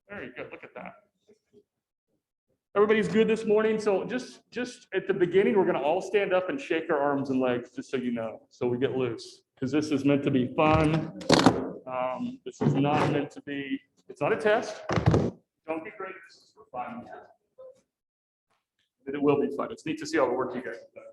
Very good. Look at that. Everybody's good this morning. So just at the beginning, we're going to all stand up and shake our arms and legs, just so you know, so we get loose. Because this is meant to be fun. This is not meant to be. It's not a test. Don't get great. This is for fun. It will be fun. It's neat to see all the work you guys have done.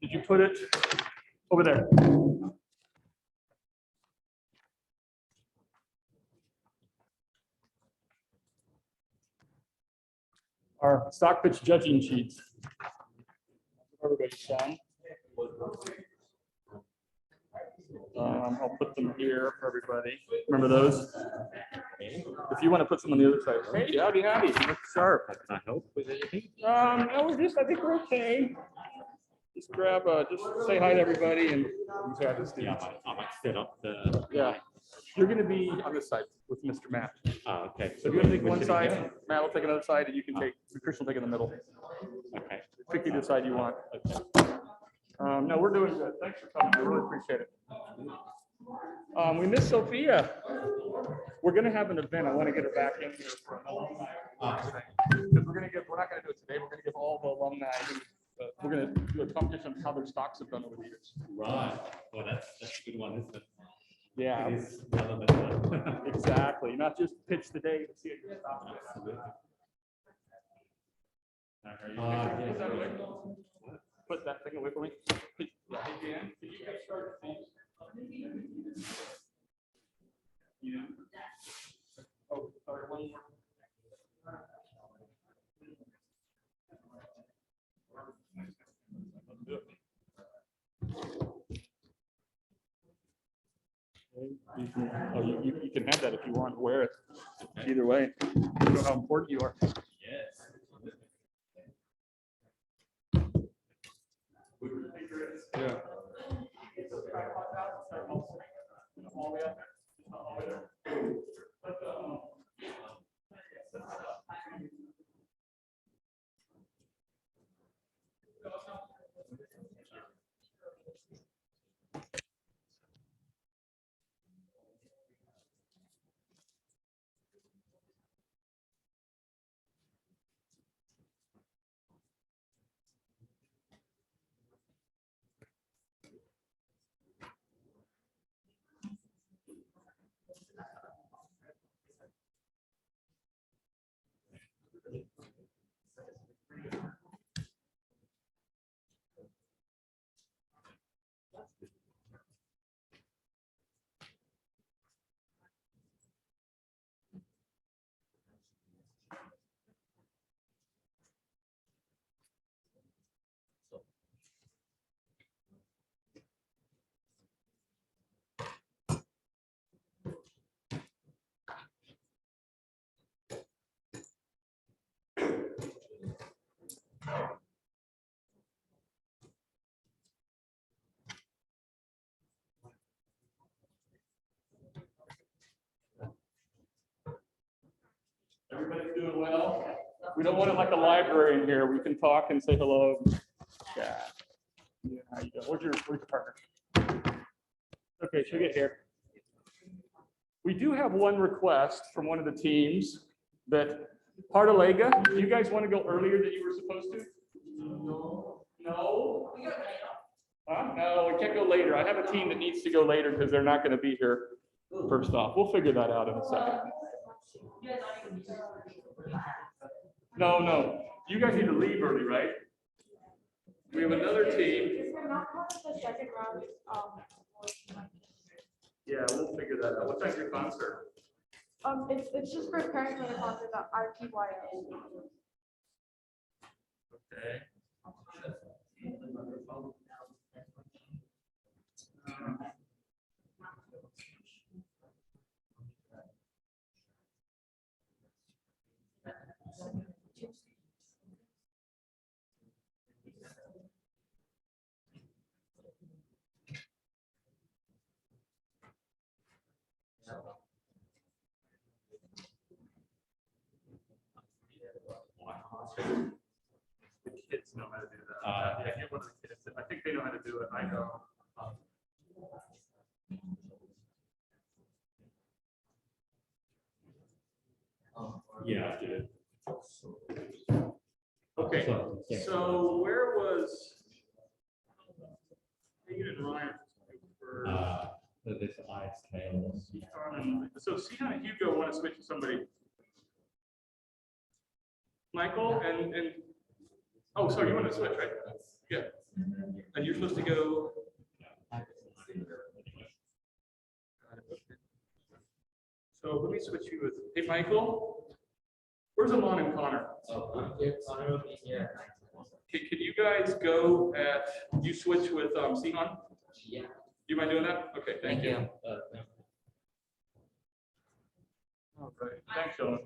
Did you put it over there? Our stock pitch judging sheets. Everybody's shown. I'll put them here for everybody. Remember those? If you want to put some on the other side. Hey, howdy. You look sharp. Can I help with anything? No, I think we're okay. Just grab, just say hi to everybody and chat with Steve. Yeah, I might set up the. Yeah. You're going to be on this side with Mr. Matt. Okay. So if you want to take one side, Matt will take another side, and you can take, Chris will take in the middle. Okay. Pick either side you want. Okay. No, we're doing good. Thanks for coming. I really appreciate it. We missed Sophia. We're going to have an event. I want to get her back in here for another night. Because we're not going to do it today. We're going to give all the alumni. We're going to do a competition on how their stocks have done over the years. Right. Well, that's a good one, isn't it? Yeah. It is relevant. Exactly. Not just pitch the day, but see it your stock. Absolutely. Put that thing away for me. Hey, Dan, can you get started, please? Yeah. Oh, sorry, one more. You can have that if you want to wear it. Either way, you know how important you are. Yes. Yeah. Everybody's doing well. We don't want it like a library in here. We can talk and say hello. Yeah. How you doing? Where's your partner? Okay, she'll get here. We do have one request from one of the teams that Partalega, do you guys want to go earlier than you were supposed to? No. No? No, we can't go later. I have a team that needs to go later because they're not going to be here first off. We'll figure that out in a second. No. You guys need to leave early, right? We have another team. Yeah, we'll figure that out. What time's your concert? It's just for parents when they're talking about RTYO. Okay. The kids know how to do that. I get one of the kids. I think they know how to do it. I don't. Yeah, I did. Okay, so where was David and Ryan? This ice tail. So Sihan and Hugo want to switch to somebody. Michael and oh, sorry, you want to switch, right? Yeah. And you're supposed to go. So let me switch you with, hey, Michael, where's Amon and Connor? Yeah. Could you guys go at, you switch with Sihan? Yeah. Do you mind doing that? Okay, thank you. All right, thanks, Sean.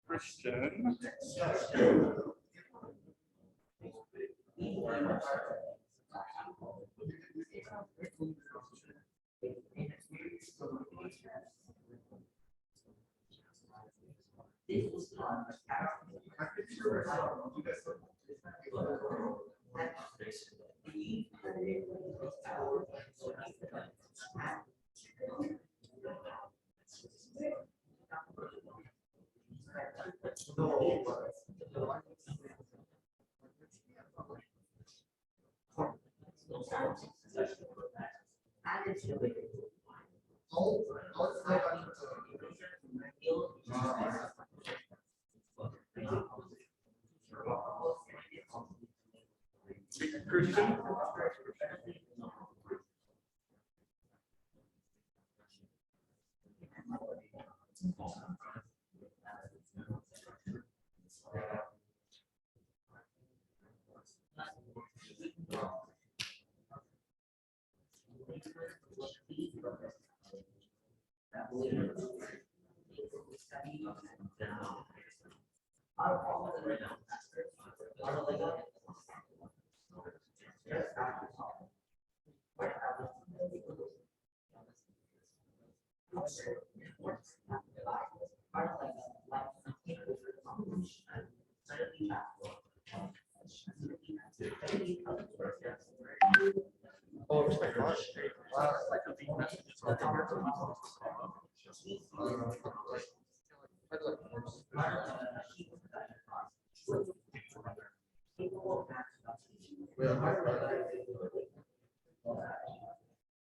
Christian. Christian.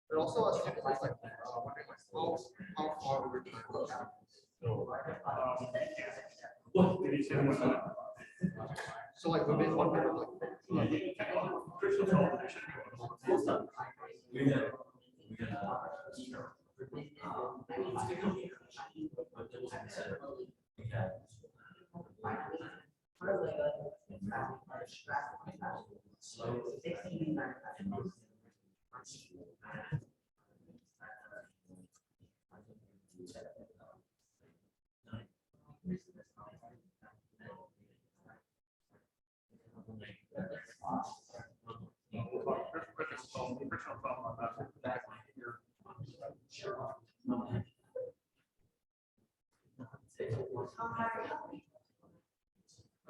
But also, I was thinking, like, wondering, like, how far we were trying to go. Did you see them? So, like, we made one minute, like, Christian told me they should be going.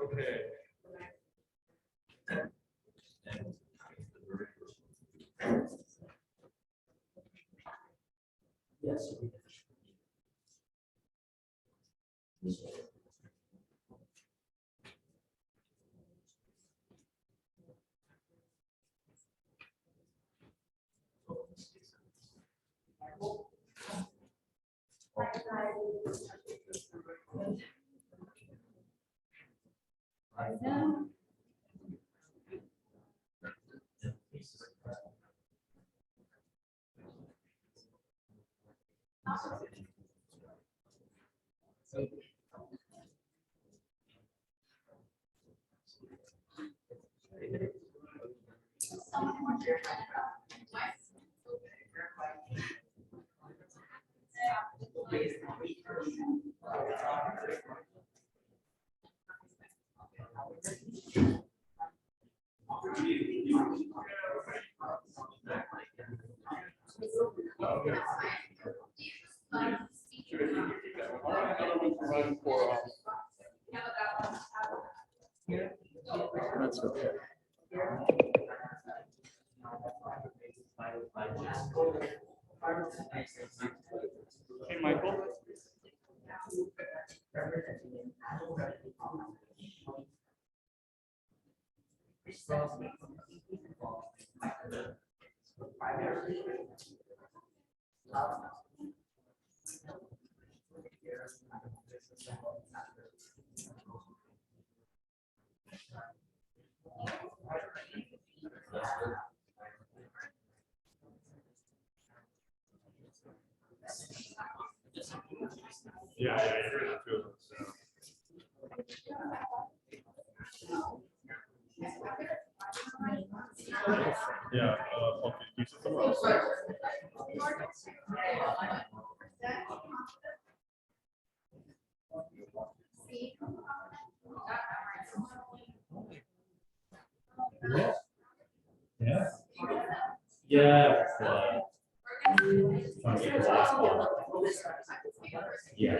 Okay. That's okay. Hey, Michael. Yeah, you're not too. Yeah, okay, pieces of roast. Yeah. Yeah. Yeah.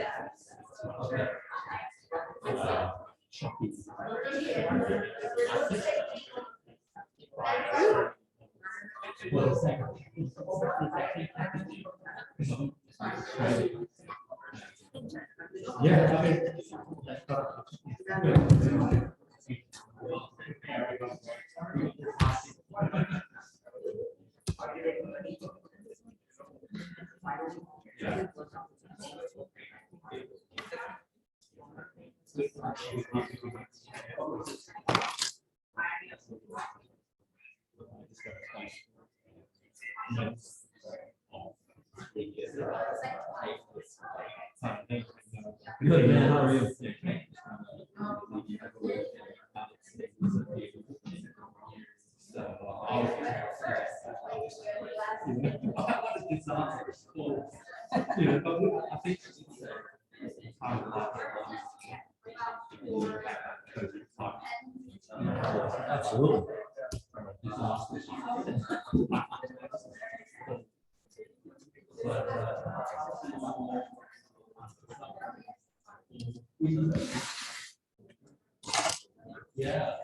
Good man, how are you? Absolutely. Yeah.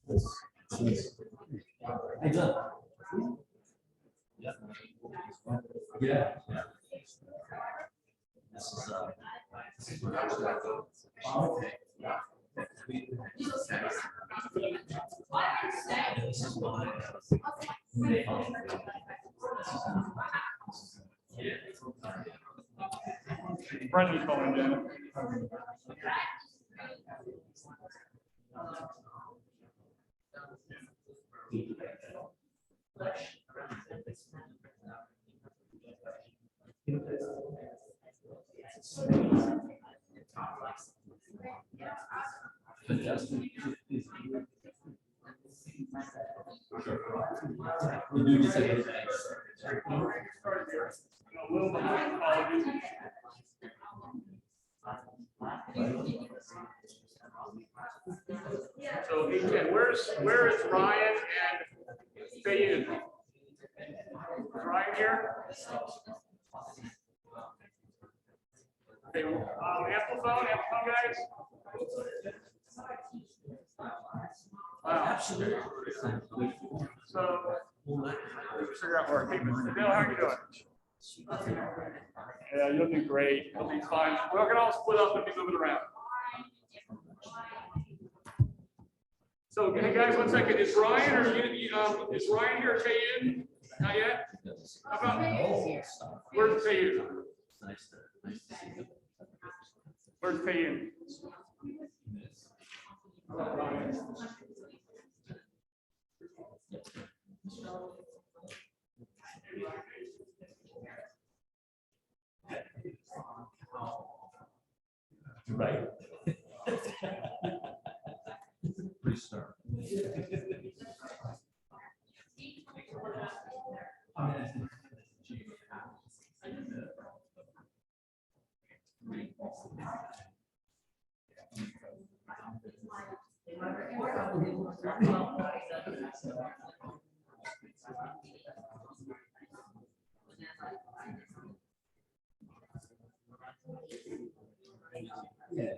Hey, John. Yeah. Yeah. This is, okay. This is mine. Brendan calling in. We do just have A little behind, apologies. So again, where is Ryan and Fayun? Is Ryan here? Okay, ampliphone guys? Wow. So, figure out where our people are. Bill, how are you doing? Yeah, you'll do great. You'll be fine. We're gonna all split up and be moving around. So, hey guys, 1 second. Is Ryan or is Ryan here or Fayun? Not yet? How about, where's Fayun? Where's Fayun? Right. Pretty smart. Yeah.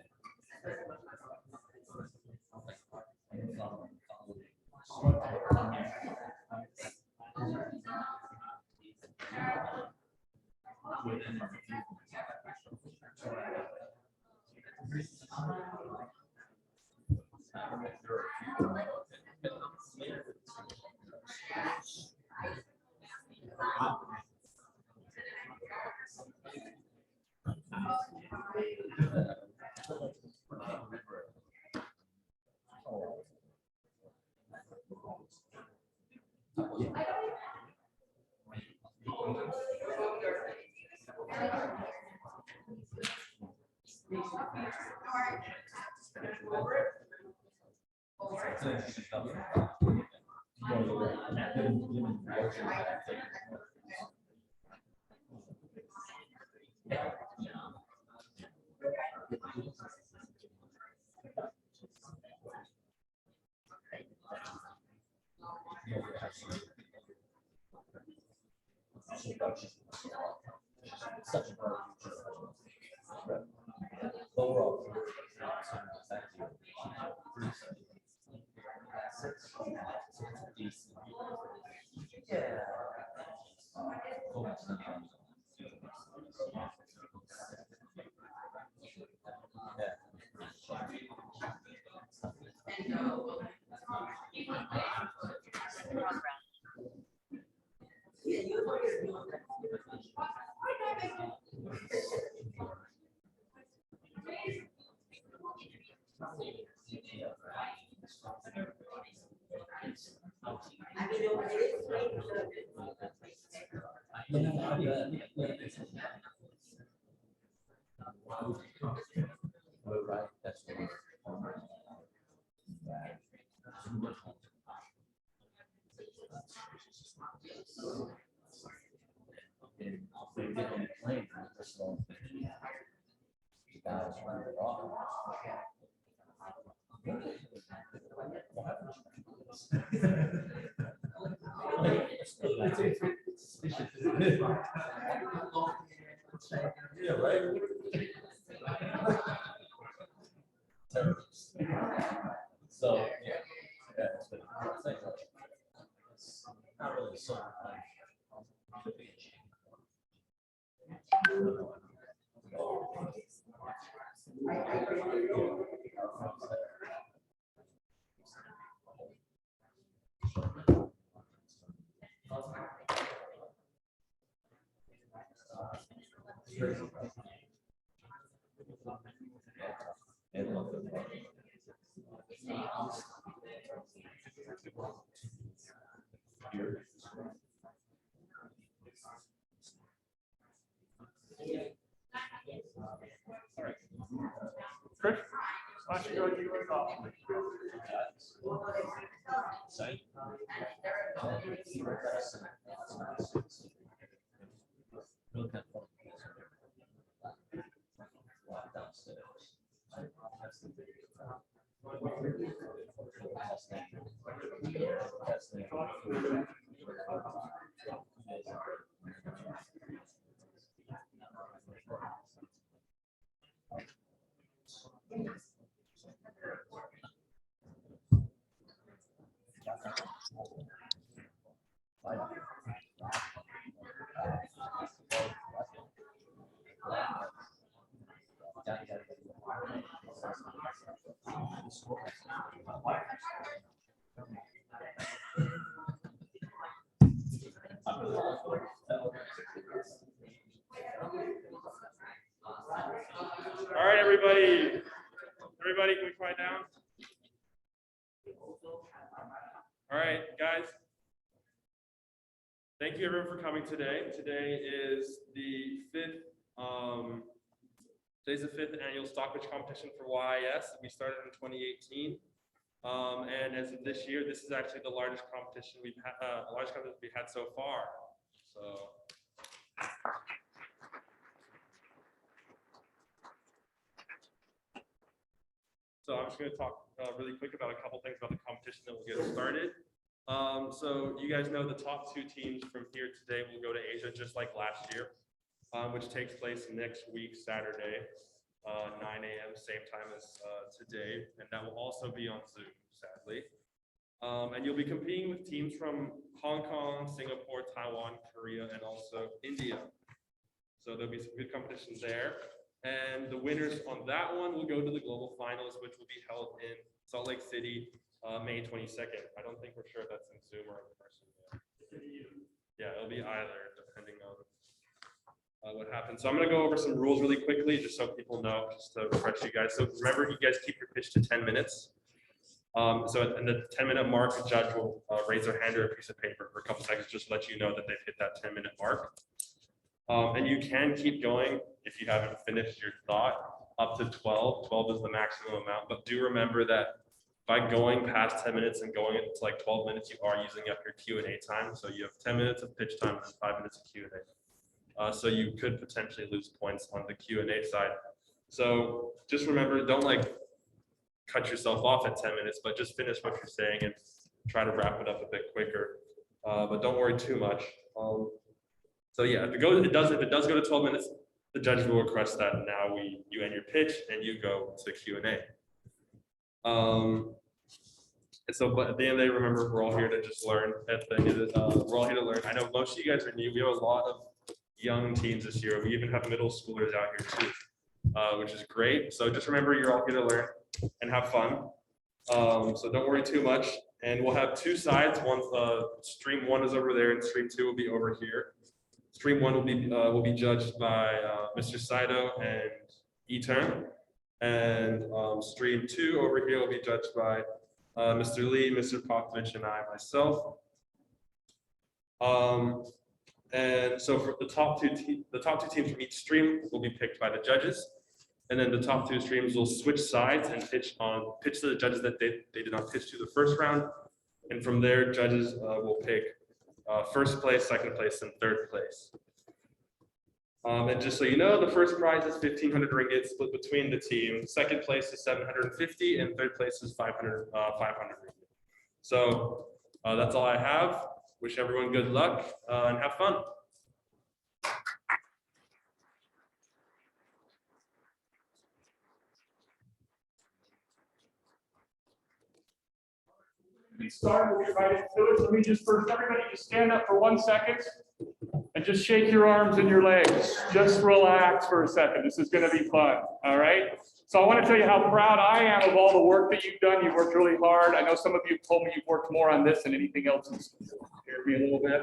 Such a bright future. Overall. Yeah. Right, that's yeah, right. So, yeah. Chris, why don't you go and you kick off? All right, everybody. Everybody, can we quiet down? All right, guys. Thank you everyone for coming today. Today is the fifth annual stock pitch competition for YIS. We started in 2018. And as of this year, this is actually the largest competition we've had so far. So I'm just going to talk really quick about a couple things about the competition, then we'll get started. So you guys know the top two teams from here today will go to Asia just like last year, which takes place next week, Saturday, 9 a.m., same time as today. And that will also be on Zoom, sadly. And you'll be competing with teams from Hong Kong, Singapore, Taiwan, Korea, and also India. So there'll be some good competition there. And the winners on that one will go to the global finals, which will be held in Salt Lake City, May 22nd. I don't think we're sure if that's in Zoom or in person yet. Yeah, it'll be either, depending on what happens. So I'm going to go over some rules really quickly, just so people know, just to refresh you guys. So remember, you guys keep your pitch to 10 minutes. So in the 10-minute mark, the judge will raise their hand or a piece of paper for a couple seconds, just to let you know that they've hit that 10-minute mark. And you can keep going if you haven't finished your thought up to 12. 12 is the maximum amount, but do remember that by going past 10 minutes and going into like 12 minutes, you are using up your Q&A time. So you have 10 minutes of pitch time and 5 minutes of Q&A. So you could potentially lose points on the Q&A side. So just remember, don't like cut yourself off at 10 minutes, but just finish what you're saying and try to wrap it up a bit quicker. But don't worry too much. So yeah, if it does go to 12 minutes, the judge will request that now you end your pitch and you go to Q&A. And so, but at the end of the day, remember, we're all here to just learn. At the end of the, we're all here to learn. I know most of you guys are new. We have a lot of young teams this year. We even have middle schoolers out here too, which is great. So just remember, you're all here to learn and have fun. So don't worry too much. And we'll have two sides. Stream 1 is over there, and stream 2 will be over here. Stream 1 will be judged by Mr. Saito and E-Turn. And stream 2 over here will be judged by Mr. Lee, Mr. Popovich, and I myself. And so for the top two teams from each stream will be picked by the judges. And then the top two streams will switch sides and pitch to the judges that they did not pitch to the first round. And from there, judges will pick first place, second place, and third place. And just so you know, the first prize is 1,500 ringgit split between the teams. Second place is 750, and third place is 500 ringgit. So that's all I have. Wish everyone good luck and have fun. We start, we'll get right into it. Let me just first, everybody just stand up for 1 second. And And just shake your arms and your legs. Just relax for a second. This is going to be fun. All right. So I want to tell you how proud I am of all the work that you've done. You've worked really hard. I know some of you told me you've worked more on this than anything else. It scared me a little bit.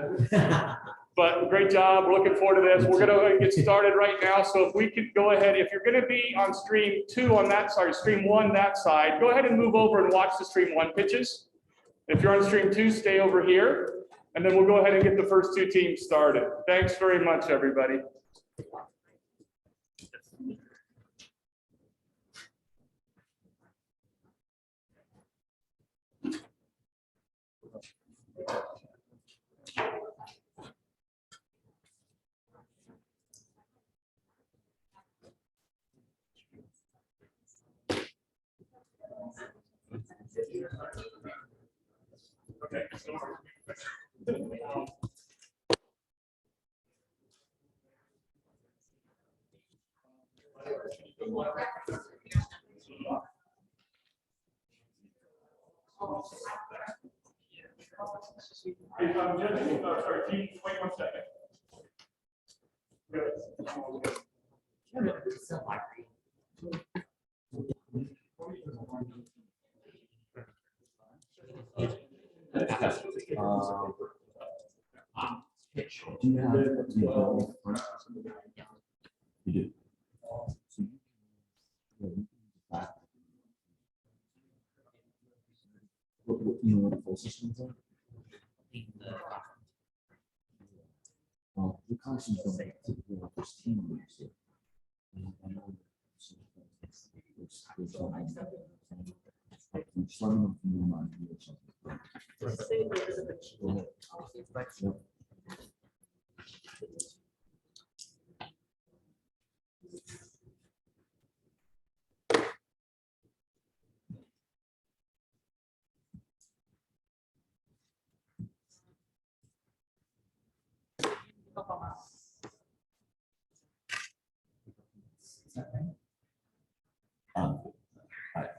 But great job. We're looking forward to this. We're going to get started right now. So if we could go ahead, if you're going to be on stream 2 on that side, stream 1 that side, go ahead and move over and watch the stream 1 pitches. If you're on stream 2, stay over here. And then we'll go ahead and get the first 2 teams started. Thanks very much, everybody. Okay. Hey, Judge, sorry, Keith, wait 1 second. Good. Do you have, you do. What, you know what the full systems are? Well, the constants don't typically have this team use it. And I know there's some from your mind or something. Go ahead. Yep. Right.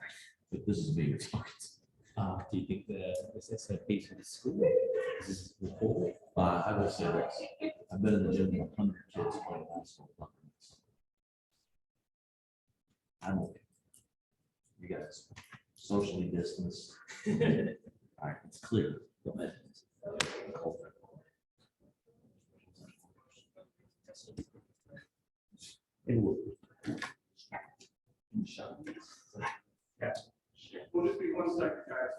But this is being experience. Do you think this is a piece of the school? Is this the whole? I will say this. I've been in the gym with 100 kids playing basketball. I'm okay. You guys socially distanced. All right, it's clear. Go ahead. It will. Yeah. We'll just be 1 second, guys.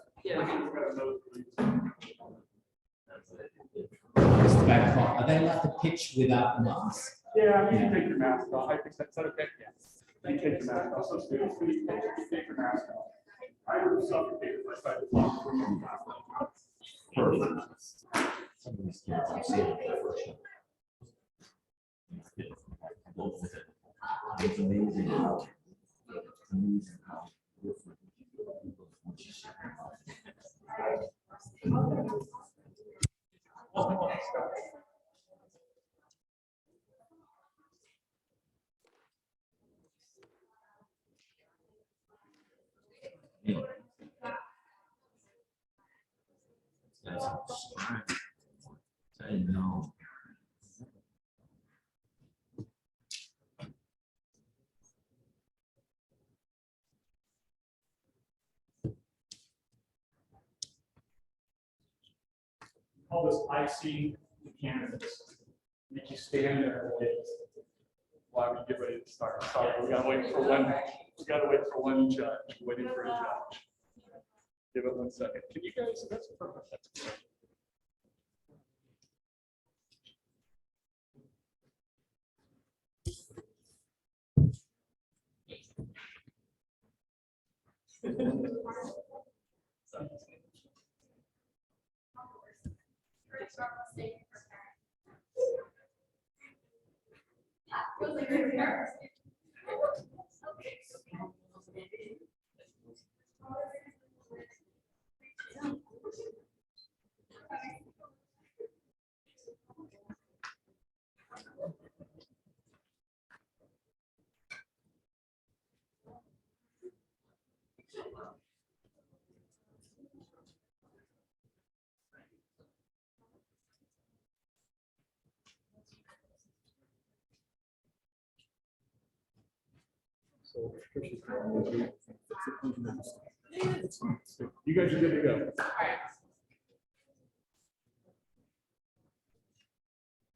Mr. Babcock, are they allowed to pitch without the mask? Yeah, you can take your mask off. I think that's okay. Yeah. You can take your mask off. So students, please take your mask off. I would suffocate if I tried to talk to them. Perfect. Some of these kids, I've seen it for sure. It's amazing how different people once you share I know. Call this IC the candidates. Make you stand there and wait while we get ready to start. Sorry, we gotta wait for one. We gotta wait for one judge. Waiting for a judge. Give it 1 second. Can you guys? That's perfect. That's good. So Tricia's trying to fix it. You guys are good to go.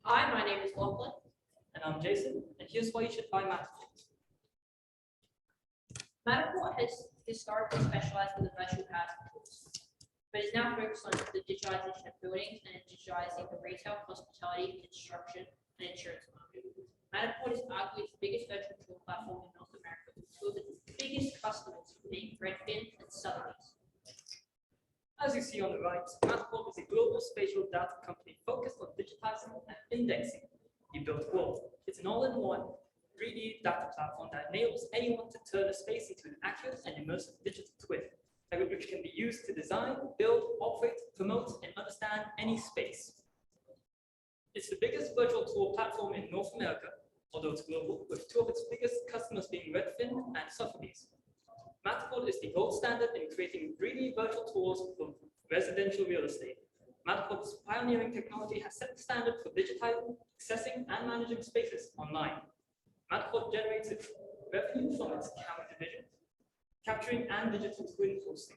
Hi, my name is Lachlan. And I'm Jason, and here's why you should buy Matterport. Matterport has historically specialized in the virtual housing tools, but is now focused on the digitalization of buildings and digitalizing the retail, hospitality, construction, and insurance market. Matterport is arguably the biggest virtual tool platform in North America, with two of its biggest customers being Redfin and Sotheby's. As you see on the right, Matterport is a global spatial data company focused on digitizing and indexing the built world. It's an all-in-one 3D data platform that enables anyone to turn a space into an accurate and immersive digital twin, which can be used to design, build, operate, promote, and understand any space. It's the biggest virtual tool platform in North America, although it's global, with two of its biggest customers being Redfin and Sotheby's. Matterport is the gold standard in creating 3D virtual tools for residential real estate. Matterport's pioneering technology has set the standard for digitizing, accessing, and managing spaces online. Matterport generates its revenue from its camera division, capturing and digital twin hosting.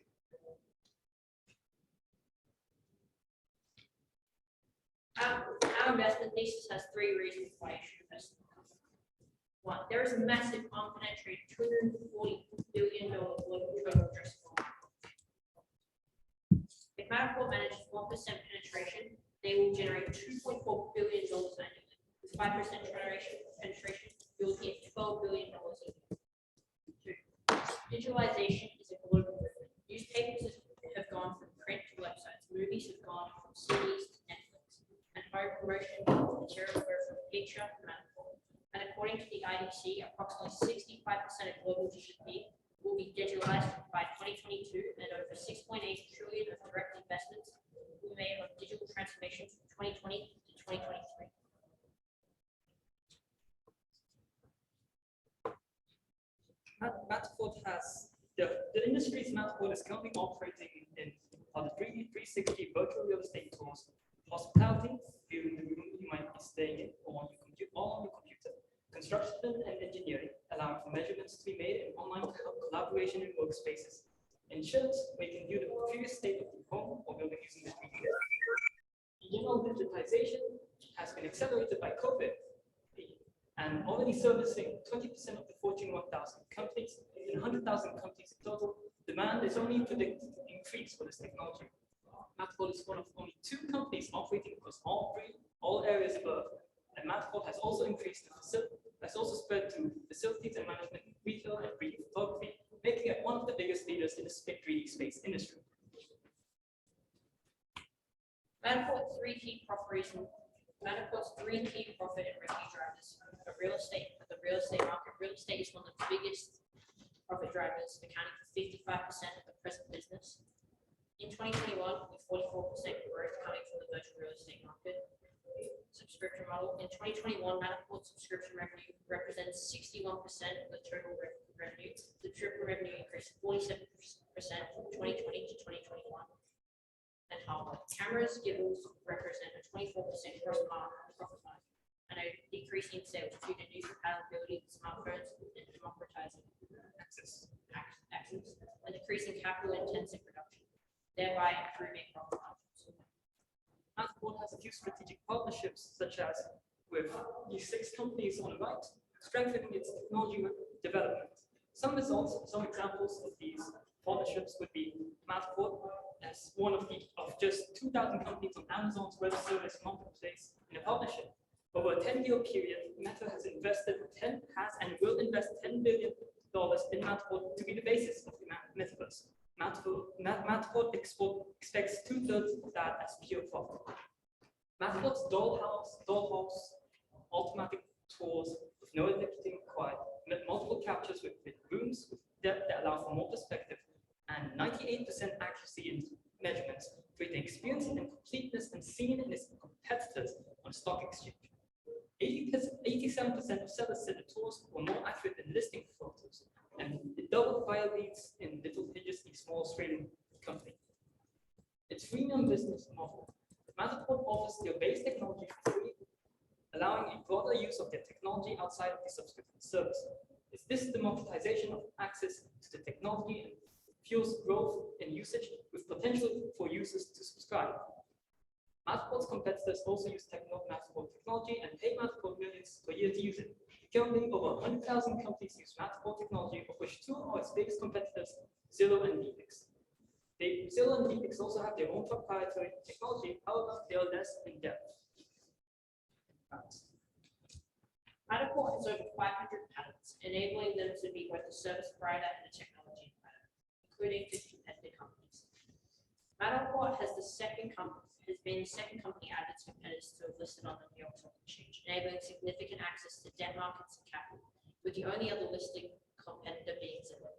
Our investment thesis has three reasons why you should invest in the company. One, there is a massive unpenetrated $240 billion global total addressable market. If Matterport manages 1% penetration, they will generate $2.4 billion annually. With 5% penetration, you'll get $12 billion a year. Digitalization is a global movement. Newspapers have gone from print to websites. Movies have gone from CDs to Netflix. And home promotion materials go from picture to Matterport. And according to the IDC, approximately 65% of global GDP will be digitalized by 2022, and over 6.8 trillion of direct investments will be made on digital transformation from 2020 to 2023. Matterport has the industries Matterport is currently operating in are the 360 virtual real estate tools, hospitality, viewing the room you might be staying in or on your computer, construction and engineering, allowing for measurements to be made in online collaboration in workspaces, insurance, where you can view the previous state of the home or building using the 3D. General digitization has been accelerated by COVID and already servicing 20% of the Fortune 1000 companies and 100,000 companies in total. Demand is only predicted to increase for this technology. Matterport is one of only 2 companies operating across all areas of Earth, and Matterport has also spread to facilities and management, retail, and 3D photography, making it one of the biggest leaders in the 3D space industry. Matterport's three key profit and revenue drivers are real estate. The real estate market, real estate is one of the biggest profit drivers, accounting for 55% of the present business. In 2021, with 44% growth coming from the virtual real estate market. Subscription model. In 2021, Matterport's subscription revenue represents 61% of the total revenue. Subscription revenue increased 47% from 2020 to 2021. And hardware. Cameras, gimbals represent a 24% gross profit margin and a decreasing sales due to new compatibility with smartphones and democratizing access, and decreasing capital-intensive production, thereby improving profit margins. Matterport has a few strategic partnerships, such as with the 6 companies on the right, strengthening its technology development. Some examples of these partnerships would be Matterport as one of just 2,000 companies on Amazon's web service marketplace in a partnership. Over a 10-year period, Meta has and will invest $10 billion in Matterport to be the basis of the metaverse. Matterport expects 2/3 of that as pure profit. Matterport's dollhouse automatic tours with no editing required, multiple captures with rooms with depth that allow for more perspective, and 98% accuracy in measurements, creating experience and completeness and seen in its competitors on the stock exchange. 87% of sellers said the tools were more accurate than listing photos, and it doubled buyer leads in Little Pigeons, the small Australian company. Its freemium business model. Matterport offers their base technology for free, allowing a broader use of their technology outside of the subscription service. Is this democratization of access to the technology and fuels growth in usage with potential for users to subscribe. Matterport's competitors also use Matterport technology and pay Matterport millions per year to use it. Currently, over 100,000 companies use Matterport technology, of which two are its biggest competitors, Zillow and Vpix. Zillow and Vpix also have their own proprietary technology, however, they are less in depth. Matterport has over 500 patents, enabling them to be both a service provider and a technology provider, including to competitor companies. Matterport has been the second company out of its competitors to have listed on the New York Stock Exchange, enabling significant access to debt markets and capital, with the only other listing competitor being Zillow.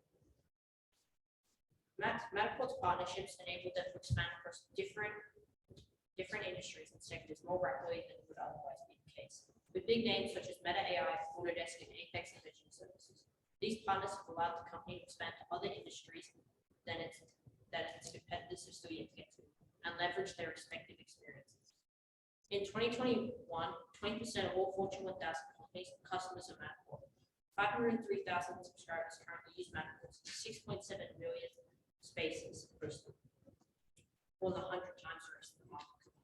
Matterport's partnerships enable them to expand across different industries and sectors more rapidly than would otherwise be the case, with big names such as Meta AI, Autodesk, and Apex Imaging Services. These partners have allowed the company to expand to other industries that its competitors have still yet to get to, and leverage their respective experiences. In 2021, 20% of all Fortune 1000 companies and customers of Matterport. 503,000 subscribers currently use Matterport's 6.7 million spaces in Bristol, more than 100 times the rest of the market.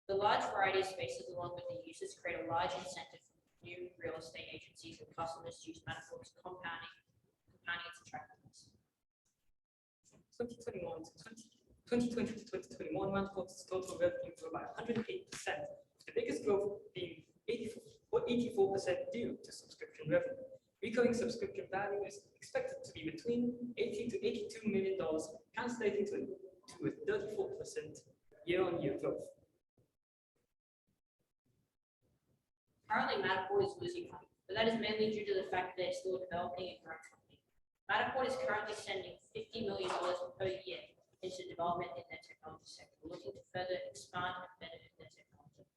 The large variety of spaces along with the users create a large incentive for new real estate agencies and customers to use Matterport's compounding its attractiveness. 2020 to 2021, Matterport's total revenue grew by 108%, the biggest growth being 84% due to subscription revenue. Recurring subscription value is expected to be between $80 to $82 million, translating to a 34% year-on-year growth. Currently, Matterport is losing money, but that is mainly due to the fact that it's still a developing and growing company. Matterport is currently sending $50 million per year into development in their technology sector, looking to further expand and benefit their technology.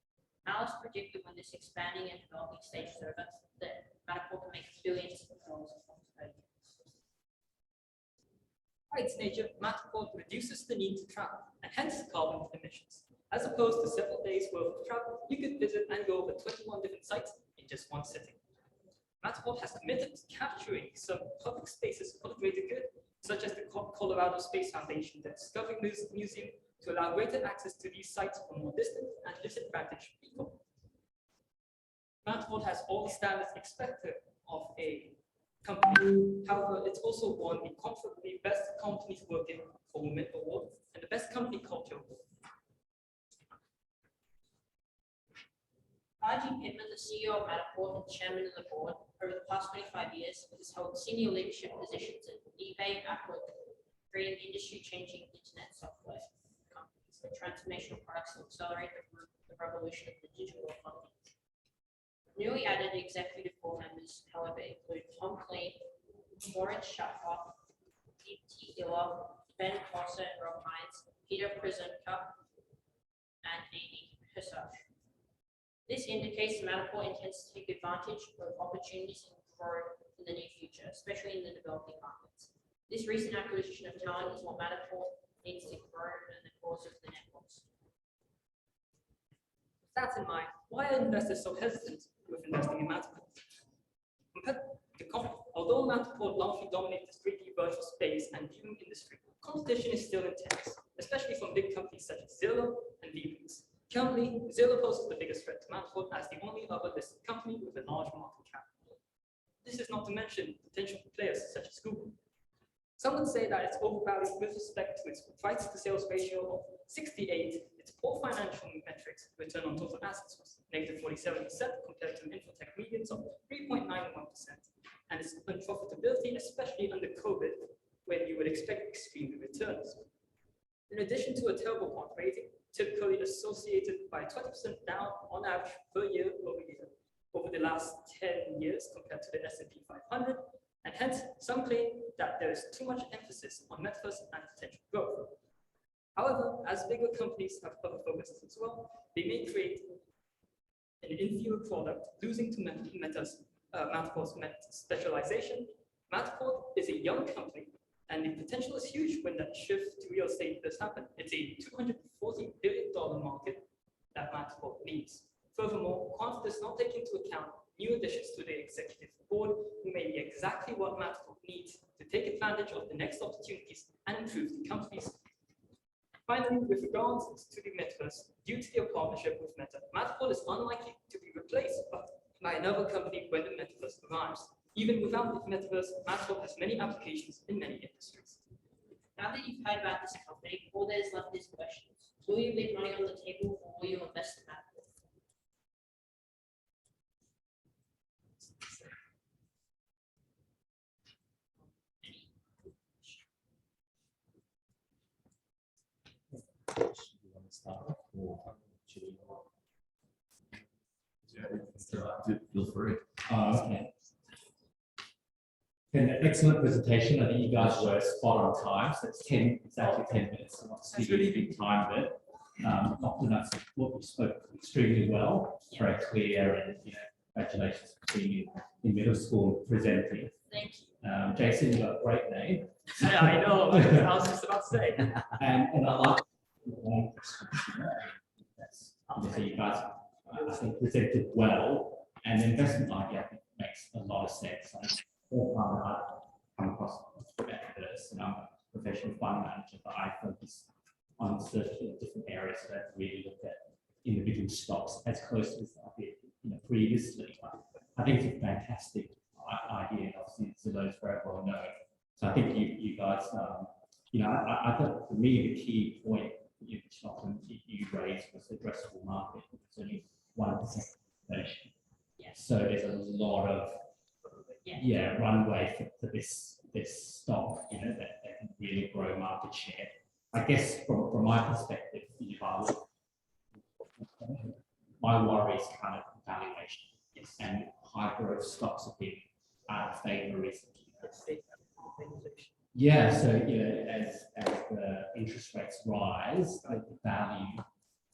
Analysts predict that when this expanding and developing stage is over, that Matterport can make billions of dollars in per year. By its nature, Matterport reduces the need to travel, and hence carbon emissions. As opposed to several days' worth of travel, you could visit and go over 21 different sites in just one sitting. Matterport has committed to capturing some public spaces for the greater good, such as the Colorado Space Foundation, the Discovery Museum, to allow greater access to these sites for more distant and disadvantaged people. Matterport has all the standards expected of a company. However, it's also won the comfortably Best Companies Working for Women Award and the Best Company Culture Award. R.G. Pittman, the CEO of Matterport and chairman of the board, over the past 25 years, has held senior leadership positions at eBay, Apple, creating industry-changing internet software companies with transformational products to accelerate the revolution of the digital economy. Newly added executive board members, however, include Tom Kleen, Lawrence Schaffhoff, T. Iller, Ben Foster and Rob Hines, Peter Przyzemka, and Amy Hersach. This indicates Matterport intends to take advantage of opportunities and grow in the near future, especially in the developing markets. This recent acquisition of talent is what Matterport needs to grow in the course of the networks. With that in mind, why are investors so hesitant with investing in Matterport? Although Matterport largely dominates the 3D virtual space and viewing industry, competition is still intense, especially from big companies such as Zillow and Vpix. Currently, Zillow poses the biggest threat to Matterport as the only other listed company with a large market cap. This is not to mention potential players such as Google. Some would say that it's overvalued with respect to its price to sales ratio of 68, its poor financial metrics, return on total assets was negative 47% compared to Infotech medians of 3.91%, and its unprofitability, especially under COVID, when you would expect extreme returns. In addition to a terrible bond rating, typically associated by 20% down on average per year over the last 10 years compared to the S&P 500, and hence some claim that there is too much emphasis on metaverse and potential growth. However, as bigger companies have other focuses as well, they may create an inferior product, losing to Matterport's specialization. Matterport is a young company, and the potential is huge when that shift to real estate does happen. It's a $240 billion market that Matterport needs. Furthermore, Quant does not take into account new additions to the executive board who may be exactly what Matterport needs to take advantage of the next opportunities and improve the company's. Finally, with regards to the metaverse, due to their partnership with Meta, Matterport is unlikely to be replaced by another company when the metaverse arrives. Even without the metaverse, Matterport has many applications in many industries. Now that you've heard about this company, all that is left is questions. Will you leave money on the table or will you invest in that? Should we want to start off, or should we? Feel free. Okay. An excellent presentation. I think you guys were spot on time. So it's exactly 10 minutes. So not really big time of it. Dr. Nuts, what you spoke extremely well, very clear, and congratulations for being in middle school presenting. Thank you. Jason, you got a great name. Yeah, I know. I was just about to say. And I like that's you guys I think presented well, and the investment idea I think makes a lot of sense. I've come across metaverse, and I'm a professional fund manager, but I focus on certain different areas that really look at individual stocks as close as I did previously. I think it's a fantastic idea, and obviously Zillow is very well known. So I think you guys, I thought for me the key point you raised was addressable market. It's only 1% population. Yes. So there's a lot of runway for this stock, that can really grow market share. I guess from my perspective, if I look, my worry is kind of valuation. Yes. And high growth stocks have been out of favor recently. Yeah, so as the interest rates rise, the value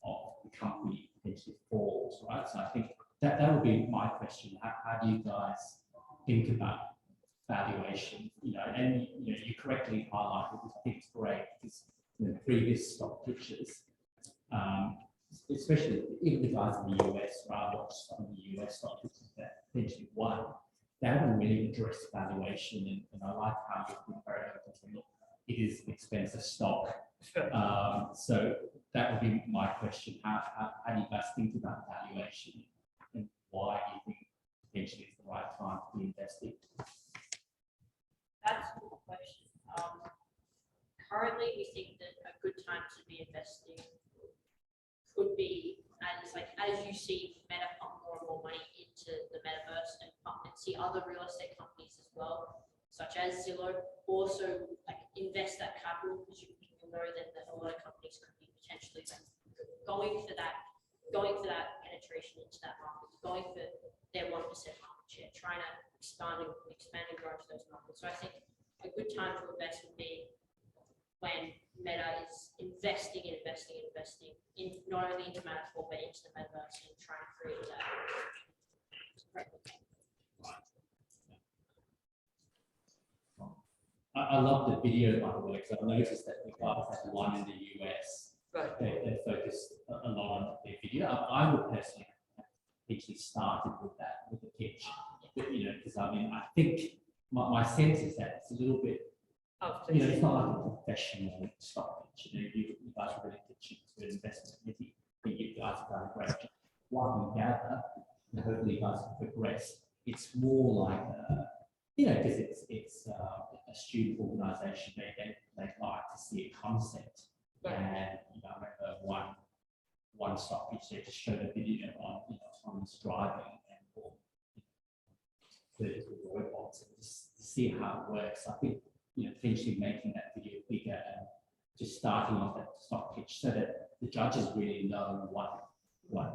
of the company potentially falls, right? So I think that would be my question. How do you guys think about valuation? And you correctly highlighted, which I think is great, because the previous stock pitches, especially even the guys in the US, right? I watched some of the US stock pitches that potentially won. They haven't really addressed valuation, and I like how you've been very open to look. It is an expensive stock. So that would be my question. How do you guys think about valuation, and why do you think potentially it's the right time to be investing? That's a good question. Currently, we think that a good time to be investing could be, as you see Meta pump more and more money into the metaverse and see other real estate companies as well, such as Zillow, also invest that capital, because you know that a lot of companies could be potentially going for that penetration into that market, going for their 1% market share, trying to expand and grow into those markets. So I think a good time to invest would be when Meta is investing in not only into Matterport but into the metaverse and trying to create that. I love the video, by the way, because I've noticed that the guys that won in the US, Right. they focused a lot on their video. I would personally have actually started with the pitch, but, because I think my sense is that it's a little bit, it's not like a professional stock pitch. You guys are really pitching to an investment committee, but you guys have done a great job. What we gather, and hopefully you guys can progress, it's more like because it's a student organisation, they like to see a concept. Right. And I remember one stock pitch, they just showed a video on autonomous driving and the robots, and just to see how it works. I think potentially making that video bigger and just starting off that stock pitch so that the judges really know what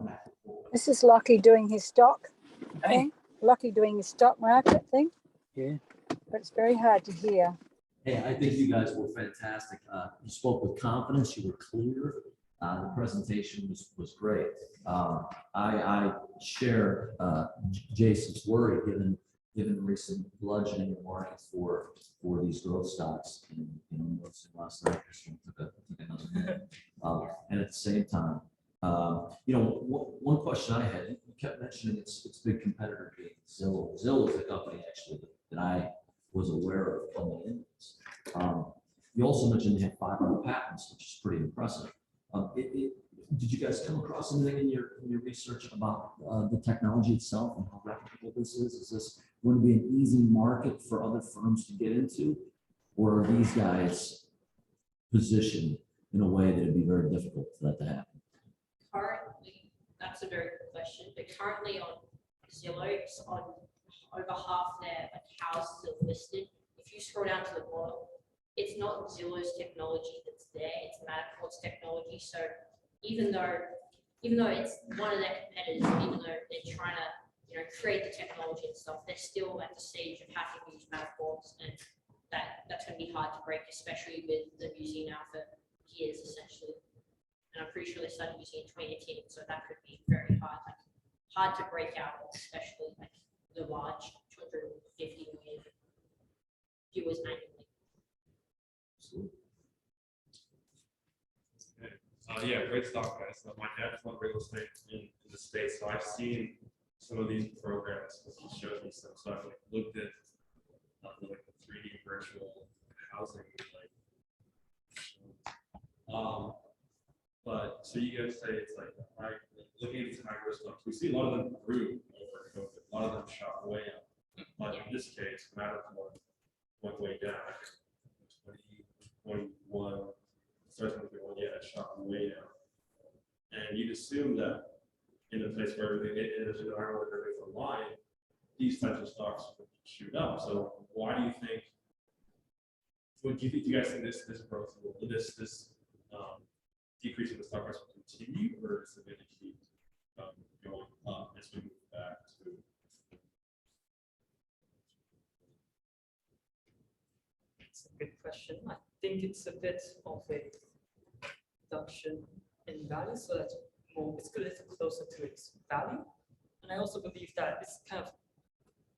matters. This is Lockie doing his stock thing. Lockie doing his stock market thing. Yeah. But it's very hard to hear. Hey, I think you guys were fantastic. You spoke with confidence. You were clear. The presentation was great. I share Jason's worry given the recent bludgeoning of markets for these growth stocks. And noticing last night, took another minute. And at the same time, one question I had. kept mentioning its big competitor being Zillow. Zillow is a company actually that I was aware of coming in. You also mentioned they have 500 patents, which is pretty impressive. Did you guys come across anything in your research about the technology itself and how replicable this is? Is this going to be an easy market for other firms to get into, or are these guys positioned in a way that it'd be very difficult for that to happen? Currently, that's a very good question, but currently on Zillow, it's on over half their houses are listed. If you scroll down to the bottom, it's not Zillow's technology that's there, it's Matterport's technology. So even though it's one of their competitors, even though they're trying to create the technology and stuff, they're still at the stage of having to use Matterports, and that's going to be hard to break, especially with the using now for years essentially. And I'm pretty sure they started using it in 2018, so that could be very hard to break out, especially like the large 250 million viewers annually. Yeah, great stuff, guys. My dad's on real estate in the States, so I've seen some of these programs because he showed me some. So I've looked at the 3D virtual housing, but so you guys say it's looking at these high growth stocks, we see a lot of them grew over COVID, a lot of them shot way up. But in this case, Matterport went way down. 2021, starting with it shot way down. And you'd assume that in a place where everything is in our order, everything's online, these types of stocks would shoot up. So why do you think? What do you guys think this growth, this decrease in the stock price will continue, or is it going to keep going up as we move back to? It's a good question. I think it's a bit of a reduction in value, so that's it's a little closer to its value. And I also believe that it's kind of a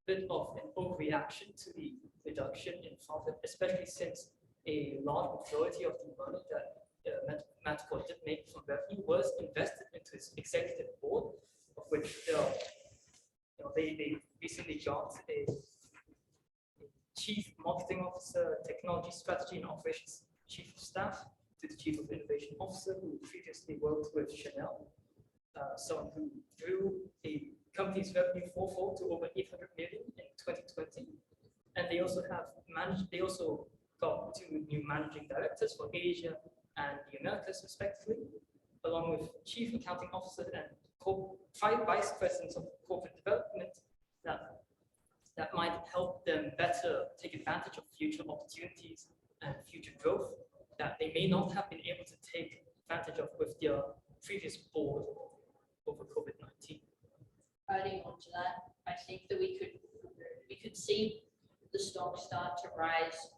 bit of an overreaction to the reduction in profit, especially since a large majority of the money that Matterport did make from revenue was invested into its executive board, of which they recently got a chief marketing officer, technology strategy and operations chief of staff, to the chief of innovation officer who previously worked with Chanel, someone who grew a company's revenue fourfold to over 800 million in 2020. And they also got 2 new managing directors for Asia and the Americas respectively, along with chief accounting officer and vice presidents of corporate development that might help them better take advantage of future opportunities and future growth that they may not have been able to take advantage of with their previous board over COVID-19. Adding on to that, I think that we could see the stock start to rise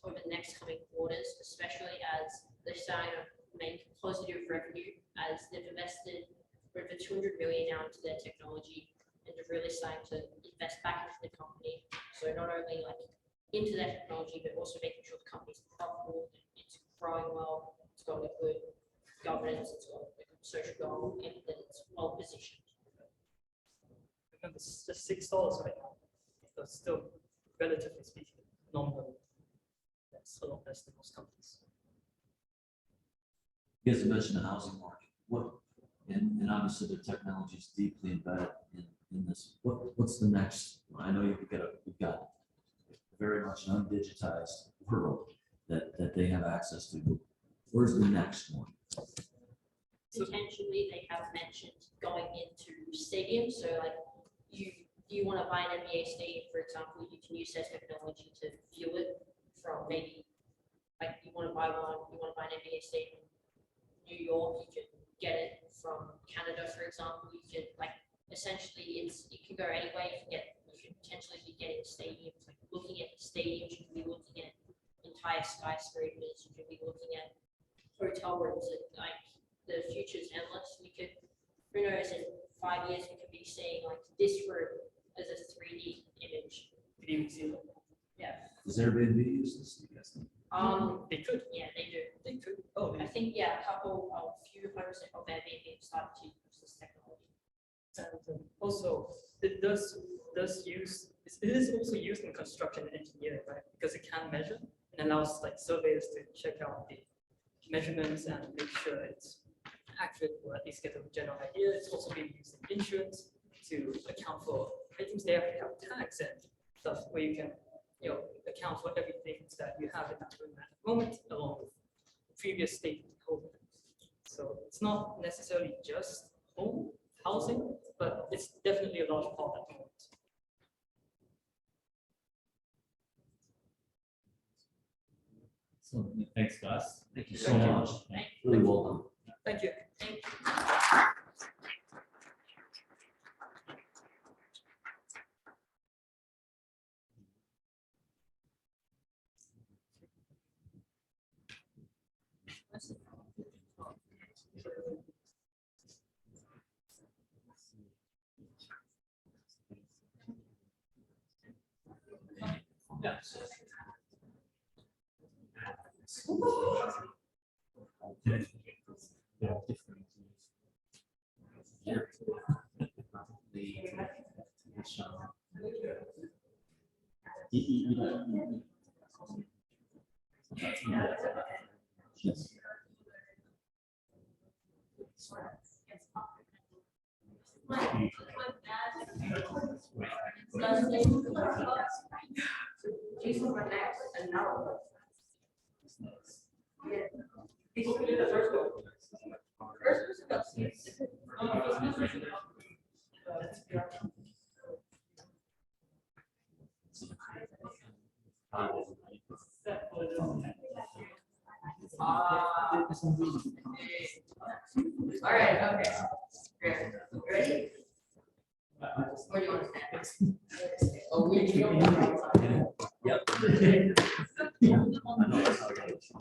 over the next coming quarters, especially as they're starting to make positive revenue, as they've invested over 200 million now into their technology, and they're really starting to invest back into the company. So not only into their technology, but also making sure the company's profitable, it's growing well, it's got a good governance, it's got a good social goal, and that it's well positioned. Remember, it's just $6 right now. That's still, relatively speaking, nominal. That's a lot less than most companies. You guys mentioned the housing market. And obviously the technology is deeply embedded in this. What's the next? I know you've got very much an undigitized world that they have access to. Where's the next one? Potentially, they have mentioned going into stadiums. So, you want to buy an NBA stadium, for example, you can use their technology to view it from maybe, you want to buy an NBA stadium in New York, you can get it from Canada, for example. You can, essentially, you can go anywhere. You can potentially be getting stadiums, looking at stadiums, you can be looking at entire skyscrapers, you can be looking at hotel rooms, the future's endless. Who knows, in 5 years, we could be seeing this room as a 3D image. Yeah. Does Airbnb use this? You guys think? They could. Yeah, they do. They could. Oh, I think, a few homes of Airbnb started to use this technology. And also, it is also used in construction and engineering, right? Because it can measure and allows like surveyors to check out the measurements and make sure it's accurate, or at least get a general idea. It's also being used in insurance to account for items they actually have tax and stuff where you can, account for everything that you have in that room at the moment, along with previous state holding. So it's not necessarily just home housing, but it's definitely a large part at the moment. So, thanks, guys. Thank you so much. Really well done. Thank you. Yeah. Yeah, different. You know, yes. Jason went next, and now. All right, okay. Great. Ready? Where do you want to stand? Oh, we don't. Yep. I know that's how it goes.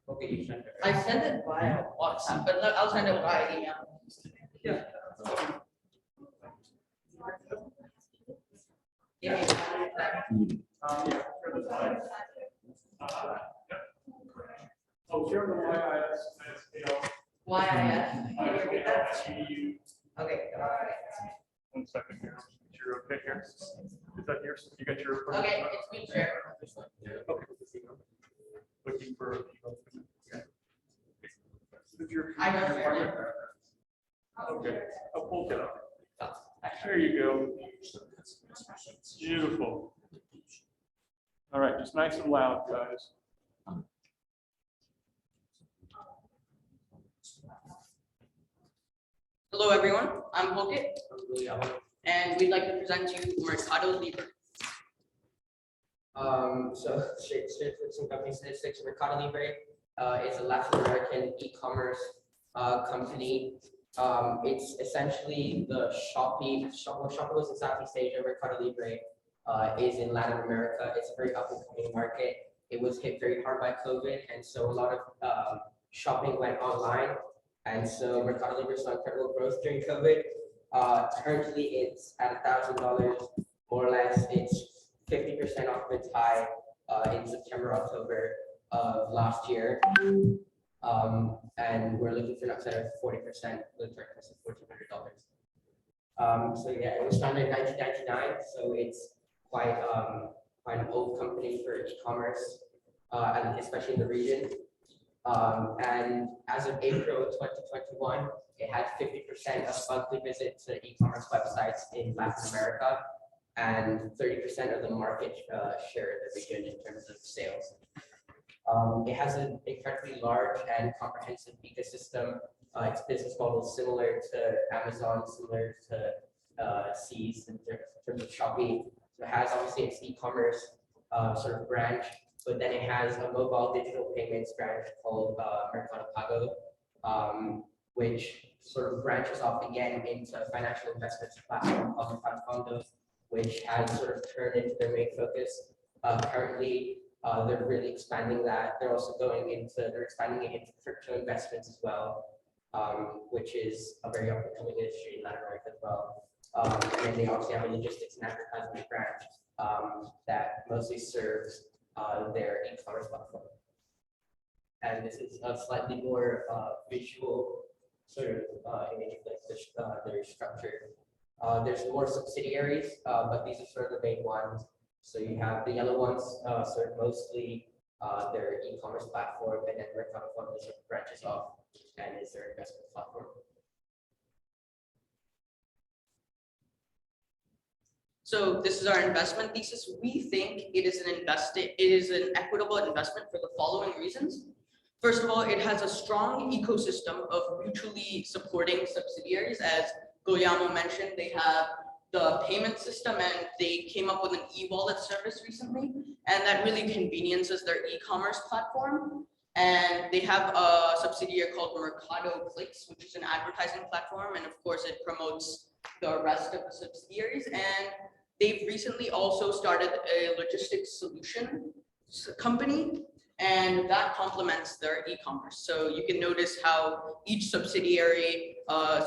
Okay, I sent it via WhatsApp, but look, I'll send it via email. Yeah. Give me time. Oh, here the YIS. Why can you repeat that? Okay. One second here. You're okay here. Is that yours? You got your. Okay, it's me, Chair. Okay. Looking for. Is your- I know, your Chair. partner? Okay, I'll pull it up. There you go. Beautiful. All right, just nice and loud, guys. Hello, everyone. I'm Pulkit, and we'd like to present to you Mercado Libre. So some company statistics, Mercado Libre is a Latin American e-commerce company. It's essentially the Shopee was in Southeast Asia. Mercado Libre is in Latin America. It's a very up and coming market. It was hit very hard by COVID, and so a lot of shopping went online. And so Mercado Libre saw incredible growth during COVID. Currently, it's at $1,000 more or less. It's 50% off its high in September, October of last year. And we're looking for an upside of 40%, with a target price of $1,400. So yeah, it was founded in 1999, so it's quite an old company for e-commerce, and especially in the region. And as of April 2021, it had 50% of monthly visits to e-commerce websites in Latin America and 30% of the market share in the region in terms of sales. It has an incredibly large and comprehensive ecosystem. Its business model is similar to Amazon, similar to Seas in terms of Shopee. So it has obviously its e-commerce sort of branch, but then it has a mobile digital payments branch called Mercado Pago, which sort of branches off again into a financial investments platform called Mercado Fondo, which has sort of turned into their main focus. Currently, they're really expanding that. They're expanding it into crypto investments as well, which is a very up and coming industry in Latin America as well. And then they also have a logistics and advertisement branch that mostly serves their e-commerce platform. And this is a slightly more visual sort of image of their structure. There's more subsidiaries, but these are sort of the main ones. So you have the yellow ones, sort of mostly their e-commerce platform, and then Mercado Fund sort of branches off and is their investment platform. So this is our investment thesis. We think it is an equitable investment for the following reasons. First of all, it has a strong ecosystem of mutually supporting subsidiaries. As Guillermo mentioned, they have the payment system and they came up with an e-wallet service recently, and that really conveniences their e-commerce platform. And they have a subsidiary called Mercado Clicks, which is an advertising platform, and of course it promotes the rest of the subsidiaries. And they've recently also started a logistics solution company, and that complements their e-commerce. So you can notice how each subsidiary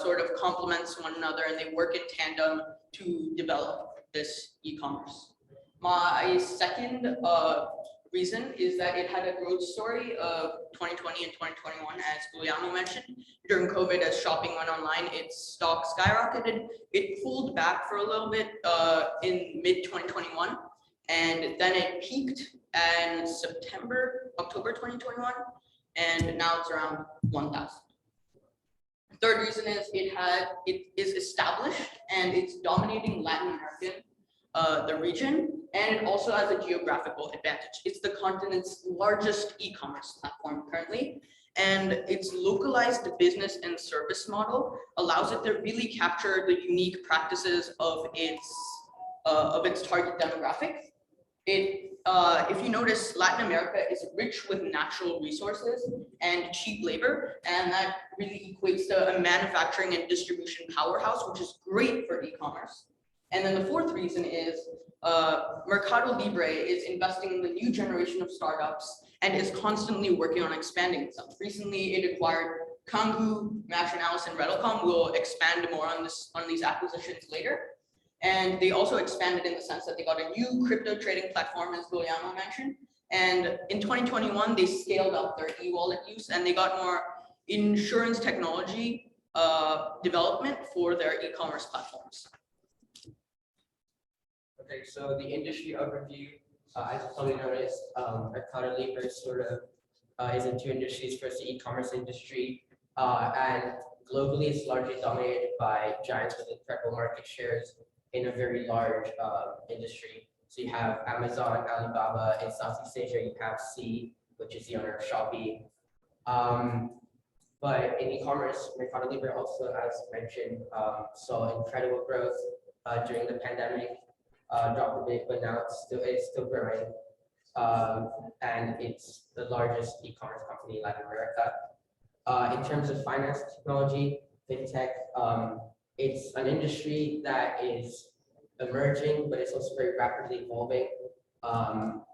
sort of complements one another, and they work in tandem to develop this e-commerce. My second reason is that it had a growth story of 2020 and 2021, as Guillermo mentioned. During COVID, as shopping went online, its stock skyrocketed. It pulled back for a little bit in mid-2021, and then it peaked in October 2021, and now it's around 1,000. Third reason is it is established and it's dominating Latin American, the region, and it also has a geographical advantage. It's the continent's largest e-commerce platform currently, and its localized business and service model allows it to really capture the unique practices of its target demographic. If you notice, Latin America is rich with natural resources and cheap labor, and that really equates to a manufacturing and distribution powerhouse, which is great for e-commerce. And then the fourth reason is Mercado Libre is investing in the new generation of startups and is constantly working on expanding itself. Recently, it acquired Kangu, Matrinalis, and Redalcom. We'll expand more on these acquisitions later. And they also expanded in the sense that they got a new crypto trading platform, as Guillermo mentioned. And in 2021, they scaled up their e-wallet use, and they got more insurance technology development for their e-commerce platforms. Okay, so the industry overview, as you probably noticed, Mercado Libre sort of is in two industries. First, the e-commerce industry, and globally it's largely dominated by giants with incredible market shares in a very large industry. So you have Amazon, Alibaba. In Southeast Asia, you have Sea, which is the owner of Shopee. But in e-commerce, Mercado Libre also, as mentioned, saw incredible growth during the pandemic. Dropped a bit, but now it's still growing. And it's the largest e-commerce company in Latin America. In terms of finance technology, fintech, it's an industry that is emerging, but it's also very rapidly evolving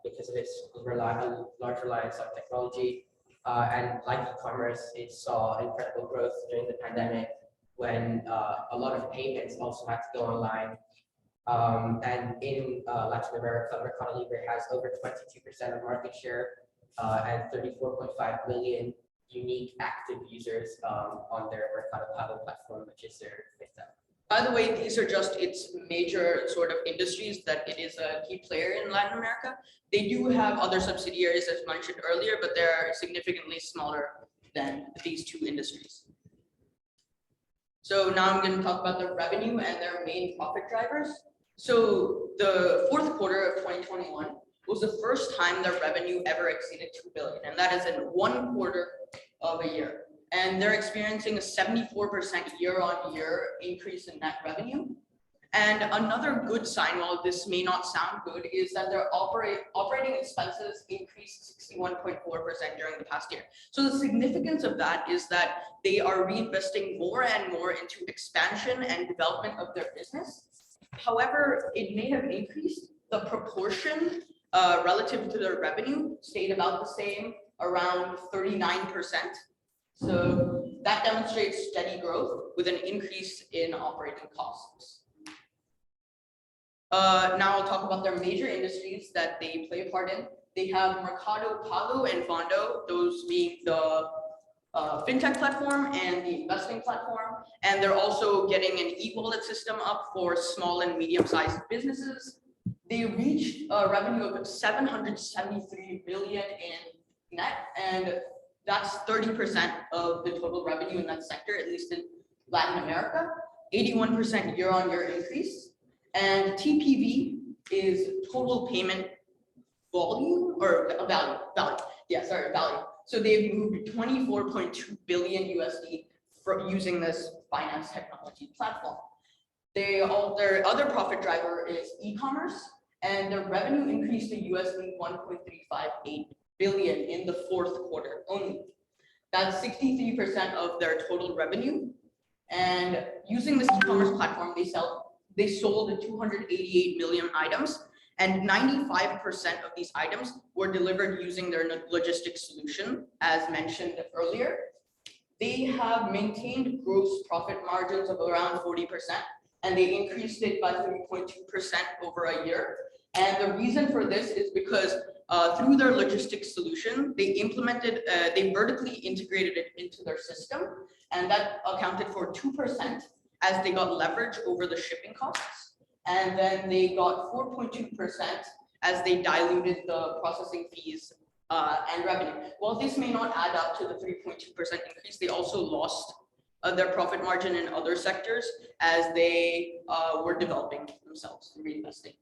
because of its large reliance on technology. And like e-commerce, it saw incredible growth during the pandemic when a lot of payments also had to go online. And in Latin America, Mercado Libre has over 22% of market share and 34.5 million unique active users on their Mercado Pago platform, which is their fintech. By the way, these are just its major sort of industries that it is a key player in Latin America. They do have other subsidiaries, as mentioned earlier, but they're significantly smaller than these two industries. So now I'm going to talk about the revenue and their main profit drivers. So the fourth quarter of 2021 was the first time their revenue ever exceeded 2 billion, and that is in 1 quarter of a year. And they're experiencing a 74% year-on-year increase in net revenue. And another good sign, while this may not sound good, is that their operating expenses increased 61.4% during the past year. So the significance of that is that they are reinvesting more and more into expansion and development of their business. However, it may have increased. The proportion relative to their revenue stayed about the same, around 39%. So that demonstrates steady growth with an increase in operating costs. Now I'll talk about their major industries that they play a part in. They have Mercado Pago and Fondo, those being the fintech platform and the investing platform. And they're also getting an e-wallet system up for small and medium-sized businesses. They reached a revenue of 773 billion in net, and that's 30% of the total revenue in that sector, at least in Latin America, 81% year-on-year increase. And TPV is total payment volume or value. Value. So they've moved 24.2 billion USD from using this finance technology platform. Their other profit driver is e-commerce, and their revenue increased to USD 1.358 billion in the fourth quarter only. That's 63% of their total revenue. And using this e-commerce platform, they sold 288 million items, and 95% of these items were delivered using their logistics solution, as mentioned earlier. They have maintained gross profit margins of around 40%, and they increased it by 3.2% over a year. And the reason for this is because through their logistics solution, they vertically integrated it into their system, and that accounted for 2% as they got leverage over the shipping costs. And then they got 4.2% as they diluted the processing fees and revenue. While this may not add up to the 3.2% increase, they also lost their profit margin in other sectors as they were developing themselves and reinvesting.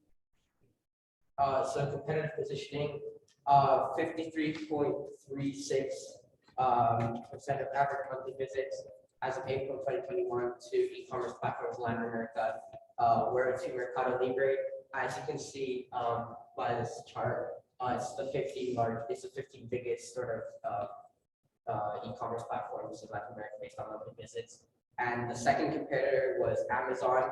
So competitive positioning, 53.36% of average monthly visits as of April 2021 to e-commerce platforms in Latin America were to Mercado Libre. As you can see by this chart, it's the 15 biggest sort of e-commerce platforms in Latin America based on monthly visits. And the second competitor was Amazon,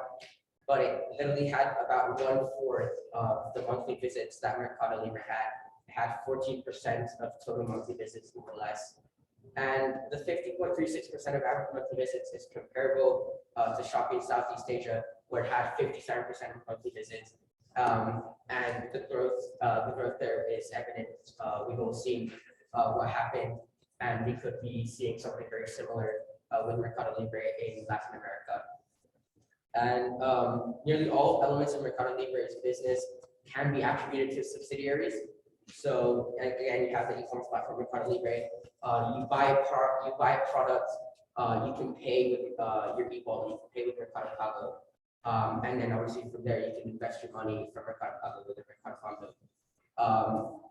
but it literally had about 1/4 of the monthly visits that Mercado Libre had. It had 14% of total monthly visits, more or less. And the 50.36% of average monthly visits is comparable to Shopee in Southeast Asia, where it had 57% of monthly visits. And the growth there is evident. We've all seen what happened, and we could be seeing something very similar with Mercado Libre in Latin America. And nearly all elements of Mercado Libre's business can be attributed to subsidiaries. So again, you have the e-commerce platform Mercado Libre. You buy a product, you can pay with your e-wallet, you can pay with Mercado Pago. And then obviously from there, you can invest your money from Mercado Pago with the Mercado Fondo.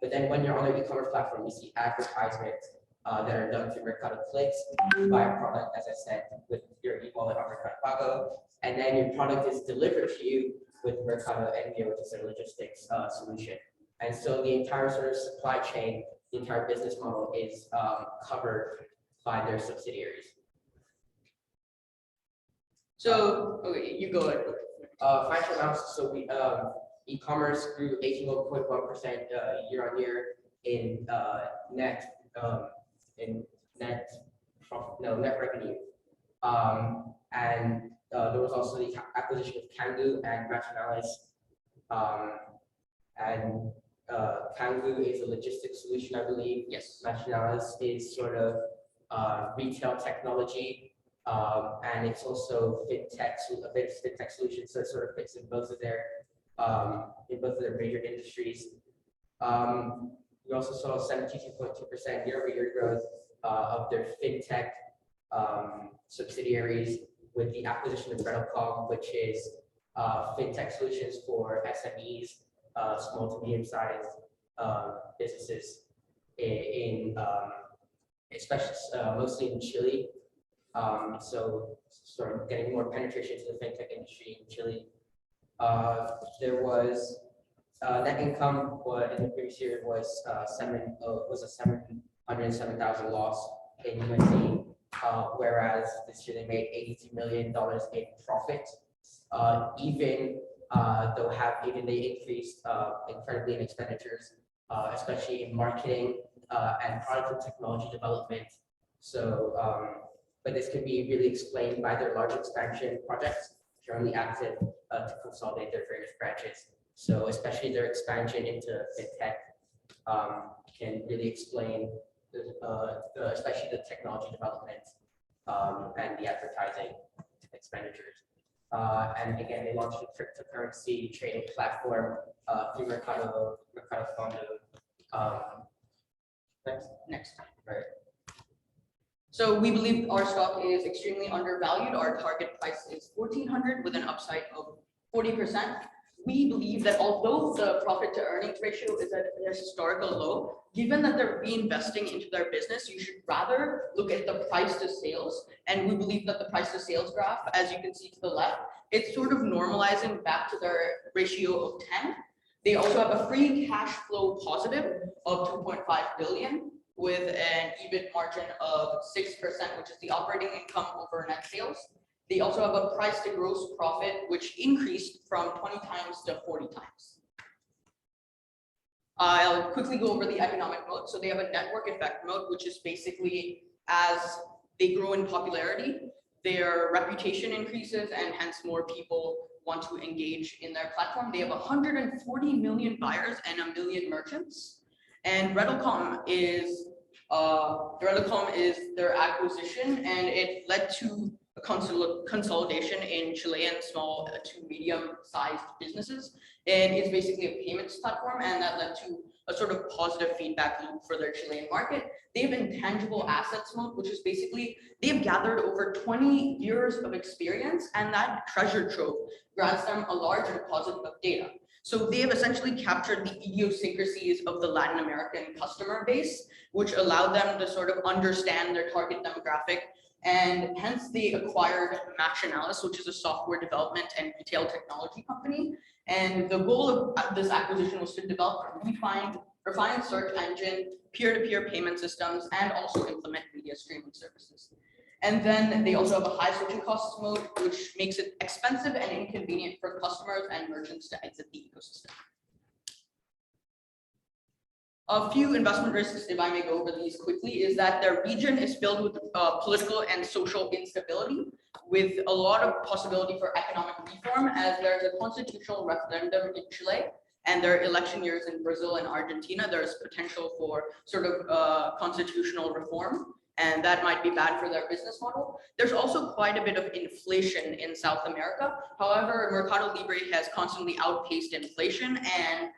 But then when you're on the e-commerce platform, you see advertisements that are done through Mercado Clicks. You buy a product, as I said, with your e-wallet on Mercado Pago, and then your product is delivered to you with Mercado Envio, which is a logistics solution. And so the entire sort of supply chain, the entire business model is covered by their subsidiaries. So, okay, you go ahead. Financial analysis. So we e-commerce grew 18.1% year on year in net revenue. And there was also the acquisition of Kangoo and Rationalis. Kangoo is a logistics solution, I believe. Yes. Rationalis is sort of retail technology, and it's also fintech solution. So it sort of fits in both of their major industries. We also saw 72.2% year-over-year growth of their fintech subsidiaries with the acquisition of Redocom, which is fintech solutions for SMEs, small to medium-sized businesses in especially mostly in Chile. So sort of getting more penetration to the fintech industry in Chile. There was net income in the previous year was a 707,000 loss in USD, whereas this year they made $82 million in profit. Even they increased incredibly in expenditures, especially in marketing and product and technology development. So, but this can be really explained by their large expansion projects currently active to consolidate their various branches. So especially their expansion into fintech can really explain especially the technology development and the advertising expenditures. And again, they launched a cryptocurrency trading platform through Mercado Fondo. Next. Right. So we believe our stock is extremely undervalued. Our target price is 1,400 with an upside of 40%. We believe that although the profit to earnings ratio is at a historical low, given that they're reinvesting into their business, you should rather look at the price to sales. And we believe that the price to sales graph, as you can see to the left, it's sort of normalizing back to their ratio of 10. They also have a free cash flow positive of 2.5 billion with an EBIT margin of 6%, which is the operating income over net sales. They also have a price to gross profit, which increased from 20 times to 40 times. I'll quickly go over the economic moat. So they have a network effect moat, which is basically as they grow in popularity, their reputation increases and hence more people want to engage in their platform. They have 140 million buyers and 1 million merchants. And Redcom is their acquisition, and it led to a consolidation in Chilean small to medium-sized businesses. And it's basically a payments platform, and that led to a sort of positive feedback loop for their Chilean market. They have intangible assets moat, which is basically they've gathered over 20 years of experience, and that treasure trove grants them a large deposit of data. So they have essentially captured the idiosyncrasies of the Latin American customer base, which allowed them to sort of understand their target demographic. And hence they acquired Matchanalysis, which is a software development and retail technology company. And the goal of this acquisition was to develop a refined search engine, peer-to-peer payment systems, and also implement media streaming services. And then they also have a high switching costs mode, which makes it expensive and inconvenient for customers and merchants to exit the ecosystem. A few investment risks, if I may go over these quickly, is that their region is filled with political and social instability, with a lot of possibility for economic reform, as there's a constitutional referendum in Chile, and there are election years in Brazil and Argentina. There's potential for sort of constitutional reform, and that might be bad for their business model. There's also quite a bit of inflation in South America. However, Mercado Libre has constantly outpaced inflation and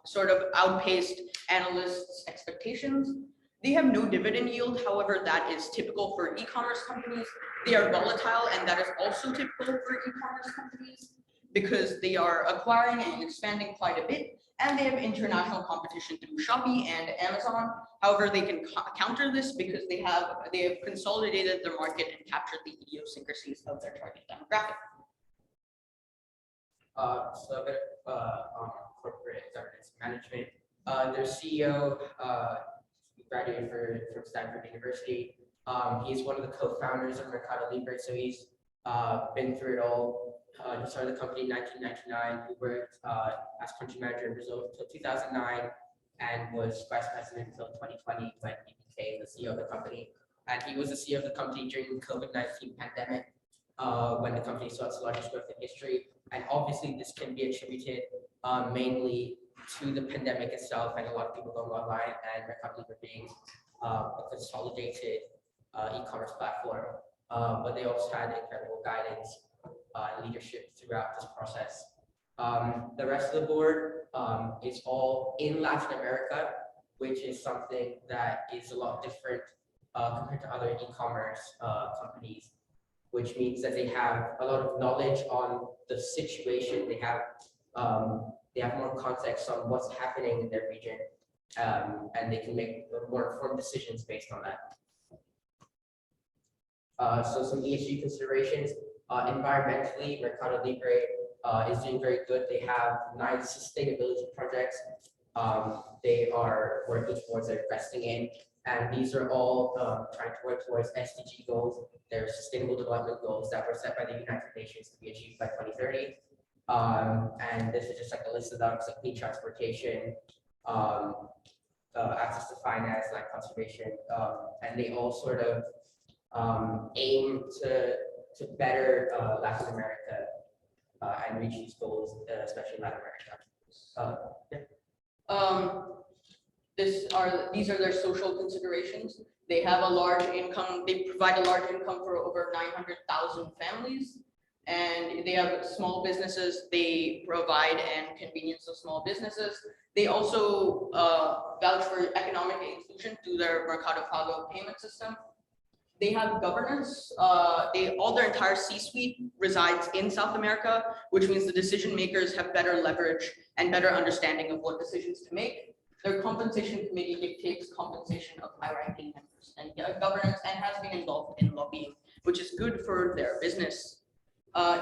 sort of outpaced analysts' expectations. They have no dividend yield. However, that is typical for e-commerce companies. They are volatile, and that is also typical for e-commerce companies because they are acquiring and expanding quite a bit, and they have international competition through Shopee and Amazon. However, they can counter this because they have consolidated their market and captured the idiosyncrasies of their target demographic. So a bit on corporate governance management. Their CEO graduated from Stanford University. He's one of the co-founders of Mercado Libre, so he's been through it all. He started the company in 1999. He worked as country manager in Brazil until 2009 and was vice president until 2020 when he became the CEO of the company. And he was the CEO of the company during the COVID-19 pandemic when the company saw its largest growth in history. And obviously this can be attributed mainly to the pandemic itself and a lot of people going online and Mercado Libre being a consolidated e-commerce platform. But they also had incredible guidance and leadership throughout this process. The rest of the board is all in Latin America, which is something that is a lot different compared to other e-commerce companies, which means that they have a lot of knowledge on the situation. They have more context on what's happening in their region, and they can make more informed decisions based on that. So some ESG considerations. Environmentally, Mercado Libre is doing very good. They have 9 sustainability projects they are working towards, they're investing in, and these are all trying to work towards SDG goals. They're sustainable development goals that were set by the United Nations to be achieved by 2030. And this is just like a list of them, like clean transportation, access to finance, land conservation, and they all sort of aim to to better Latin America and reach these goals, especially Latin America. These are their social considerations. They have a large income, they provide a large income for over 900,000 families. And they have small businesses, they provide and convenience of small businesses. They also vouch for economic inclusion through their Mercado Pago payment system. They have governance, all their entire C-suite resides in South America, which means the decision makers have better leverage and better understanding of what decisions to make. Their compensation committee dictates compensation of high-ranking members and governance, and has been involved in lobbying, which is good for their business.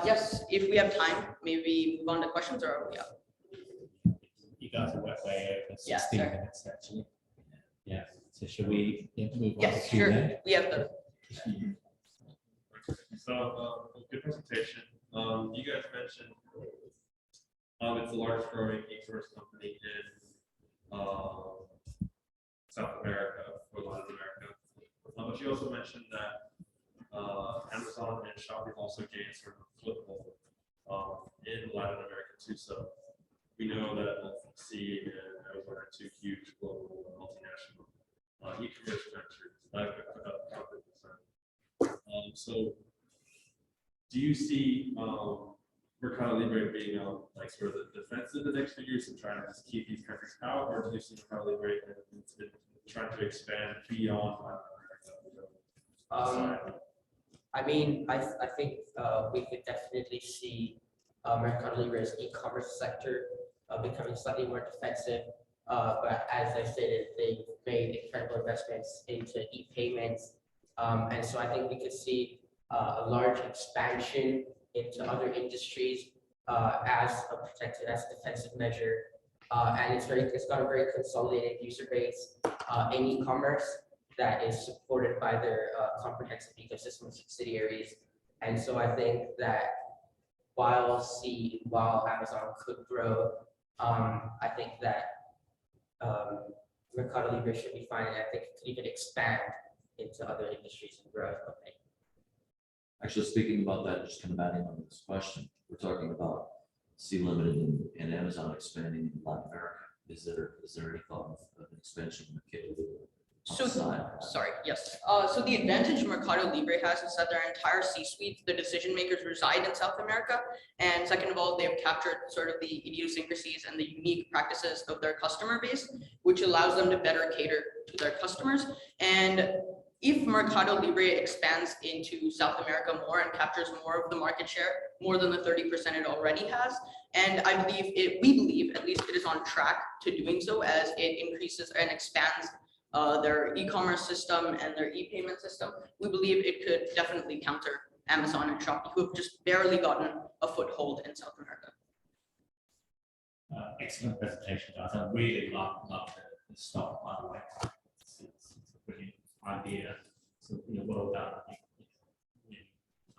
Yes, if we have time, maybe move on to questions, or are we up? You guys are way over Yeah, 16 sorry. minutes actually. Yeah, so should we move on? Yes, to sure. Q&A? We have the. So, good presentation. You guys mentioned, it's the largest growing e-commerce company in, South America, or Latin America. But you also mentioned that, Amazon and Shopee also gained sort of a foothold, in Latin America too. So we know that C and Amazon are two huge global multinational, e-commerce ventures that have put up companies. So do you see Mercado Libre being like sort of the defensive the next few years and trying to just keep these countries out, or do you see Mercado Libre trying to expand beyond Latin America? I mean, I think we could definitely see Mercado Libre's e-commerce sector becoming slightly more defensive. But as I stated, they've made incredible investments into e-payments. And so I think we could see a large expansion into other industries as a defensive measure. And it's got a very consolidated user base in e-commerce that is supported by their comprehensive ecosystem of subsidiaries. And so I think that while Amazon could grow, I think that Mercado Libre should be fine, and I think it could even expand into other industries and grow. Actually, speaking about that, just kind of adding on to this question, we're talking about C Limited and Amazon expanding in Latin America. Is there any thought of an expansion of So, sorry, yes. So the advantage Mercado Libre has is that their entire C-suite, the decision makers reside in South America. And second of all, they've captured sort of the idiosyncrasies and the unique practices of their customer base, which allows them to better cater to their customers. And if Mercado Libre expands into South America more and captures more of the market share, more than the 30% it already has, and we believe, at least it is on track to doing so as it increases and expands their e-commerce system and their e-payment system, we believe it could definitely counter Amazon and Shopee, who have just barely gotten a foothold in South America. Excellent presentation, guys. I really love the stock, by the way. It's a brilliant idea. So, well done. I think,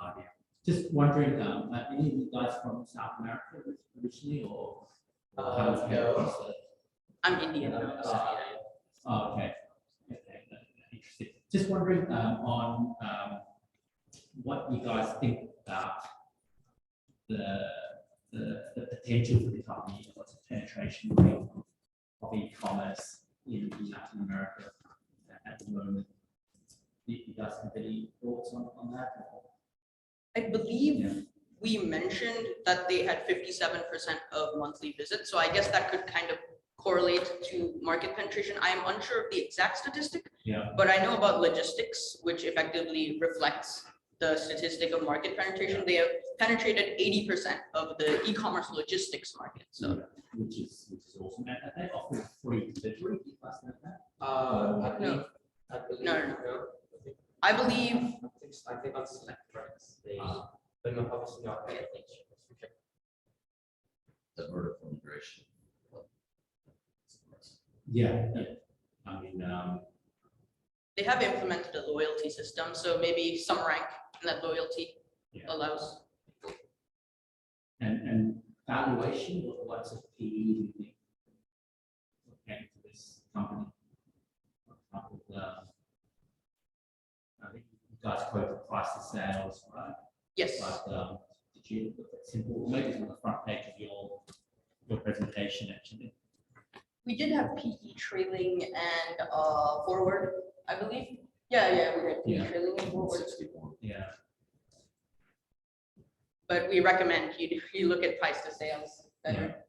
idea. Just wondering, any of you guys from South America originally, or how was No. I'm Indian. Oh, okay. Interesting. Just wondering on what you guys think about the potential for the company, what's the penetration rate of e-commerce in Latin America at the moment. Do you guys have any thoughts on that? I believe we mentioned that they had 57% of monthly visits, so I guess that could kind of correlate to market penetration. I am unsure of the exact statistic, but I know about logistics, which effectively reflects the statistic of market penetration. They have penetrated 80% of the e-commerce logistics market. So, which is awesome. And they offer free delivery. No. I believe. I think on select products, but no, obviously not everything. The vertical integration. Yeah. I mean, They have implemented a loyalty system, so maybe some rank in that loyalty allows. And valuation, what's a PE do you think? Okay, for this company. I think you guys quote the price of sales, right? Yes. But did you look at simple, maybe it's on the front page of your presentation actually? We did have PE trailing and forward, I believe. Yeah, we had PE Yeah. trailing and forward. 61. Yeah. But we recommend you look at price to sales better.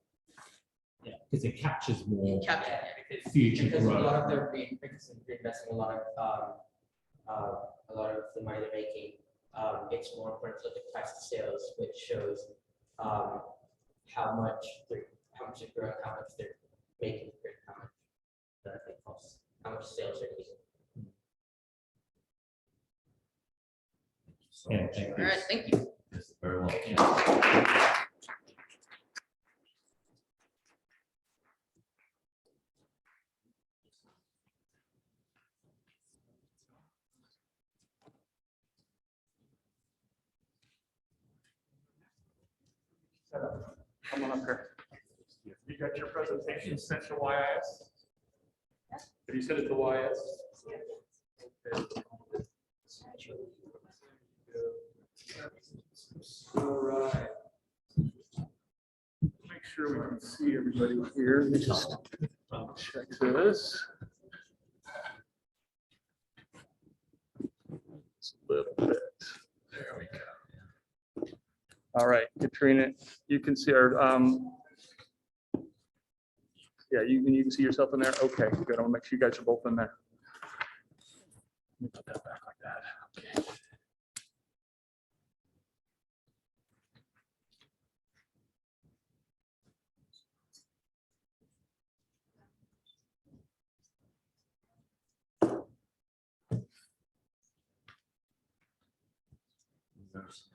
Yeah, because it captures more Capture. future Because a lot growth. of their because they're investing a lot of the money they're making. It's more important to look at price to sales, which shows how much they're growing, how much they're making, how much that it costs, how much sales they're making. Yeah, thank All you. right, thank you. Yes, very well. Yeah. Come on up here. You got your presentation sent to YIS? Have you sent it to YIS? All right. Make sure we can see everybody here. Let me just check this. Just a little bit. There we go. All right, Katrina, you can see our, yeah, you can see yourself in there. Okay, good. I want to make sure you guys are both in there. Let me put that back like that. Okay.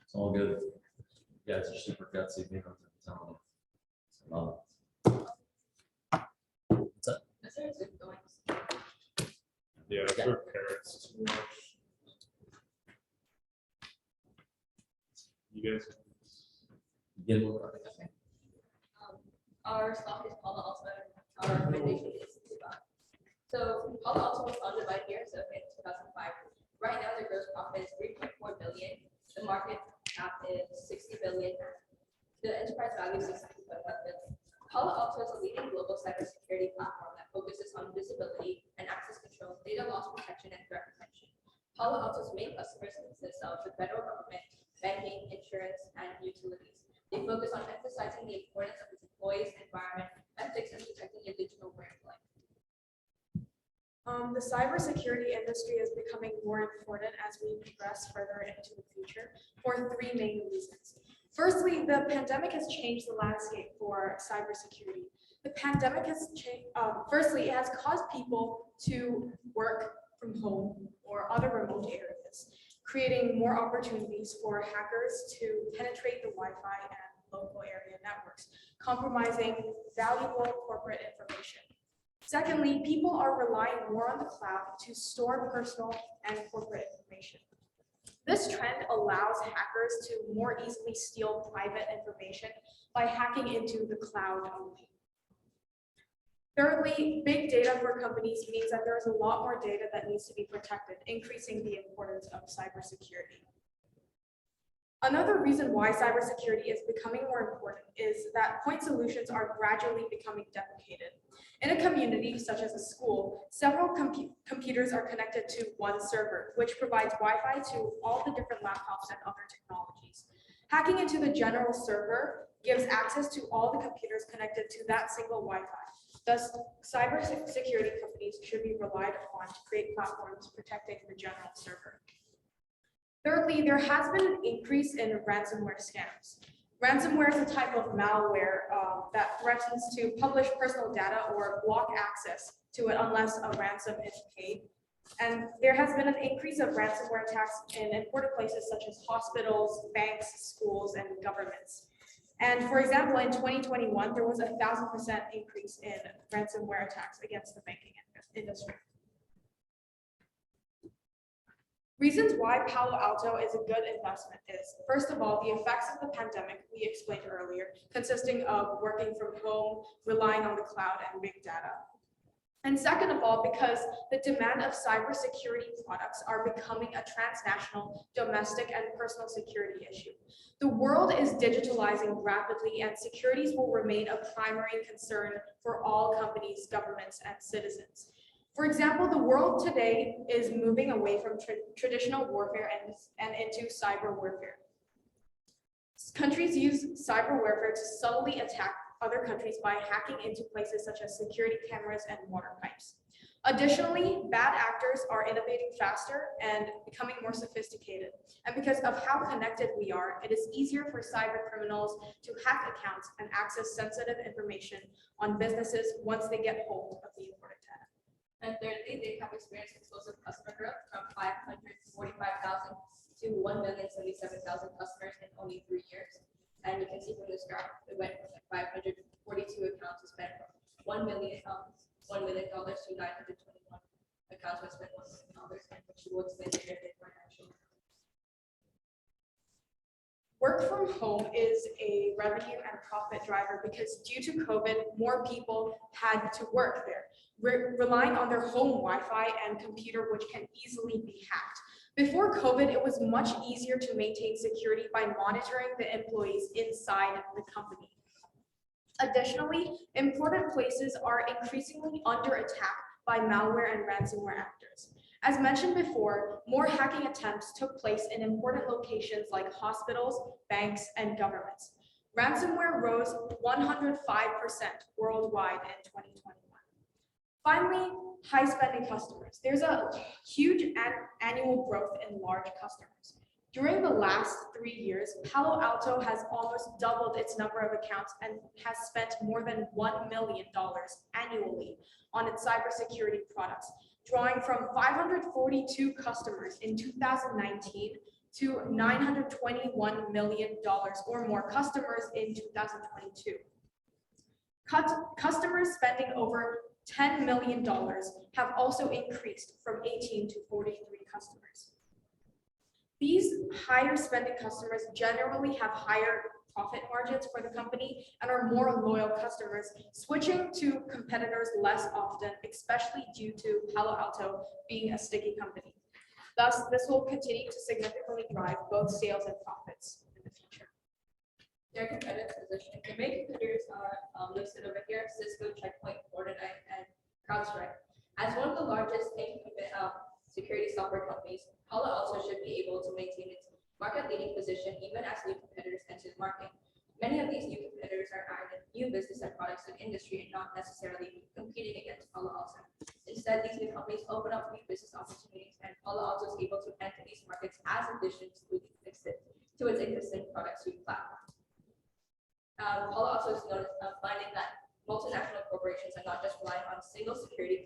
It's all good. You guys are super gutsy. You know, I'm telling you. Love it. What's up? Yeah, for parents. You guys. Get a little. Our stock is Palo Alto. Our recommendation is to buy. So Palo Alto was founded by here, so in 2005. Right now, their gross profit is 3.4 billion. The market cap is 60 billion. The enterprise value is 62.1 billion. Palo Alto is a leading global cybersecurity platform that focuses on visibility and access control, data loss protection, and threat protection. Palo Alto's main customers consist of the federal government, banking, insurance, and utilities. They focus on emphasizing the importance of its employees, environment, ethics, and protecting your digital brand life. The cybersecurity industry is becoming more important as we progress further into the future for three main reasons. Firstly, the pandemic has changed the landscape for cybersecurity. The pandemic has changed, firstly, it has caused people to work from home or other remote areas, creating more opportunities for hackers to penetrate the Wi-Fi and local area networks, compromising valuable corporate information. Secondly, people are relying more on the cloud to store personal and corporate information. This trend allows hackers to more easily steal private information by hacking into the cloud only. Thirdly, big data for companies means that there is a lot more data that needs to be protected, increasing the importance of cybersecurity. Another reason why cybersecurity is becoming more important is that point solutions are gradually becoming deprecated. In a community, such as a school, several computers are connected to one server, which provides Wi-Fi to all the different laptops and other technologies. Hacking into the general server gives access to all the computers connected to that single Wi-Fi. Thus, cybersecurity companies should be relied upon to create platforms protecting the general server. Thirdly, there has been an increase in ransomware scams. Ransomware is a type of malware that threatens to publish personal data or block access to it unless a ransom is paid. And there has been an increase of ransomware attacks in important places such as hospitals, banks, schools, and governments. And for example, in 2021, there was a 1,000% increase in ransomware attacks against the banking industry. Reasons why Palo Alto is a good investment is, first of all, the effects of the pandemic we explained earlier, consisting of working from home, relying on the cloud, and big data. And second of all, because the demand of cybersecurity products are becoming a transnational, domestic, and personal security issue. The world is digitalizing rapidly, and securities will remain a primary concern for all companies, governments, and citizens. For example, the world today is moving away from traditional warfare and into cyber warfare. Countries use cyber warfare to subtly attack other countries by hacking into places such as security cameras and water pipes. Additionally, bad actors are innovating faster and becoming more sophisticated. And because of how connected we are, it is easier for cyber criminals to hack accounts and access sensitive information on businesses once they get hold of the important data. And thirdly, they have experienced explosive customer growth from 545,000 to 1,077,000 customers in only 3 years. And you can see from this graph, it went from 542 accounts to spend $1 million to $921 accounts to spend $1 million, and which you will explain later in financial. Work from home is a revenue and profit driver because due to COVID, more people had to work there, relying on their home Wi-Fi and computer, which can easily be hacked. Before COVID, it was much easier to maintain security by monitoring the employees inside the company. Additionally, important places are increasingly under attack by malware and ransomware actors. As mentioned before, more hacking attempts took place in important locations like hospitals, banks, and governments. Ransomware rose 105% worldwide in 2021. Finally, high spending customers. There's a huge annual growth in large customers. During the last 3 years, Palo Alto has almost doubled its number of accounts and has spent more than $1 million annually on its cybersecurity products, drawing from 542 customers in 2019 to $921 million or more customers in 2022. Customers spending over $10 million have also increased from 18 to 43 customers. These higher spending customers generally have higher profit margins for the company and are more loyal customers, switching to competitors less often, especially due to Palo Alto being a sticky company. Thus, this will continue to significantly drive both sales and profits in the future. Their competitive positioning. The main competitors are listed over here: Cisco, Checkpoint, Fortinet, and CrowdStrike. As one of the largest security software companies, Palo Alto should be able to maintain its market-leading position even as new competitors enter the market. Many of these new competitors are adding new business and products to the industry and not necessarily competing against Palo Alto. Instead, these new companies open up new business opportunities, and Palo Alto is able to enter these markets as additions to its existing product suite platform. Palo Alto is known finding that multinational corporations are not just relying on single cybersecurity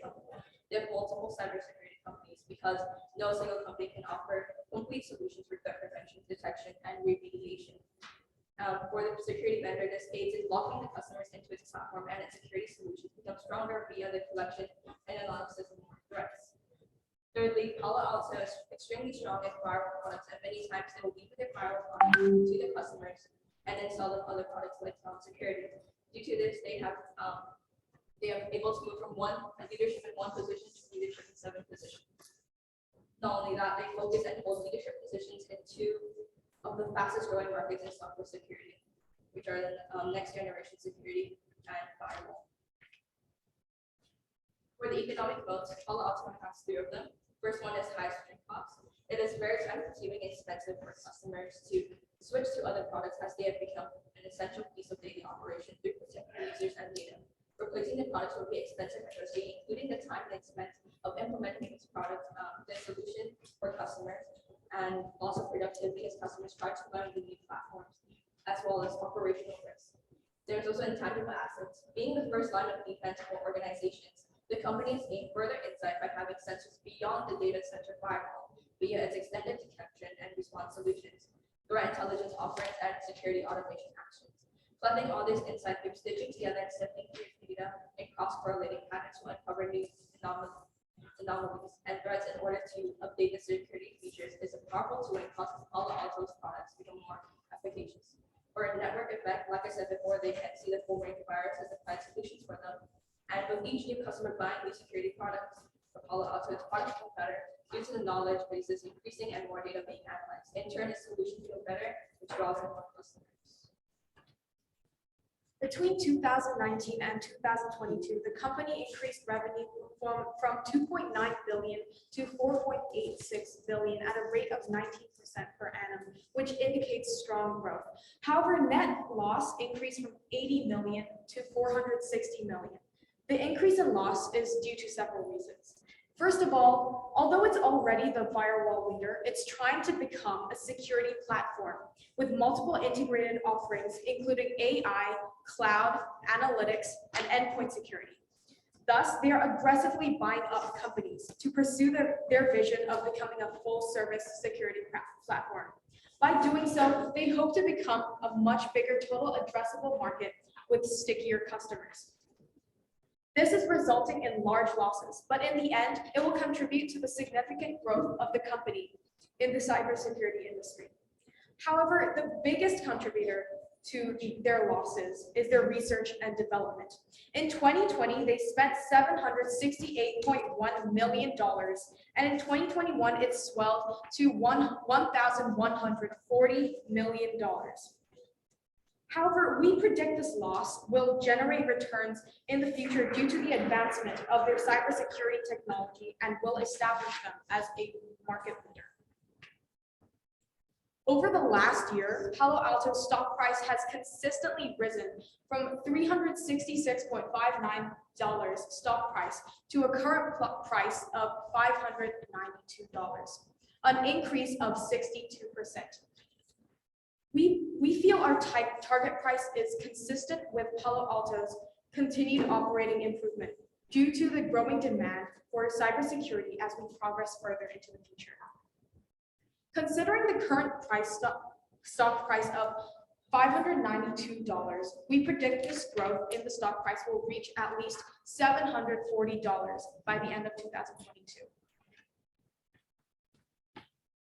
company. They have multiple cybersecurity companies because no single company can offer complete solutions for threat prevention, detection, and remediation. For the security vendor, this aids in locking the customers into its platform, and its security solutions become stronger via the collection and analysis of more threats. Thirdly, Palo Alto is extremely strong in firewall products, and many times they will leave with their firewall product to the customers and then sell them other products like security. Due to this, they are able to move from leadership in one position to leadership in 7 positions. Not only that, they focus and hold leadership positions in 2 of the fastest growing markets in software security, which are the next generation security and firewall. For the economic moats, Palo Alto has 3 of them. First one is high switching costs. It is very time-consuming and expensive for customers to switch to other products as they have become an essential piece of daily operation through protecting users and data. Replacing the products will be expensive and risky, including the time and expense of implementing this product, the solution for customers, and loss of productivity as customers try to learn the new platforms, as well as operational risks. There's also intangible assets. Being the first line of defense for organizations, the company has gained further insight by having sensors beyond the data center firewall via its extended detection and response solutions, threat intelligence offerings, and security automation actions. Blending all this insight through stitching together and sifting through data and cross-correlating patterns will uncover new anomalies and threats in order to update the security features is a powerful tool and causes Palo Alto's products become more efficacious. For a network effect, like I said before, they can't see the full range of viruses and find solutions for them. And with each new customer buying these security products from Palo Alto, its products feel better due to the knowledge bases increasing and more data being analyzed. In turn, its solution feel better, which draws in more customers. Between 2019 and 2022, the company increased revenue from 2.9 billion to 4.86 billion at a rate of 19% per annum, which indicates strong growth. However, net loss increased from 80 million to 460 million. The increase in loss is due to several reasons. First of all, although it's already the firewall leader, it's trying to become a security platform with multiple integrated offerings, including AI, cloud, analytics, and endpoint security. Thus, they are aggressively buying up companies to pursue their vision of becoming a full-service security platform. By doing so, they hope to become a much bigger total addressable market with stickier customers. This is resulting in large losses, but in the end, it will contribute to the significant growth of the company in the cybersecurity industry. However, the biggest contributor to their losses is their research and development. In 2020, they spent $768.1 million, and in 2021, it swelled to $1,140 million. However, we predict this loss will generate returns in the future due to the advancement of their cybersecurity technology and will establish them as a market leader. Over the last year, Palo Alto's stock price has consistently risen from $366.59 stock price to a current price of $592, an increase of 62%. We feel our target price is consistent with Palo Alto's continued operating improvement due to the growing demand for cybersecurity as we progress further into the future. Considering the current stock price of $592, we predict this growth in the stock price will reach at least $740 by the end of 2022.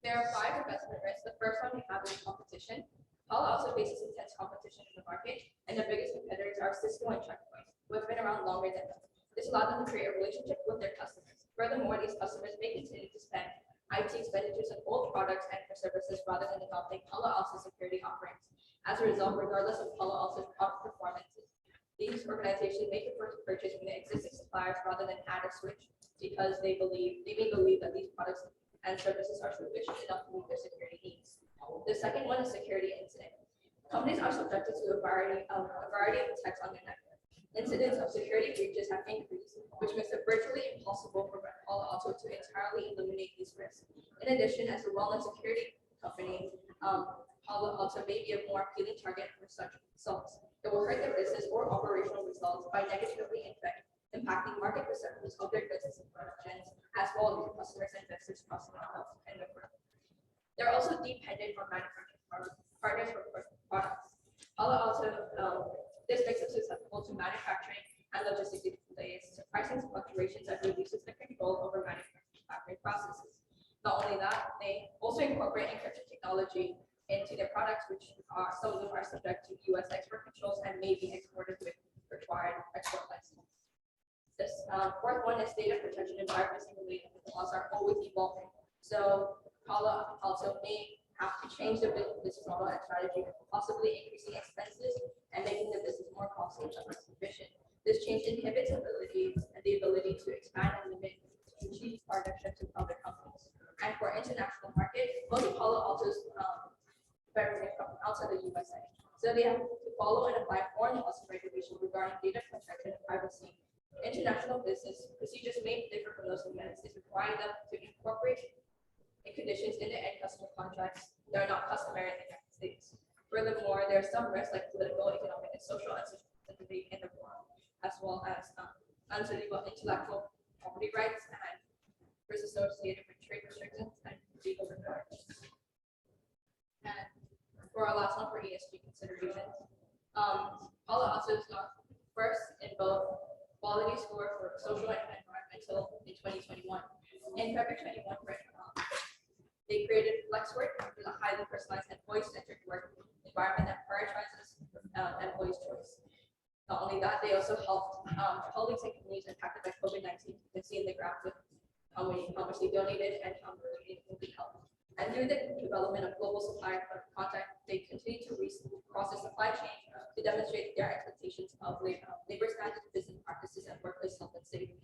There are 5 investment risks. The first one we have is competition. Palo Alto faces intense competition in the market, and their biggest competitors are Cisco and Check Point, who have been around longer than them. This allowed them to create a relationship with their customers. Furthermore, these customers may continue to spend IT expenditures on old products and for services rather than adopting Palo Alto security offerings. As a result, regardless of Palo Alto's product performances, these organizations may prefer to purchase from the existing suppliers rather than add or switch because they may believe that these products and services are sufficient enough to meet their security needs. The second one is security incident. Companies are subjected to a variety of attacks on their network. Incidents of security breaches have increased, which makes it virtually impossible for Palo Alto to entirely eliminate these risks. In addition, as a well-known security company, Palo Alto may be a more appealing target for such assaults. It will hurt their business or operational results by negatively impacting market perceptions of their business operations, as well as their customers and investors trust in the firm. They're also dependent on manufacturing partners for products. Palo Alto, this makes them susceptible to manufacturing and logistic delays, to pricing fluctuations, and reduces the control over manufacturing processes. Not only that, they also incorporate encryption technology into their products, which are some of them are subject to U.S. export controls and may be exported with required export license. This fourth one is data protection and privacy related laws are always evolving. So Palo Alto may have to change their business model and strategy, possibly increasing expenses and making the business more costly and less efficient. This change inhibits the ability to expand and limit strategic partnerships with other companies. And for international market, most of Palo Alto's revenue come outside the USA. So they have to follow and apply foreign laws and regulations regarding data protection and privacy. International business procedures may differ from those in the United States, requiring them to incorporate conditions in the end customer contracts that are not customary in the United States. Furthermore, there are some risks like political, economic, and social uncertainty in the world, as well as intellectual property rights and risks associated with trade restrictions and legal requirements. And for our last one, for ESG considerations, Palo Alto is first in both quality score for social and environmental in 2021. In February 21, they created FlexWork, which is a highly personalized and employee-centered work environment that prioritizes employees' choice. Not only that, they also helped colleagues and communities impacted by COVID-19. You can see in the graph with how much they donated and how much they helped. And through the development of global supply contact, they continue to process supply chain to demonstrate their expectations of labor standards, business practices, and workplace health and safety.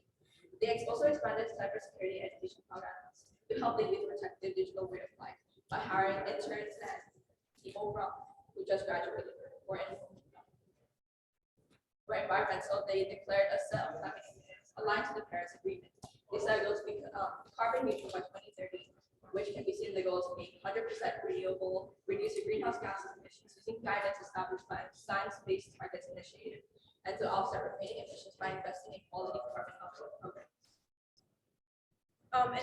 They also expanded cybersecurity education programs to help the youth protect their digital way of life by hiring interns and people who just graduated or environmental. They declared a set of targets aligned to the Paris Agreement. They set goals to be carbon neutral by 2030, which can be seen in the goals of being 100% renewable, reducing greenhouse gas emissions using guidance established by Science-Based Targets Initiative, and to offset remaining emissions by investing in quality carbon offset programs.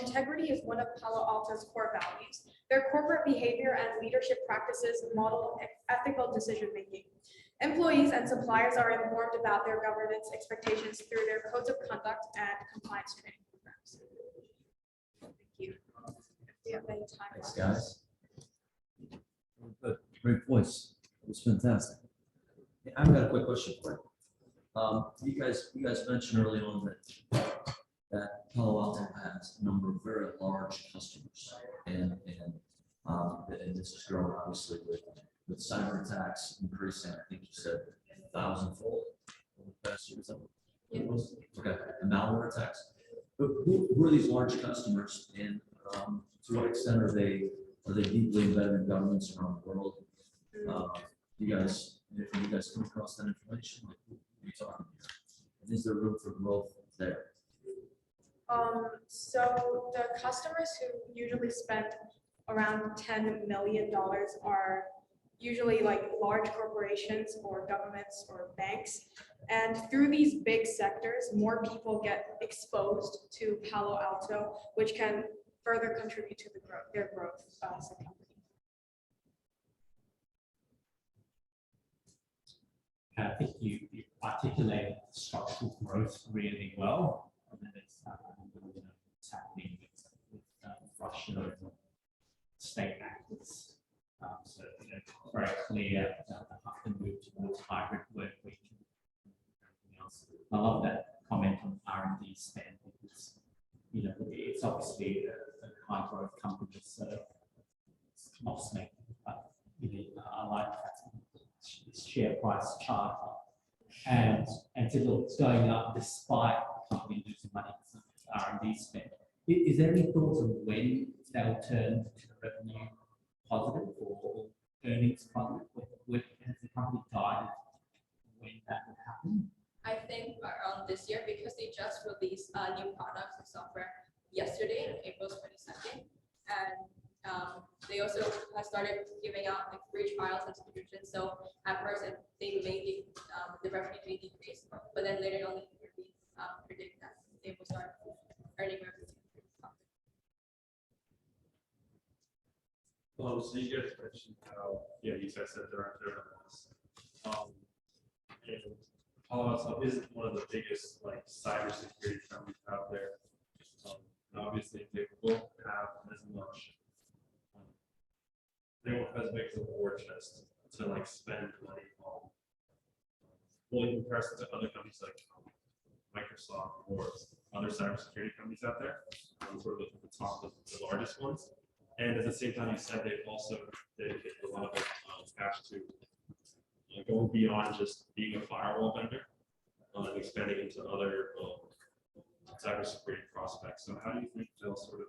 Integrity is one of Palo Alto's core values. Their corporate behavior and leadership practices model ethical decision-making. Employees and suppliers are informed about their governance expectations through their codes of conduct and compliance training programs. Thank you. If we have any time Thanks, left. guys. Good, great points. It was fantastic. Hey, I've got a quick question for you. You guys mentioned early on that Palo Alto has a number of very large customers, and this is growing obviously with cyber attacks increasing. I think you said 1,000-fold over the past year. It was okay. And malware attacks. But who are these large customers, and to what extent are they deeply embedded in governments around the world? You guys come across that information? Like, who are you talking here? And is there room for growth there? So the customers who usually spend around $10 million are usually like large corporations or governments or banks. And through these big sectors, more people get exposed to Palo Alto, which can further contribute to their growth as a company. I think you articulated structural growth really well. And then it's what's happening with Russia and state actors. So very clear the move towards hybrid work week and everything else. I love that comment on R&D spend because it's obviously a high growth company, so it's not making. But I like that share price chart, and it's going up despite the company losing money because of R&D spend. Is there any thoughts on when they'll turn to the revenue positive or earnings positive? Has the company guided when that would happen? I think around this year, because they just released new products and software yesterday on April 22nd, and they also have started giving out like free trials and subscriptions. So at first, they may the revenue may decrease, but then later on, we predict that they will start earning revenue. So you guys mentioned how, you guys said there aren't and Palo Alto isn't one of the biggest like cybersecurity companies out there. And obviously they won't have as much. They won't have as big of a war chest to like spend money on. Well, in comparison to other companies like Microsoft or other cybersecurity companies out there, sort of the top of the largest ones. And at the same time, you said they've also dedicated a lot of cash to going beyond just being a firewall vendor and expanding into other cybersecurity prospects. So how do you think they'll sort of,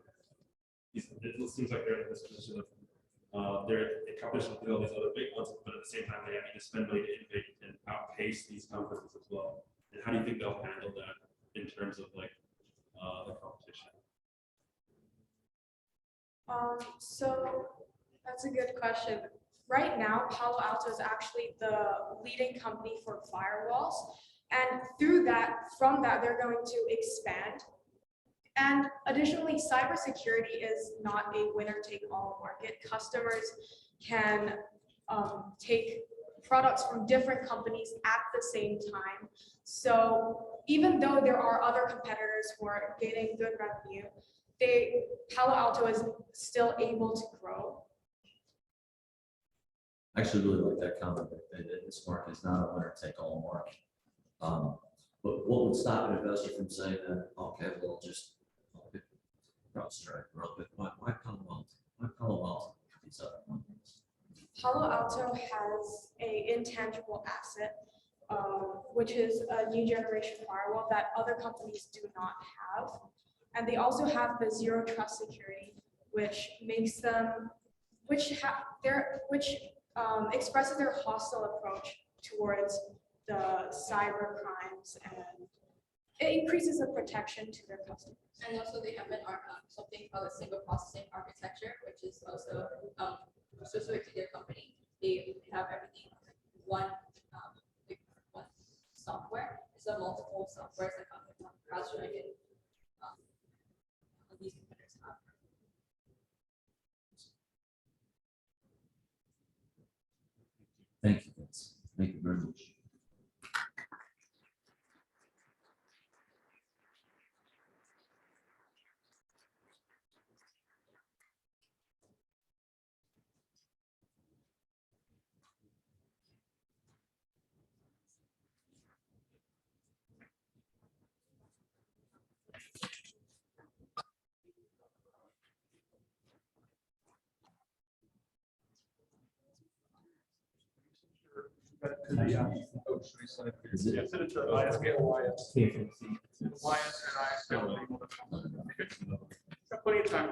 it seems like they're in this position of, they're a competition with all these other big ones, but at the same time, they have to spend money to innovate and outpace these companies as well. And how do you think they'll handle that in terms of like the competition? So that's a good question. Right now, Palo Alto is actually the leading company for firewalls. And from that, they're going to expand. And additionally, cybersecurity is not a winner-take-all market. Customers can take products from different companies at the same time. So even though there are other competitors who are getting good revenue, Palo Alto is still able to grow. I actually really like that comment that this market is not a winner-take-all market. But what would stop an investor from saying that, okay, well, just, I'll pick CrowdStrike, or I'll pick, why Palo Alto? Why Palo Alto? These other companies. Palo Alto has a intangible asset, which is a new generation firewall that other companies do not have. And they also have the zero trust security, which makes them, which expresses their hostile approach towards the cyber crimes, and it increases the protection to their customers. And also they have something called a single processing architecture, which is also specific to their company. They have everything one one software. It's a multiple softwares that come with CrowdStrike and these competitors have. Thank you, Vince. Thank you very much. Is it? Yeah, send it to ISK. Got plenty of time.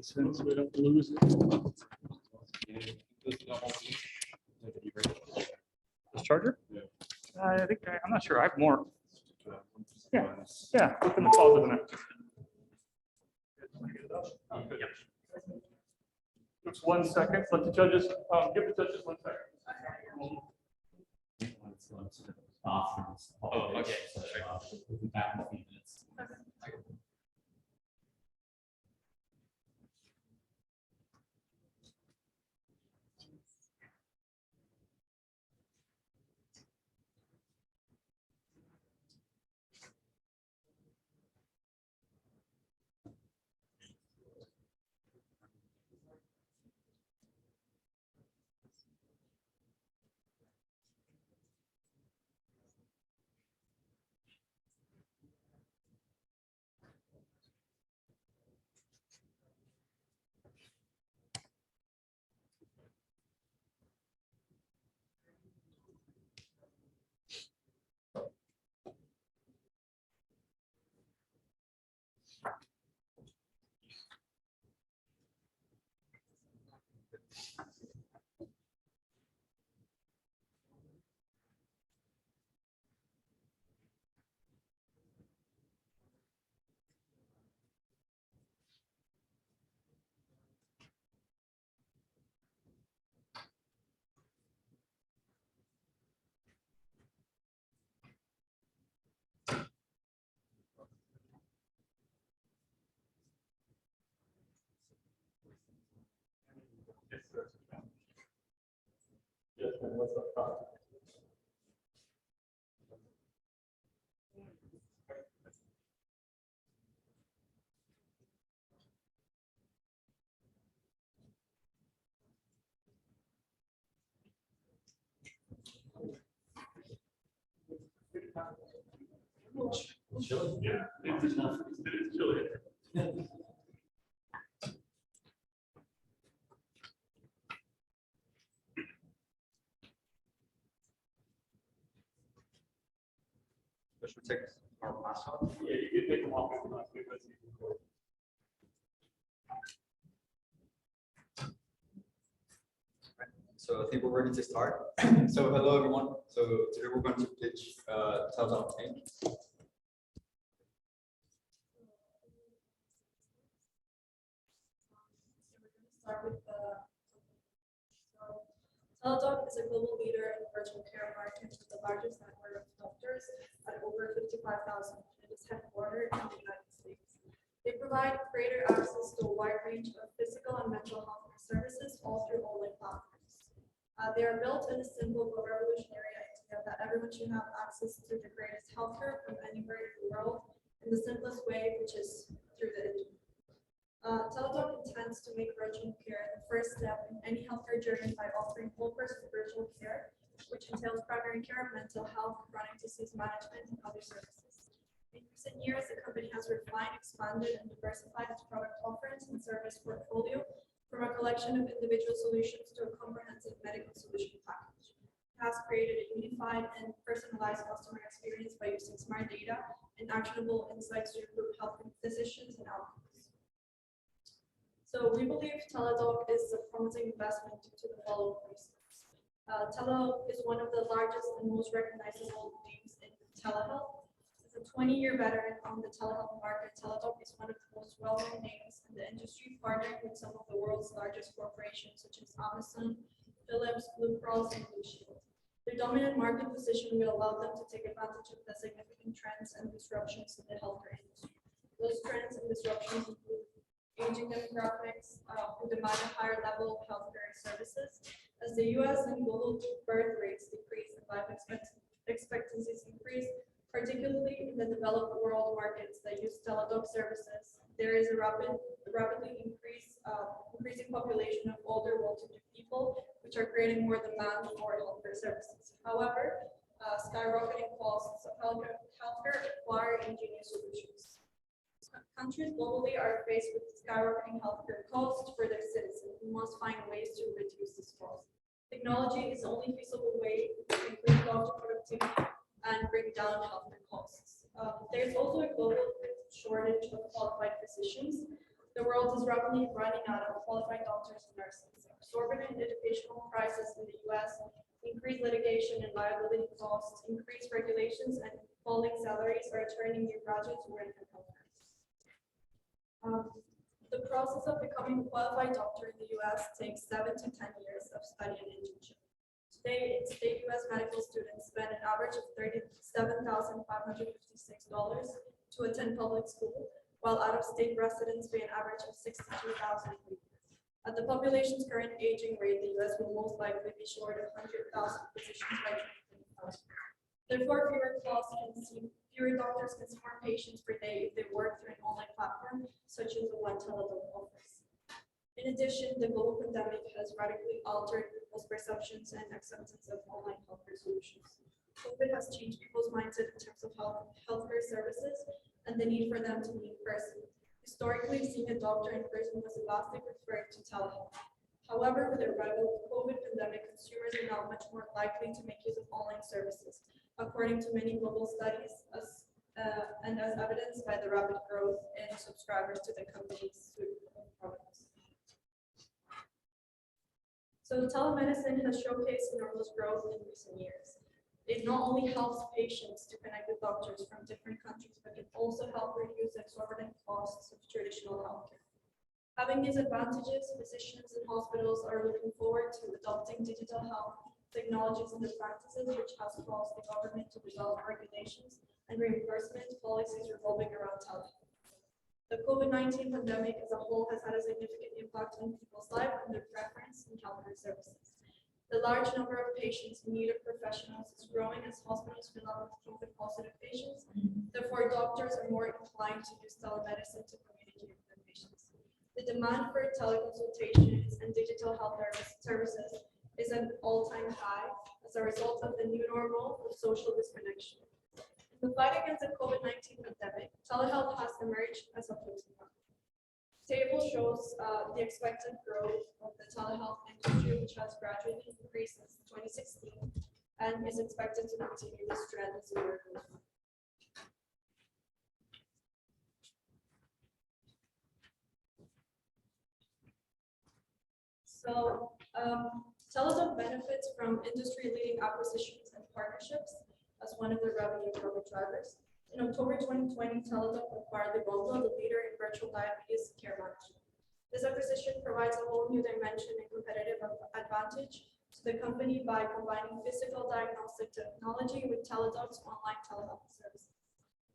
Since we don't lose it. This charger? Yeah. I think I'm not sure. I have more. Yeah, yeah. Look in the closet in there. Just 1 second. Let the judges give the judges 1 second. Bathrooms. Oh, okay. So, we'll be back in a few minutes. Yeah, it's chilly. Should we take our mask off? Yeah, you can take them off. If not, let's see. So I think we're ready to start. So hello, everyone. So today we're going to pitch Telltale Inc. start with the so Teladoc is a global leader in the virtual care market with the largest network of doctors at over 55,000. It is headquartered in the United States. They provide greater access to a wide range of physical and mental health services all through online platforms. They are built in a simple but revolutionary idea that everyone should have access to the greatest healthcare from anywhere in the world in the simplest way, which is through the internet. Teladoc intends to make virtual care the first step in any healthcare journey by offering full-person virtual care, which entails primary care, mental health, chronic disease management, and other services. In recent years, the company has refined, expanded, and diversified its product offerings and service portfolio from a collection of individual solutions to a comprehensive medical solution package. It has created a unified and personalized customer experience by using smart data and actionable insights to improve health physicians and outcomes. So we believe Teladoc is a promising investment due to the following reasons. Teladoc is one of the largest and most recognizable names in telehealth. As a 20-year veteran on the telehealth market, Teladoc is one of the most well-known names in the industry, partnering with some of the world's largest corporations such as Amazon, Philips, Blue Cross, and Blue Shield. Their dominant market position will allow them to take advantage of the significant trends and disruptions in the healthcare industry. Those trends and disruptions include aging demographics who demand a higher level of healthcare services. As the U.S. and global birth rates decrease and life expectancies increase, particularly in the developed world markets that use Teladoc services, there is a rapidly increasing population of older, well-to-do people, which are creating more demand for healthcare services. However, skyrocketing costs of healthcare require ingenious solutions. Countries globally are faced with skyrocketing healthcare costs for their citizens and must find ways to reduce this cost. Technology is the only feasible way to increase doctor productivity and bring down healthcare costs. There's also a global shortage of qualified physicians. The world is rapidly running out of qualified doctors and nurses. Exorbitant educational prices in the U.S., increased litigation and liability costs, increased regulations, and falling salaries are turning new graduates away from healthcare. The process of becoming a qualified doctor in the U.S. takes 7 to 10 years of study and internship. Today, in-state U.S. medical students spend an average of $37,556 to attend public school, while out-of-state residents pay an average of $62,000 a year. At the population's current aging rate, the U.S. will most likely be short of 100,000 physicians by 2025. Therefore, fewer doctors can see more patients per day if they work through an online platform, such as the one Teladoc offers. In addition, the global pandemic has radically altered people's perceptions and acceptance of online healthcare solutions. COVID has changed people's mindset in terms of healthcare services and the need for them to meet in person. Historically, seeing a doctor in person was vastly preferred to telehealth. However, with the arrival of the COVID pandemic, consumers are now much more likely to make use of online services, according to many global studies, and as evidenced by the rapid growth in subscribers to the company's suite of products. So telemedicine has showcased enormous growth in recent years. It not only helps patients to connect with doctors from different countries, but it also helps reduce exorbitant costs of traditional healthcare. Having these advantages, physicians and hospitals are looking forward to adopting digital health technologies and practices, which has caused the government to develop regulations and reimbursement policies revolving around telehealth. The COVID-19 pandemic as a whole has had a significant impact on people's lives and their preference in healthcare services. The large number of patients in need of professionals is growing as hospitals fill up with COVID-positive patients. Therefore, doctors are more inclined to use telemedicine to communicate with their patients. The demand for teleconsultations and digital health services is at an all-time high as a result of the new normal of social disconnection. In the fight against the COVID-19 pandemic, telehealth has emerged as a proxy. Table shows the expected growth of the telehealth industry, which has gradually increased since 2016 and is expected to continue this trend as the year goes on. So, Teladoc benefits from industry-leading acquisitions and partnerships as one of the revenue growth drivers. In October 2020, Teladoc acquired Livongo, the leader in virtual diabetes care management. This acquisition provides a whole new dimension and competitive advantage to the company by combining physical diagnostic technology with Teladoc's online telehealth services.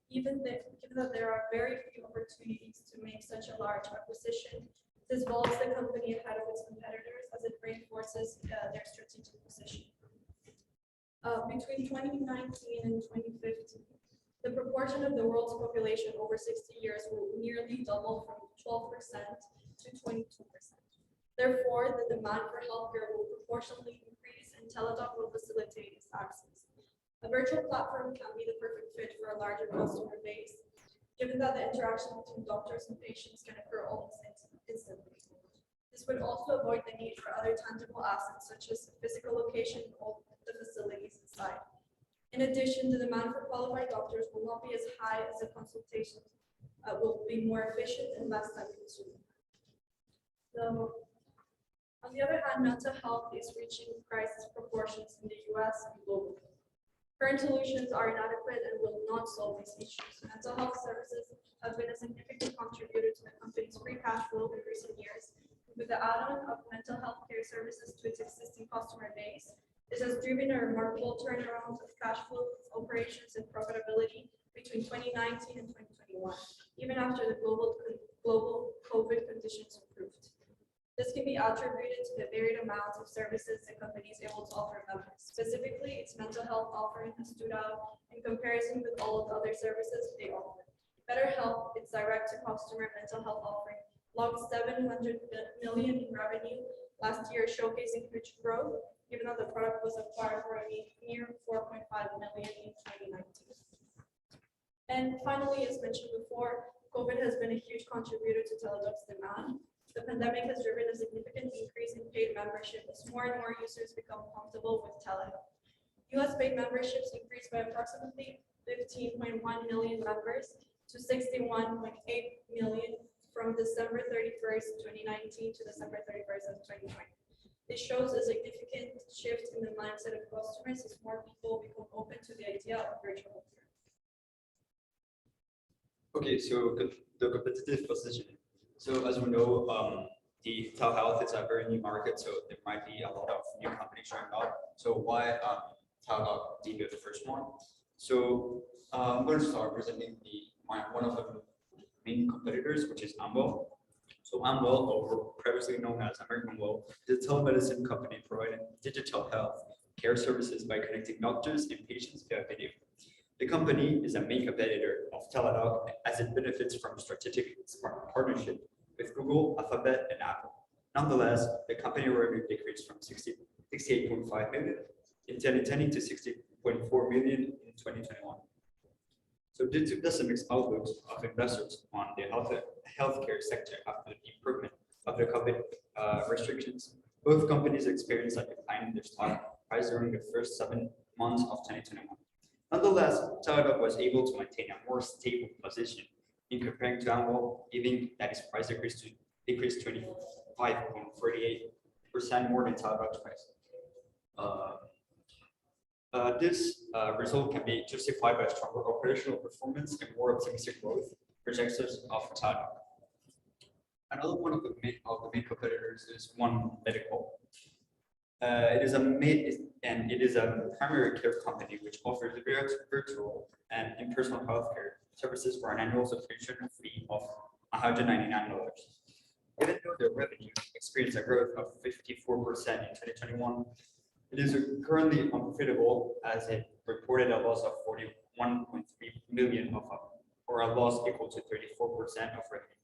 Given that there are very few opportunities to make such a large acquisition, this vaults the company ahead of its competitors as it reinforces their strategic position. Between 2019 and 2050, the proportion of the world's population over 60 years will nearly double from 12% to 22%. Therefore, the demand for healthcare will proportionally increase, and Teladoc will facilitate its access. A virtual platform can be the perfect fit for a larger customer base, given that the interaction between doctors and patients can occur almost instantly. This would also avoid the need for other tangible assets, such as physical location of the facilities inside. In addition, the demand for qualified doctors will not be as high as the consultations will be more efficient and less time consuming. So, on the other hand, mental health is reaching crisis proportions in the US and globally. Current solutions are inadequate and will not solve these issues. Mental health services have been a significant contributor to the company's free cash flow in recent years. With the add-on of mental health care services to its existing customer base, this has driven a remarkable turnaround of cash flow, operations, and profitability between 2019 and 2021, even after the global COVID conditions improved. This can be attributed to the varied amounts of services the company is able to offer members. Specifically, its mental health offering has stood out in comparison with all of the other services they offer. BetterHelp, its direct-to-customer mental health offering, logged $700 million in revenue last year, showcasing huge growth, given that the product was acquired for a mere $4.5 million in 2019. And finally, as mentioned before, COVID has been a huge contributor to Teladoc's demand. The pandemic has driven a significant increase in paid membership as more and more users become comfortable with telehealth. US paid memberships increased by approximately 15.1 million members to 61.8 million from December 31st, 2019 to December 31st of 2020. This shows a significant shift in the mindset of customers as more people become open to the idea of virtual care. Okay, so the competitive positioning. So as we know, the telehealth is a very new market, so there might be a lot of new companies showing up. So why Teladoc being the first one? So I'm going to start presenting one of the main competitors, which is Amwell. So Amwell, or previously known as American Well, is a telemedicine company providing digital health care services by connecting doctors and patients via video. The company is a main competitor of Teladoc as it benefits from strategic partnership with Google, Alphabet, and Apple. Nonetheless, the company revenue decreased from 68.5 million in 2020 to 60.4 million in 2021. So due to pessimistic outlooks of investors on the healthcare sector after the improvement of the COVID restrictions, both companies experienced a decline in their stock price during the first 7 months of 2021. Nonetheless, Teladoc was able to maintain a more stable position in comparing to Amwell, even that its price decreased 25.48% more than Teladoc's price. This result can be justified by stronger operational performance and more optimistic growth projections of Teladoc. Another one of the main competitors is One Medical. It is a primary care company which offers virtual and in-person healthcare services for an annual subscription fee of $199. Even though their revenue experienced a growth of 54% in 2021, it is currently unprofitable as it reported a loss of 41.3 million or a loss equal to 34% of revenue.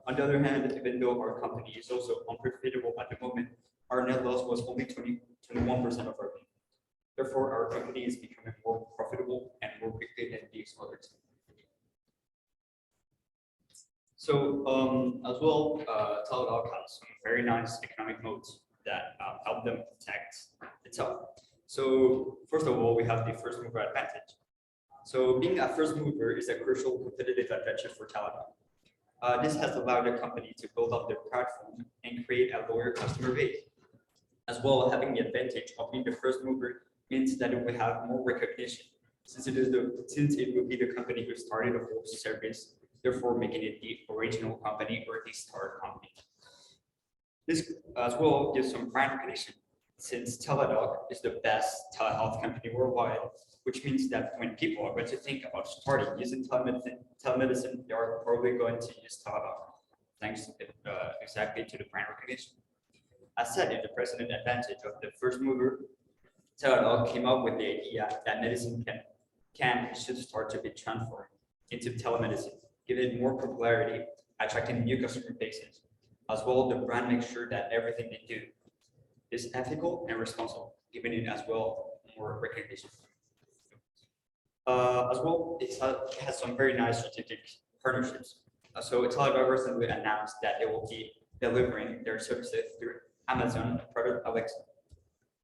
On the other hand, even though our company is also unprofitable at the moment, our net loss was only 21% of revenue. Therefore, our company is becoming more profitable and more quickly than these others. So as well, Teladoc has some very nice economic moats that help them protect itself. So first of all, we have the first mover advantage. So being a first mover is a crucial competitive advantage for Teladoc. This has allowed the company to build up their platform and create a loyal customer base. As well, having the advantage of being the first mover means that it will have more recognition, since it will be the company who started the whole service, therefore making it the original company or the start company. This as well gives some brand recognition, since Teladoc is the best telehealth company worldwide, which means that when people are going to think about starting using telemedicine, they are probably going to use Teladoc, thanks exactly to the brand recognition. As said, in the present advantage of the first mover, Teladoc came up with the idea that medicine can and should start to be transformed into telemedicine, giving it more popularity, attracting new customer bases. As well, the brand makes sure that everything they do is ethical and responsible, giving it as well more recognition. As well, it has some very nice strategic partnerships. So Teladoc recently announced that they will be delivering their services through Amazon product Alexa.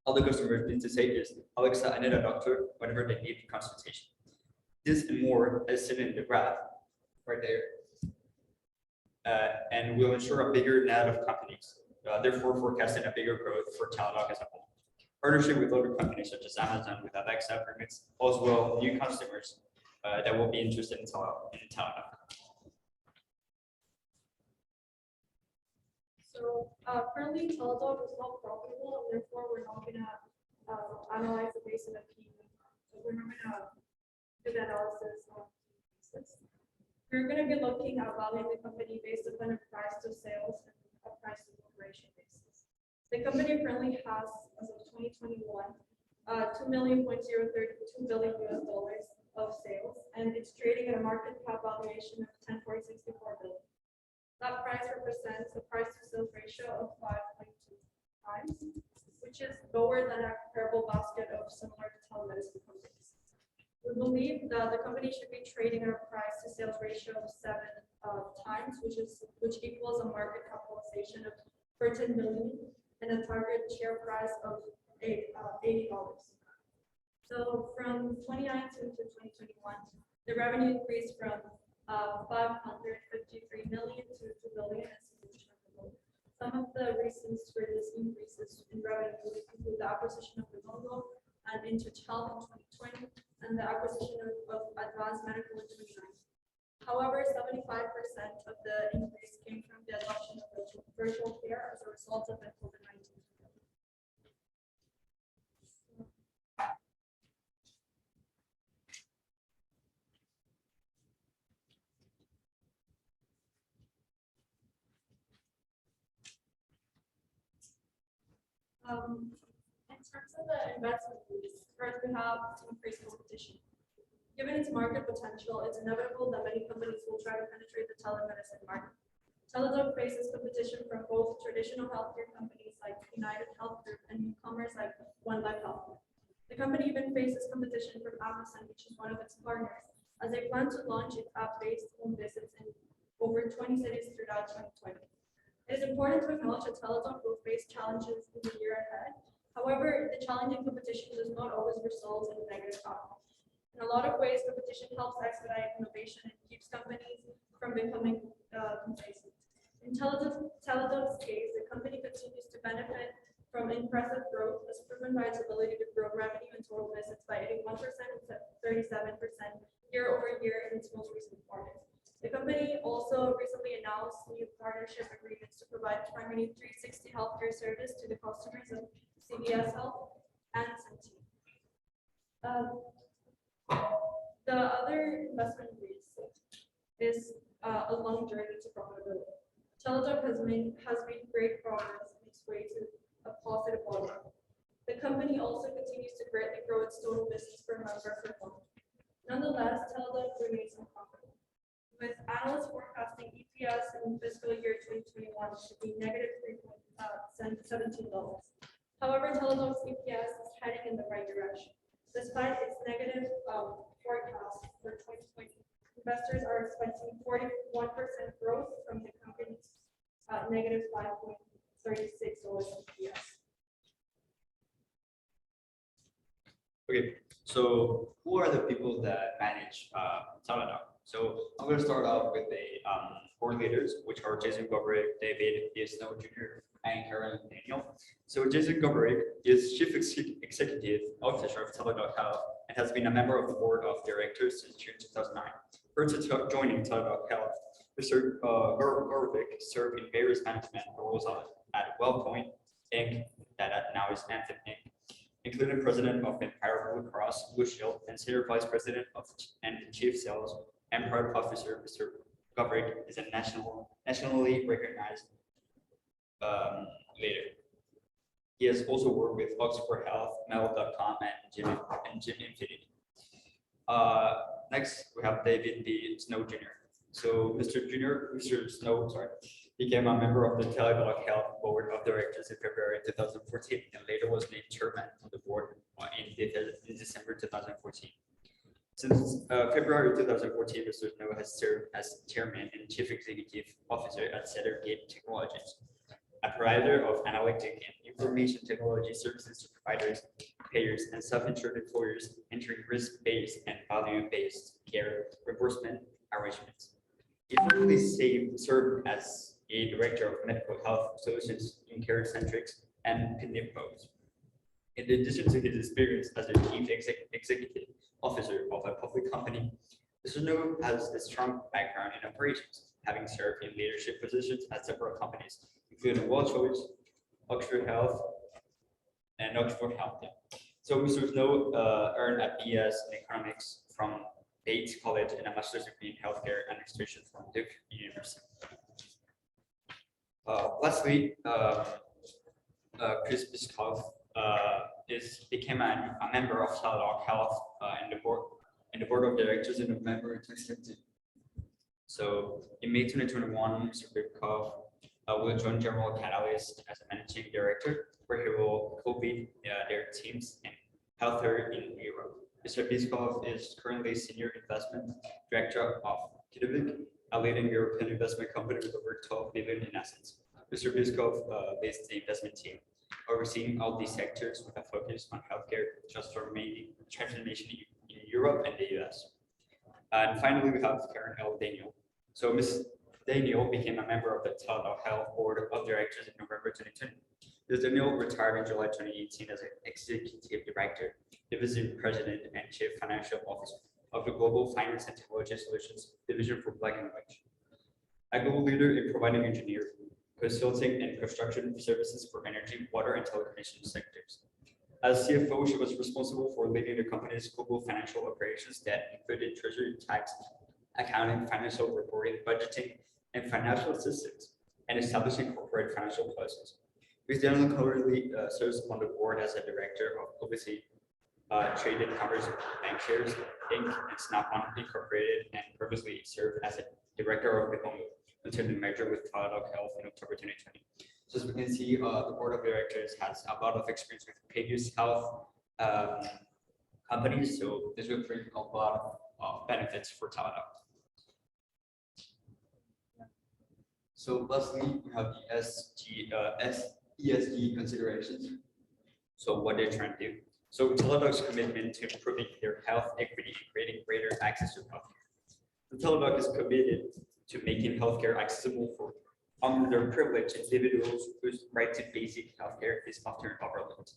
All the customers need to say is, Alexa, I need a doctor whenever they need consultation. This and more is sitting in the graph right there. And will ensure a bigger net of companies, therefore forecasting a bigger growth for Teladoc as a whole. Partnership with other companies such as Amazon with Alexa permits as well new customers that will be interested in Teladoc. So currently Teladoc is not profitable, and therefore we're not gonna analyze the base of the P. So we're not gonna do the analysis on basis. We're gonna be looking at valuing the company based upon a price to sales and a price to operation basis. The company currently has, as of 2021, $2,032 billion of sales, and it's trading at a market cap valuation of 10.64 billion. That price represents a price to sales ratio of 5.2 times, which is lower than a comparable basket of similar telemedicine companies. We believe that the company should be trading at a price to sales ratio of 7 times, which equals a market capitalization of $13 billion and a target share price of $80. So from 2019 to 2021, the revenue increased from 553 million to 2 billion. Some of the reasons for this increases in revenue include the acquisition of Remondo and Intuit Health in 2020 and the acquisition of Advanced Medical in 2019. However, 75% of the increase came from the adoption of virtual care as a result of the COVID-19. In terms of the investment needs, first we have increased competition. Given its market potential, it's inevitable that many companies will try to penetrate the telemedicine market. Teladoc faces competition from both traditional healthcare companies like United Health Group and newcomers like One Life Health. The company even faces competition from Amazon, which is one of its partners, as they plan to launch its app-based home visits in over 20 cities throughout 2020. It is important to acknowledge that Teladoc will face challenges in the year ahead. However, the challenging competition does not always result in negative outcomes. In a lot of ways, competition helps expedite innovation and keeps companies from becoming complacent. In Teladoc's case, the company continues to benefit from impressive growth as proven by its ability to grow revenue and total visits by 81% and 37% year over year in its most recent quarter. The company also recently announced new partnership agreements to provide primary 360 healthcare service to the customers of CVS Health and Centene. The other investment risk is a long journey to profitability. Teladoc has made great progress in its way to a positive bottom. The company also continues to greatly grow its total business per member per month. Nonetheless, Teladoc remains unprofitable, with analysts forecasting EPS in fiscal year 2021 to be negative $3.17. However, Teladoc's EPS is heading in the right direction. Despite its negative forecast for 2020, investors are expecting 41% growth from the company's negative $5.36 EPS. Okay, so who are the people that manage Teladoc? So I'm going to start off with the board leaders, which are Jason Gobrick, David Snow Jr., and Karen Daniel. So Jason Gobrick is Chief Executive Officer of Teladoc Health and has been a member of the board of directors since June 2009. Prior to joining Teladoc Health, Mr. Gobrick served in various management roles at WellPoint Inc., that now is Anthem Inc., including president of Empire Blue Cross Blue Shield and senior vice president of and chief sales and product officer. Mr. Goverick is a nationally recognized leader. He has also worked with Oxford Health, Mail.com, and Gym Infinity. Next, we have David B. Snow Jr. So Mr. Snow, became a member of the Teladoc Health Board of Directors in February 2014 and later was named chairman of the board in December 2014. Since February 2014, Mr. Snow has served as chairman and chief executive officer at Gate Technologies, a provider of analytic and information technology services to providers, payers, and self-insured employers entering risk-based and value-based care reimbursement arrangements. He formerly served as a director of medical health solutions in CareCentrix and Pinipos. In addition to his experience as a chief executive officer of a public company, Mr. Snow has a strong background in operations, having served in leadership positions at several companies, including WellChoice, Oxford Health, and Oxford Health. So Mr. Snow earned a BS in economics from Bates College and a master's degree in healthcare administration from Duke University. Lastly, Chris Biscoff became a member of Teladoc Health in the board of directors in November 2017. So in May 2021, Mr. Biscoff will join General Catalyst as a managing director, where he will co-lead their teams in healthcare in Europe. Mr. Biscoff is currently senior investment director of Kidovic, a leading European investment company with over 12 billion in assets. Mr. Biscoff leads the investment team, overseeing all these sectors with a focus on healthcare transformation in Europe and the US. And finally, we have Karen L. Daniel. So Ms. Daniel became a member of the Teladoc Health Board of Directors in November 2020. Ms. Daniel retired in July 2018 as an executive director, division president, and chief financial officer of the Global Finance and Technology Solutions Division for Black and White, a global leader in providing engineering, consulting, and construction services for energy, water, and telecommunications sectors. As CFO, she was responsible for leading the company's global financial operations that included treasury, tax, accounting, financial reporting, budgeting, and financial systems, and establishing corporate financial policies. Ms. Daniel currently serves on the board as a director of publicly traded Commerce Bank Shares Inc. and Snap-on Incorporated, and previously served as a director of the company until the merger with Teladoc Health in October 2020. So as we can see, the board of directors has a lot of experience with previous health companies, so this will bring a lot of benefits for Teladoc. So lastly, we have the ESG considerations. So what they're trying to do. So Teladoc's commitment to improving their health equity and creating greater access to healthcare. The Teladoc is committed to making healthcare accessible for underprivileged individuals whose right to basic healthcare is often overlooked.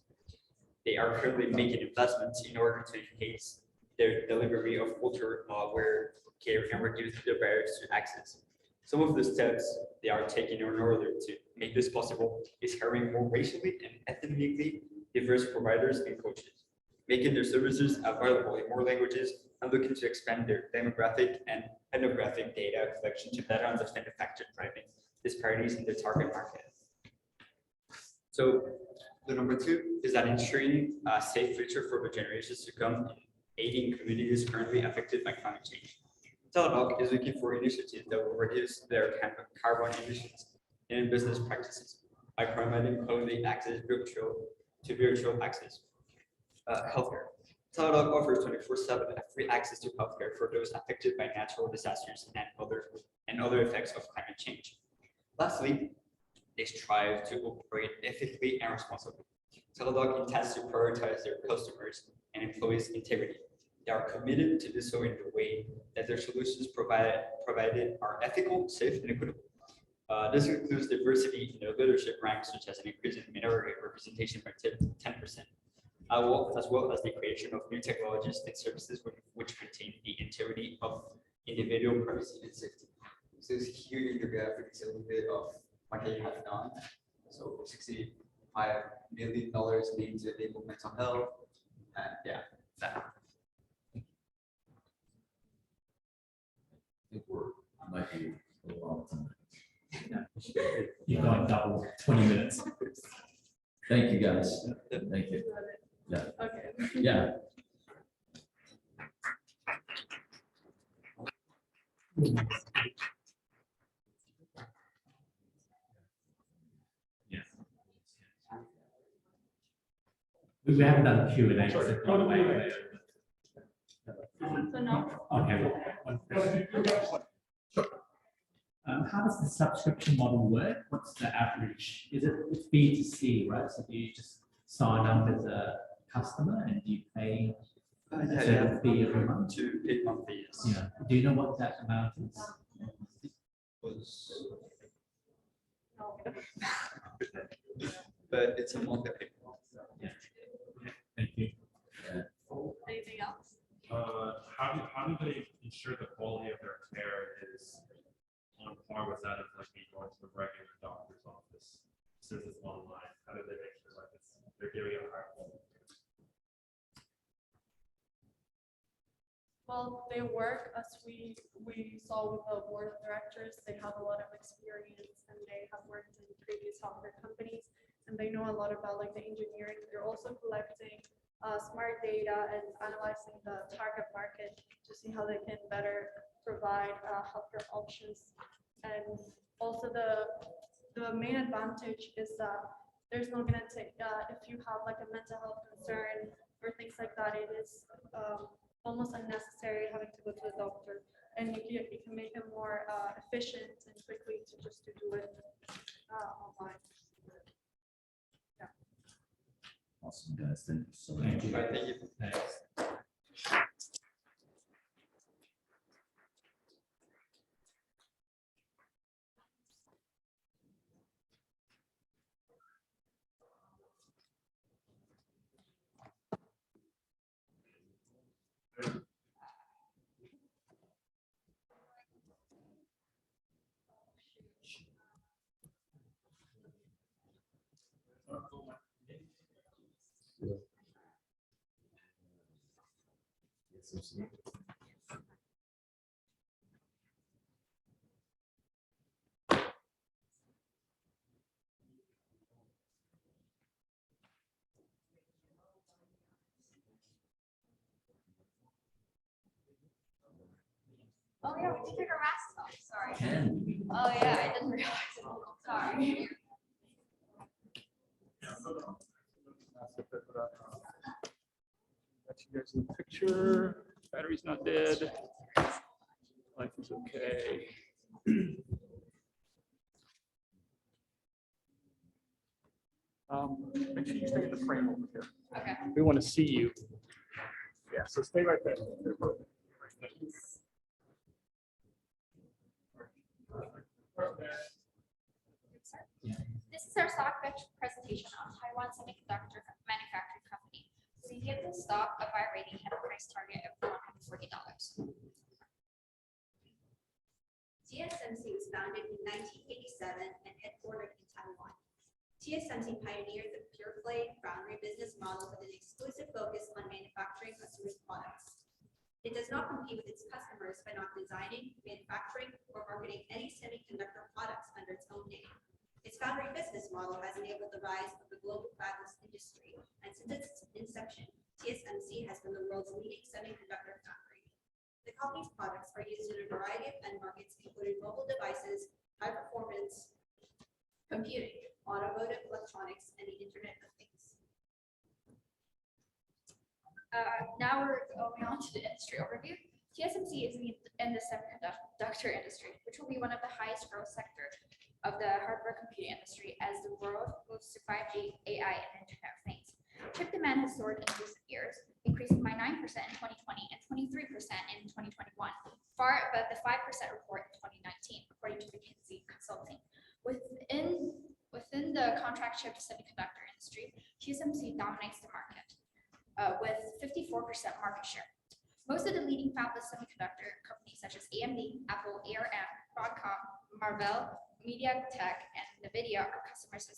They are currently making investments in order to enhance their delivery of ultra-rare care and reduce the barriers to access. Some of the steps they are taking in order to make this possible is hiring more racially and ethnically diverse providers and coaches, making their services available in more languages, and looking to expand their demographic and ethnographic data collection to better understand the factors driving disparities in the target market. So the number two is that ensuring a safe future for the generations to come, aiding communities currently affected by climate change. Teladoc is looking for initiatives that will reduce their carbon emissions in business practices by promoting quality access to virtual access. Healthcare. Teladoc offers 24/7 free access to healthcare for those affected by natural disasters and other effects of climate change. Lastly, they strive to operate ethically and responsibly. Teladoc intends to prioritize their customers and employees' integrity. They are committed to do so in the way that their solutions provided are ethical, safe, and equitable. This includes diversity in their leadership ranks, such as an increase in minority representation by 10%, as well as the creation of new technologies and services which maintain the integrity of individual privacy and safety. So here in the graphic is a little bit of what they have done. So $65 million linked to enable mental health. And yeah, that. I think might be a little long time. You've got double 20 minutes. Thank you, guys. Thank you. Yeah. Okay. Yeah. Yes. We haven't done Q and A. Sorry, go to me. So no. Okay. One question. How does the subscription model work? What's the average? Is it it's B2C, right? So do you just sign up as a customer and do you pay a Yeah, certain fee every month? to pay monthly, yes. Yeah. Do you know what that amount is? Was, No. but it's a monthly payment. Yeah. Thank you. Anything else? How do they ensure the quality of their care is on par with that of like me going to the regular doctor's office since it's online? How do they make sure like they're giving it high quality? Well, they work, as we saw with the board of directors, they have a lot of experience and they have worked in previous healthcare companies and they know a lot about like the engineering. They're also collecting smart data and analyzing the target market to see how they can better provide healthcare options. And also the main advantage is that there's not gonna take, if you have like a mental health concern or things like that, it is almost unnecessary having to go to the doctor, and you can make it more efficient and quickly to just to do it online. Yeah. Awesome, guys. Thank you so much. Thank you. Right, thank you. Thanks. Oh, yeah, we took our masks off, sorry. Can we? Oh, yeah, I didn't realize. Sorry. Got you guys in the picture. Battery's not dead. Life is okay. Make sure you stay in the frame over here. Okay. We want to see you. Yeah, so stay right there. This is our stock presentation on Taiwan Semiconductor Manufacturing Company. We give the stock a buy rating and a price target of $140. TSMC was founded in 1987 and headquartered in Taiwan. TSMC pioneered the pure play foundry business model with an exclusive focus on manufacturing customers' products. It does not compete with its customers by not designing, manufacturing, or marketing any semiconductor products under its own name. Its foundry business model has enabled the rise of the global fabless industry, and since its inception, TSMC has been the world's leading semiconductor foundry. The company's products are used in a variety of end markets, including mobile devices, high-performance computing, automotive electronics, and the Internet of Things. Now we're going on to the industry overview. TSMC is in the semiconductor industry, which will be one of the highest growth sectors of the hardware computing industry as the world moves to 5G, AI, and Internet of Things. Chip demand has soared in recent years, increasing by 9% in 2020 and 23% in 2021, far above the 5% report in 2019, according to McKinsey Consulting. Within the contract chip semiconductor industry, TSMC dominates the market with 54% market share. Most of the leading fabless semiconductor companies such as AMD, Apple, ARM, Broadcom, Marvell, MediaTek, and NVIDIA are customers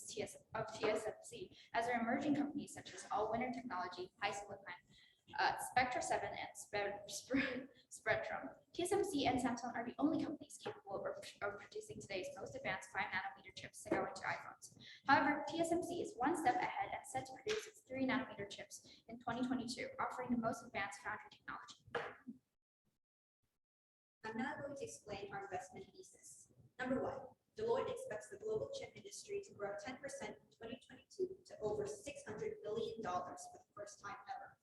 of TSMC, as are emerging companies such as All-Winner Technology, HiSilicon, Spectra 7, and Spectrum. TSMC and Samsung are the only companies capable of producing today's most advanced 5-nanometer chips to go into iPhones. However, TSMC is one step ahead and set to produce its 3-nanometer chips in 2022, offering the most advanced foundry technology. I'm now going to explain our investment thesis. Number one, Deloitte expects the global chip industry to grow 10% in 2022 to over $600 billion for the first time ever.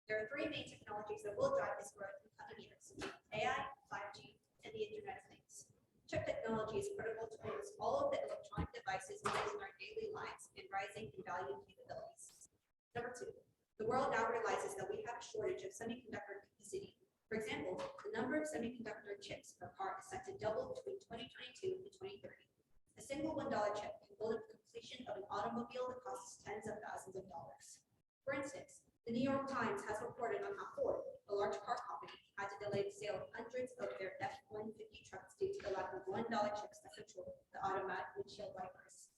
There are three main technologies that will drive this growth in coming years: AI, 5G, and the Internet of Things. Chip technology is critical towards all of the electronic devices used in our daily lives and rising in value capabilities. Number two, the world now realizes that we have a shortage of semiconductor capacity. For example, the number of semiconductor chips per car is set to double between 2022 and 2030. A single $1 chip can build up the completion of an automobile that costs tens of thousands of dollars. For instance, the New York Times has reported on how Ford, a large car company, had to delay the sale of hundreds of their F-150 trucks due to the lack of $1 chips that control the automatic windshield wipers.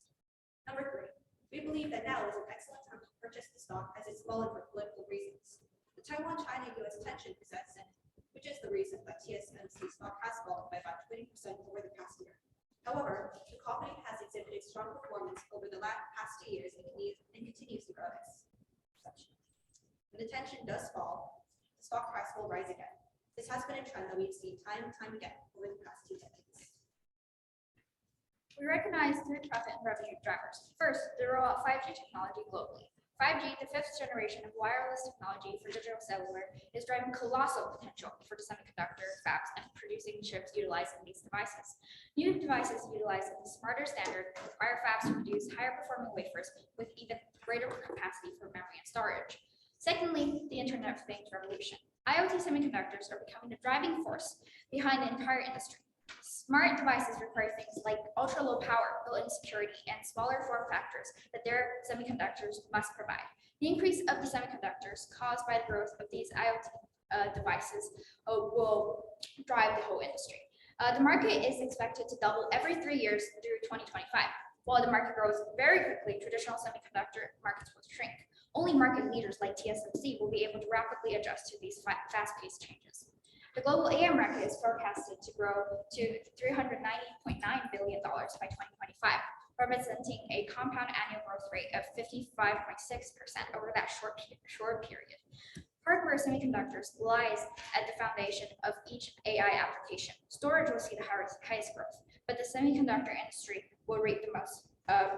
Number three, we believe that now is an excellent time to purchase the stock as it's fallen for political reasons. The Taiwan-China-US tension is at Senate, which is the reason that TSMC stock has fallen by about 20% over the past year. However, the company has exhibited strong performance over the past 2 years and continues to grow its perception. When the tension does fall, the stock price will rise again. This has been a trend that we've seen time and time again over the past 2 decades. We recognize 3 profit and revenue drivers. First, the rollout of 5G technology globally. 5G, the 5th generation of wireless technology for digital cellular, is driving colossal potential for the semiconductor fabs and producing chips utilizing these devices. New devices utilizing the smarter standard require fabs to produce higher performing wafers with even greater capacity for memory and storage. Secondly, the Internet of Things revolution. IoT semiconductors are becoming the driving force behind the entire industry. Smart devices require things like ultra-low power, built-in security, and smaller form factors that their semiconductors must provide. The increase of the semiconductors caused by the growth of these IoT devices will drive the whole industry. The market is expected to double every 3 years through 2025. While the market grows very quickly, traditional semiconductor markets will shrink. Only market leaders like TSMC will be able to rapidly adjust to these fast-paced changes. The global AI market is forecasted to grow to $390.9 billion by 2025, representing a compound annual growth rate of 55.6% over that short period. Hardware semiconductors lies at the foundation of each AI application. Storage will see the highest growth, but the semiconductor industry will reap the most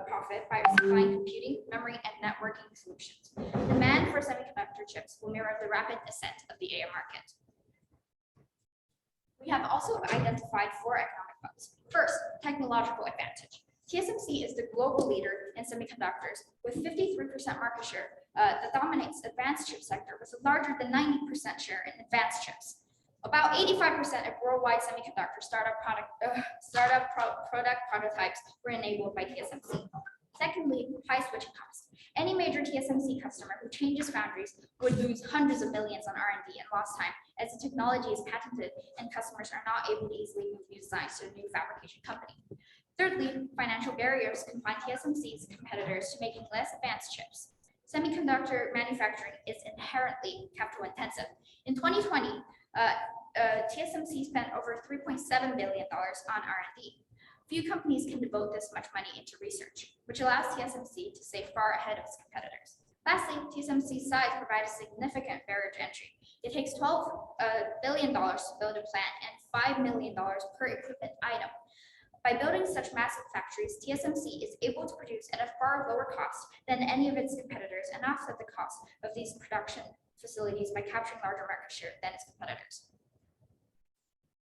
profit by supplying computing, memory, and networking solutions. Demand for semiconductor chips will mirror the rapid ascent of the AI market. We have also identified 4 economic moats. First, technological advantage. TSMC is the global leader in semiconductors with 53% market share that dominates the advanced chip sector with a larger than 90% share in advanced chips. About 85% of worldwide semiconductor product prototypes were enabled by TSMC. Secondly, high switching costs. Any major TSMC customer who changes foundries would lose hundreds of millions on R&D and lost time, as the technology is patented and customers are not able to easily move new designs to a new fabrication company. Thirdly, financial barriers confine TSMC's competitors to making less advanced chips. Semiconductor manufacturing is inherently capital intensive. In 2020, TSMC spent over $3.7 billion on R&D. Few companies can devote this much money into research, which allows TSMC to stay far ahead of its competitors. Lastly, TSMC's size provides a significant barrier to entry. It takes $12 billion to build a plant and $5 million per equipment item. By building such massive factories, TSMC is able to produce at a far lower cost than any of its competitors and offset the cost of these production facilities by capturing larger market share than its competitors.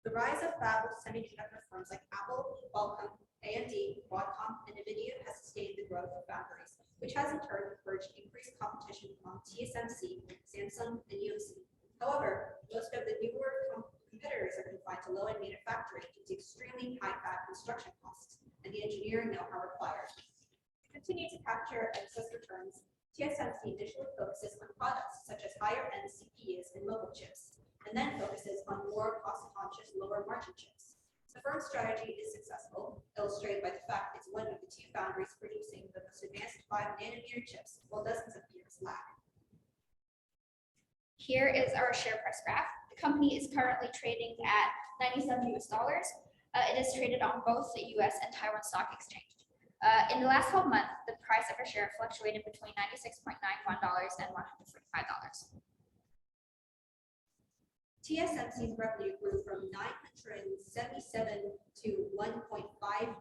The rise of fabless semiconductor firms like Apple, Qualcomm, AMD, Broadcom, and NVIDIA has sustained the growth of foundries, which has in turn encouraged increased competition among TSMC, Samsung, and UMC. However, most of the newer competitors are confined to low-end manufacturing due to extremely high fab construction costs and the engineering know-how required. To continue to capture excess returns, TSMC initially focuses on products such as higher-end CPUs and mobile chips, and then focuses on more cost-conscious, lower-margin chips. The firm's strategy is successful, illustrated by the fact it's one of the 2 foundries producing the most advanced 5-nanometer chips, while dozens of peers lag. Here is our share price graph. The company is currently trading at $97 US. It is traded on both the US and Taiwan Stock Exchange. In the last 12 months, the price of a share fluctuated between $96.91 and $145. TSMC's revenue grew from 977 to 1.587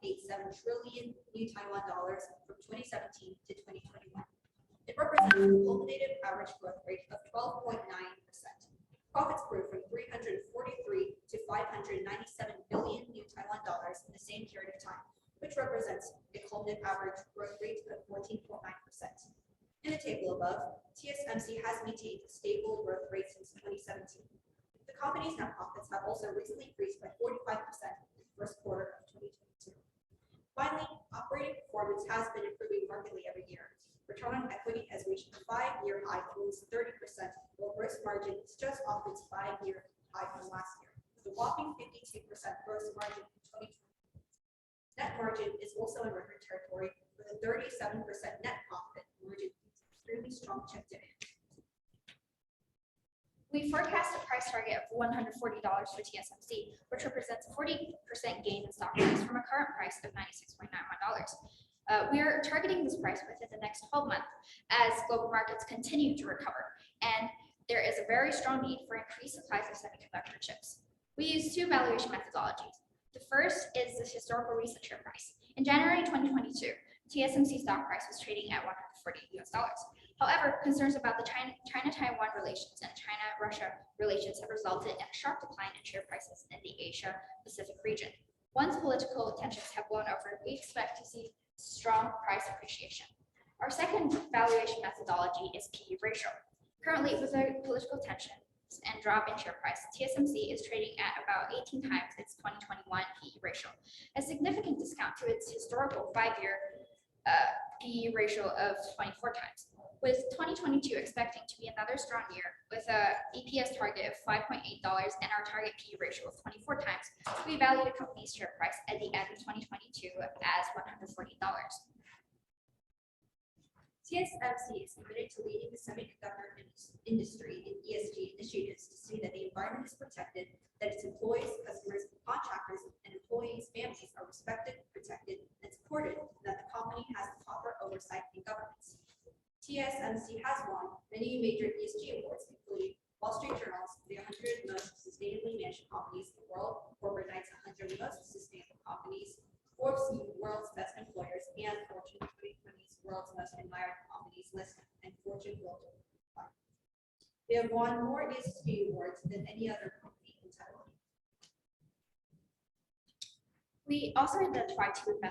trillion new Taiwan dollars from 2017 to 2021. It represents a cumulative average growth rate of 12.9%. Profits grew from 343 to 597 billion new Taiwan dollars in the same period of time, which represents a cumulative average growth rate of 14.9%. In the table above, TSMC has maintained a stable growth rate since 2017. The company's net profits have also recently increased by 45% in the first quarter of 2022. Finally, operating performance has been improving markedly every year. Return on equity has reached a 5-year high, almost 30%, while gross margin is just off its 5-year high from last year, with a whopping 52% gross margin in 2020. Net margin is also in record territory, with a 37% net profit margin, extremely strong chip demand. We forecast a price target of $140 for TSMC, which represents a 40% gain in stock price from a current price of $96.91. We are targeting this price within the next 12 months as global markets continue to recover, and there is a very strong need for increased supplies of semiconductor chips. We use 2 valuation methodologies. The first is the historical recent share price. In January 2022, TSMC stock price was trading at $140 US. However, concerns about the China-Taiwan relations and China-Russia relations have resulted in a sharp decline in share prices in the Asia-Pacific region. Once political tensions have blown over, we expect to see strong price appreciation. Our second valuation methodology is PE ratio. Currently, with the political tensions and drop in share price, TSMC is trading at about 18 times its 2021 PE ratio, a significant discount to its historical 5-year PE ratio of 24 times. With 2022 expecting to be another strong year with a EPS target of $5.8 and our target PE ratio of 24 times, we value the company's share price at the end of 2022 as $140. TSMC is committed to leading the semiconductor industry in ESG initiatives to see that the environment is protected, that its employees, customers, contractors, and employees' families are respected, protected, and supported, and that the company has the proper oversight and governance. TSMC has won many major ESG awards, including Wall Street Journal's the 100 most sustainably managed companies in the world, Corporate Knights 100 most sustainable companies, Forbes World's Best Employers, and Fortune 2020's World's Most Admired Companies list, and Fortune Global. They have won more ESG awards than any other company in Taiwan. We also identified 2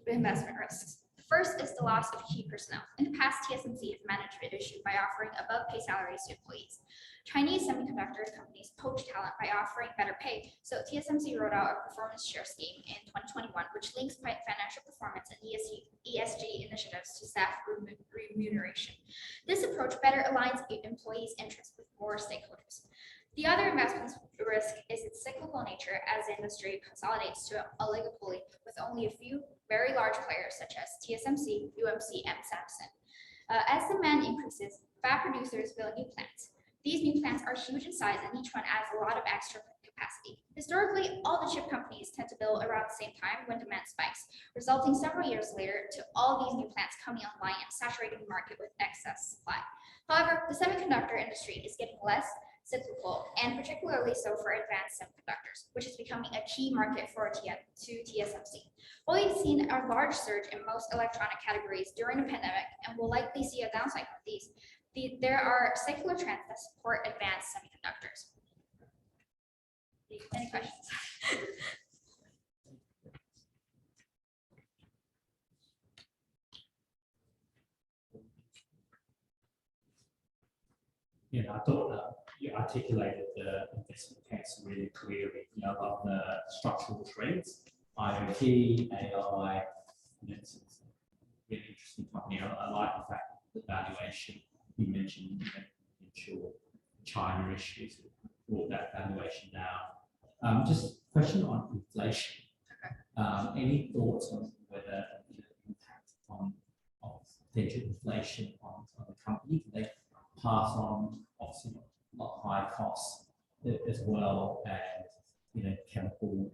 investment risks. First is the loss of key personnel. In the past, TSMC has managed the issue by offering above pay salaries to employees. Chinese semiconductor companies poach talent by offering better pay, so TSMC rolled out a performance share scheme in 2021, which links financial performance and ESG initiatives to staff remuneration. This approach better aligns employees' interests with more stakeholders. The other investment risk is its cyclical nature as the industry consolidates to an oligopoly with only a few very large players such as TSMC, UMC, and Samsung. As demand increases, fab producers build new plants. These new plants are huge in size and each one adds a lot of extra capacity. Historically, all the chip companies tend to build around the same time when demand spikes, resulting several years later to all these new plants coming online and saturating the market with excess supply. However, the semiconductor industry is getting less cyclical, and particularly so for advanced semiconductors, which is becoming a key market for TSMC. While we've seen a large surge in most electronic categories during the pandemic, and will likely see a downside of these, there are secular trends that support advanced semiconductors. Any questions? I thought you articulated the investment case really clearly, about the structural trends, IoT, AI, it's a really interesting company. I like the fact that the valuation you mentioned, ensure China issues brought that valuation down. Just question on inflation. Any thoughts on whether the impact of potential inflation on the company? Do they pass on obviously high costs as well as chemical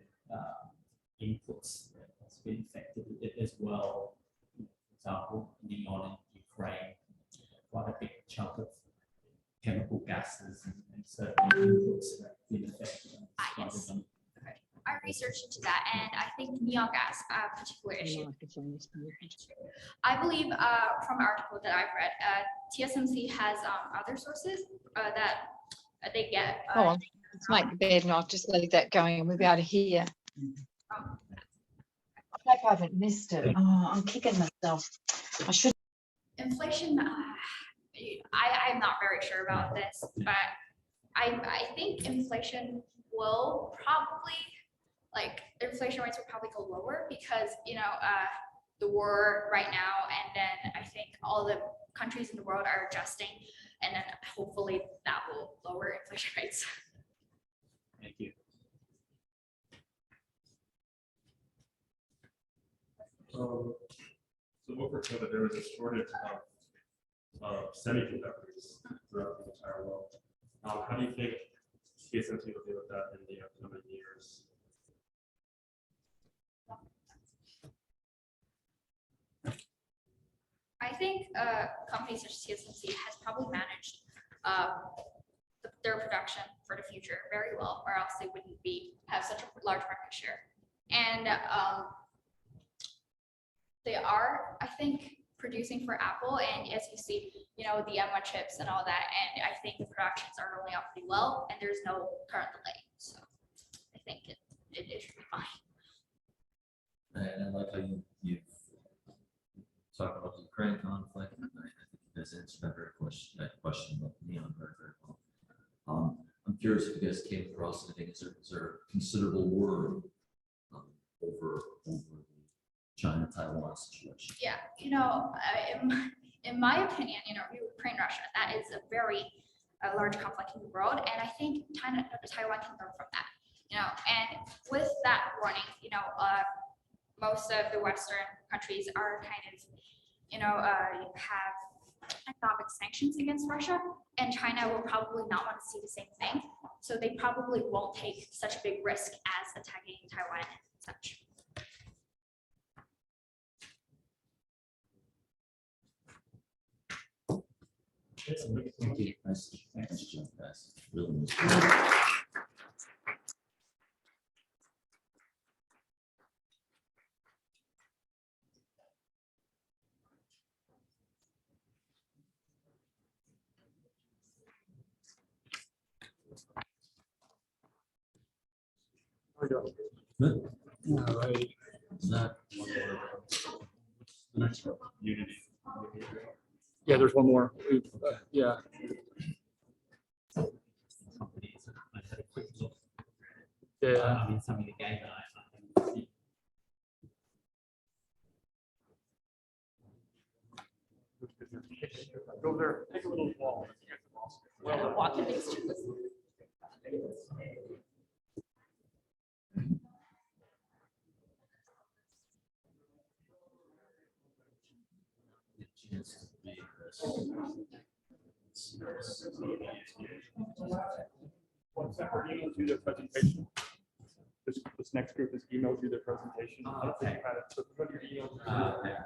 inputs that's been affected as well? For example, neon in Ukraine, quite a big chunk of chemical gases and certain inputs that have been affected. Yes. I researched into that, and I think neon gas, a particular issue. I believe from an article that I've read, TSMC has other sources that they get. Oh, let's make the bed and I'll just leave that going and we'll be able to hear. I hope I haven't missed it. Oh, I'm kicking myself. I should. Inflation, I'm not very sure about this, but I think inflation will probably, inflation rates will probably go lower because, the war right now, and then I think all the countries in the world are adjusting, and then hopefully that will lower inflation rates. Thank you. So over COVID, there was a shortage of semiconductors throughout the entire world. How do you think TSMC will deal with that in the upcoming years? I think companies such as TSMC has probably managed their production for the future very well, or else they wouldn't have such a large market share. And they are, I think, producing for Apple, and as you see, the M1 chips and all that, and I think the productions are rolling out pretty well, and there's no current delay, so I think it should be fine. And I like how you've talked about the Ukraine conflict. I think you guys answered that question about neon very, very well. I'm curious if you guys came across anything. Is there considerable worry over the China-Taiwan situation? Yeah, in my opinion, Ukraine, Russia, that is a very large conflict in the world, and I think Taiwan can learn from that. And with that warning, most of the Western countries are kind of, have economic sanctions against Russia, and China will probably not want to see the same thing. So they probably won't take such a big risk as attacking Taiwan and such. Thank you. Nice job, guys. Really nice job. Good. All right. Zach. The next one, Unity. Yeah, there's one more. Yeah. Companies, I had a quick look. Yeah. I mean, some of the game that I can see. Go there, take a little walk. Well, walking next to us. Chance to make this. One separate email to their presentation. This next group is emailed you their presentation. I don't think you had it, so go to your email. Okay.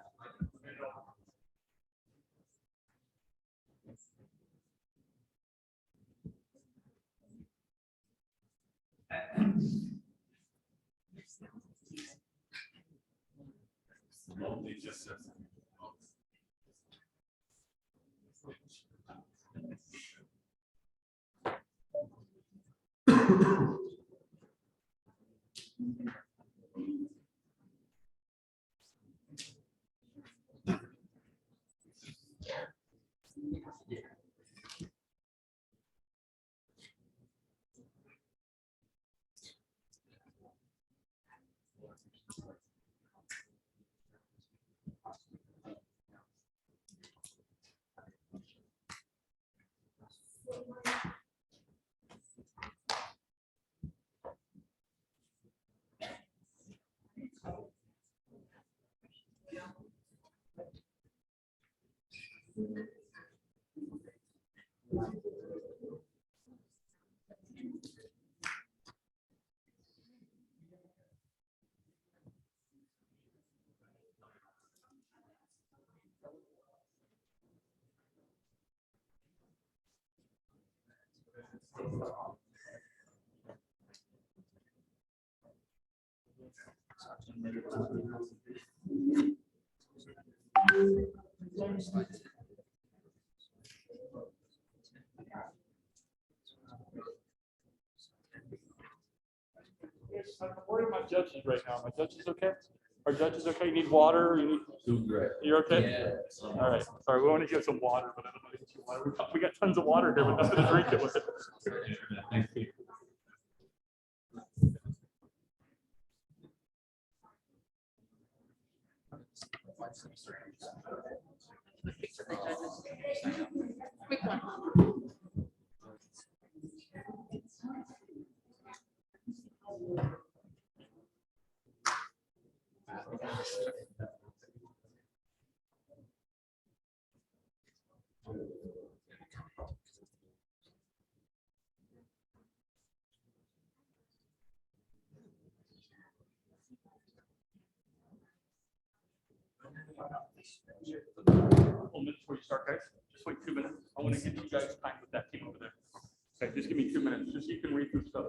Lonely just says. I'm worried about judges right now. My judges okay? Are judges okay? You need water? You need... Doing great. You're okay? Yeah. All right. Sorry, we want to get some water, but I don't want to get you water. We got tons of water here, but nothing to drink it with. Thank you. Quick one. A couple minutes before you start, guys. Just wait 2 minutes. I want to give you guys time with that team over there. Okay, just give me 2 minutes, just so you can read through stuff.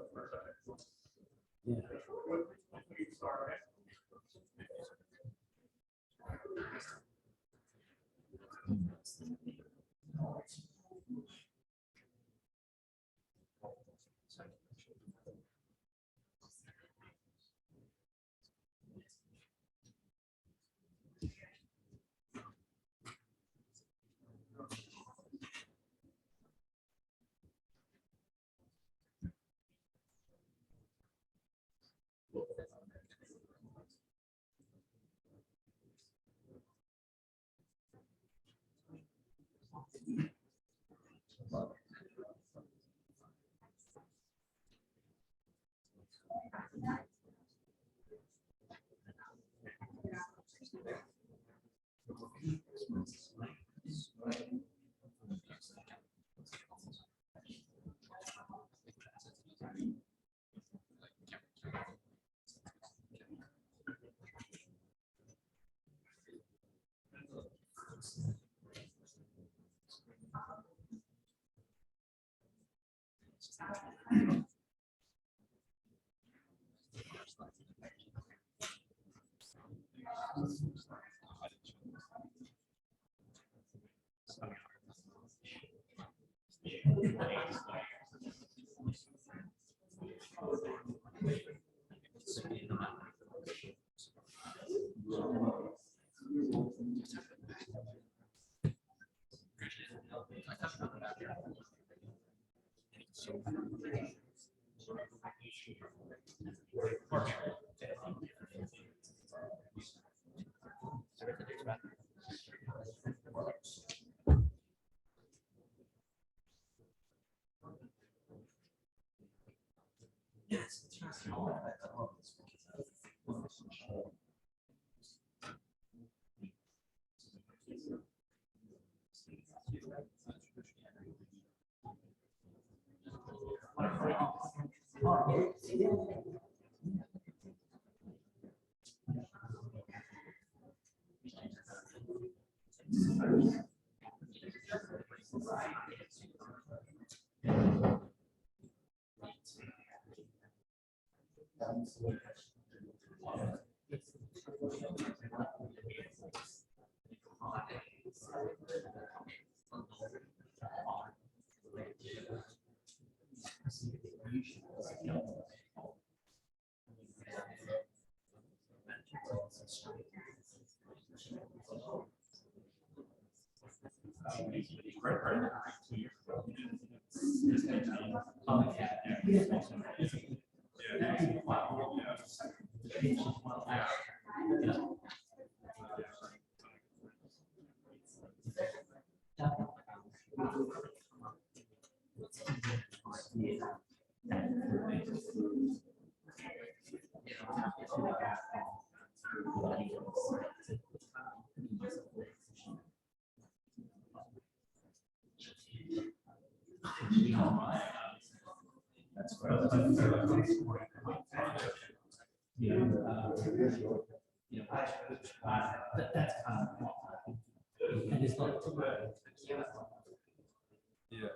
Yeah.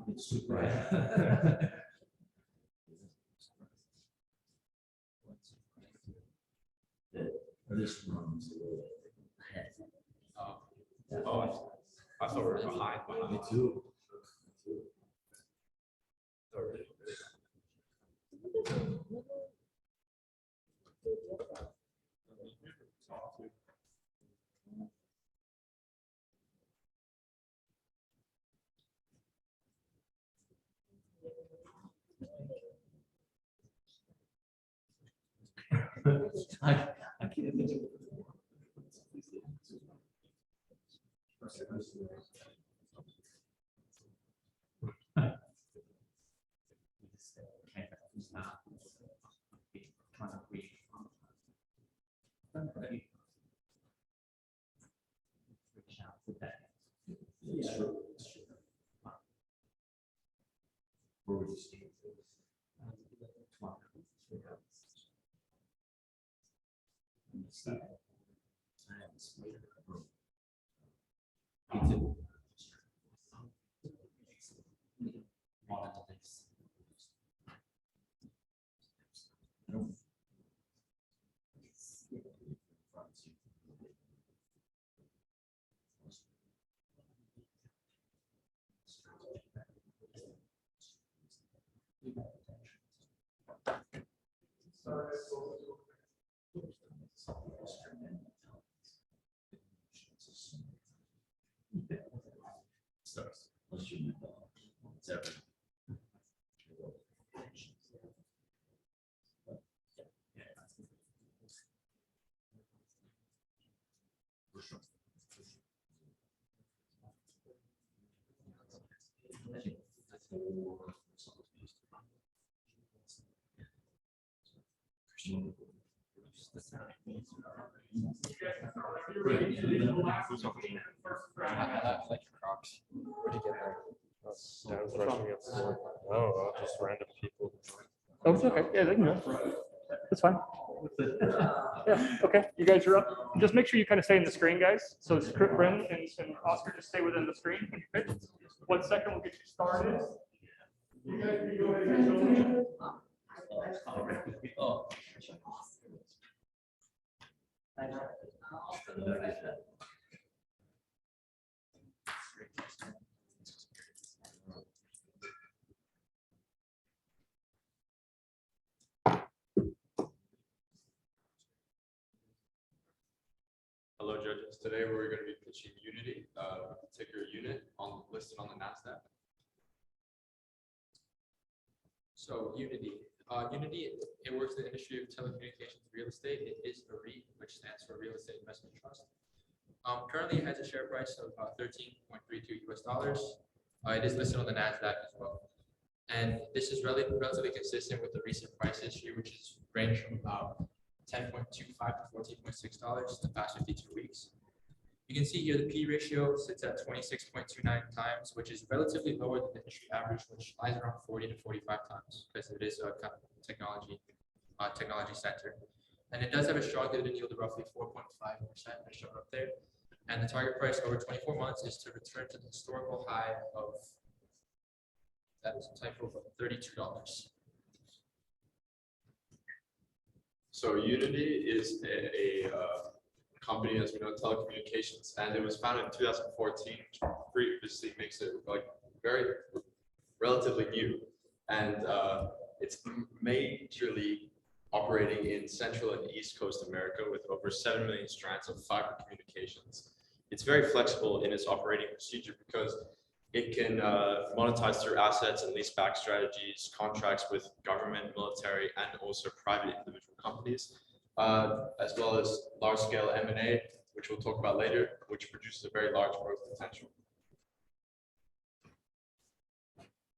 They're super. This runs a little ahead. Oh, I thought we were behind. Me too. I can't think of it. It's true. It's true. Where would you see it? Crocs. Where'd you get that? I was rushing it for, oh, just random people. Oh, it's okay. Yeah, they can go. That's fine. Yeah, okay. You guys are up. Just make sure you kind of stay in the screen, guys. So it's Bryn and Oscar, just stay within the screen. When you pitch. 1 second, we'll get you started. You guys can go ahead and show Oh. Hello, judges. Today we're going to be pitching Unity, ticker unit listed on the NASDAQ. So Unity, it works in the industry of telecommunications real estate. It is a REIT, which stands for Real Estate Investment Trust. Currently, it has a share price of $13.32 US. It is listed on the NASDAQ as well. And this is relatively consistent with the recent price history, which is ranged from about $10.25 to $14.6 the past 52 weeks. You can see here the P ratio sits at 26.29 times, which is relatively lower than the industry average, which lies around 40 to 45 times, because it is a kind of technology center. And it does have a strong dividend yield of roughly 4.5%, as shown up there. And the target price over 24 months is to return to the historical high of, that is a typo, of $32. So Unity is a company, as we know, telecommunications, and it was founded in 2014, which previously makes it like very relatively new. And it's majorly operating in Central and East Coast America with over 7 million strands of fiber communications. It's very flexible in its operating procedure because it can monetize through assets and leaseback strategies, contracts with government, military, and also private individual companies, as well as large-scale M&A, which we'll talk about later, which produces a very large growth potential.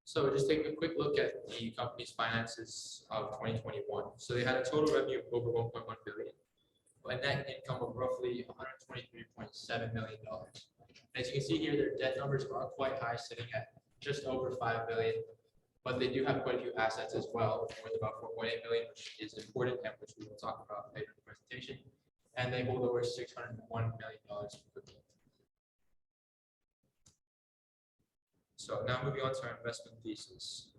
So just taking a quick look at the company's finances of 2021. So they had a total revenue of over 1.1 billion, a net income of roughly $123.7 million. As you can see here, their debt numbers are quite high, sitting at just over 5 billion, but they do have quite a few assets as well, worth about 4.8 billion, which is important and which we will talk about later in the presentation. And they hold over $601 million for gold. So now moving on to our investment thesis.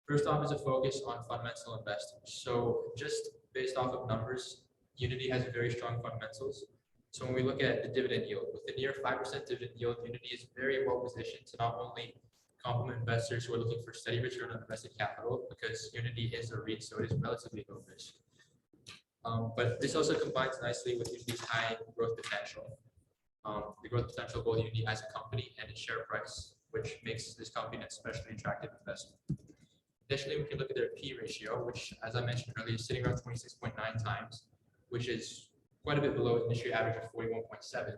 First off is a focus on fundamental investors. So just based off of numbers, Unity has very strong fundamentals. So when we look at the dividend yield, with a near 5% dividend yield, Unity is very well positioned to not only complement investors who are looking for steady return on invested capital, because Unity is a REIT, so it is relatively low risk. But this also combines nicely with Unity's high growth potential. The growth potential of both Unity as a company and its share price, which makes this company an especially attractive investment. Additionally, we can look at their P ratio, which, as I mentioned earlier, is sitting around 26.9 times, which is quite a bit below industry average of 41.7.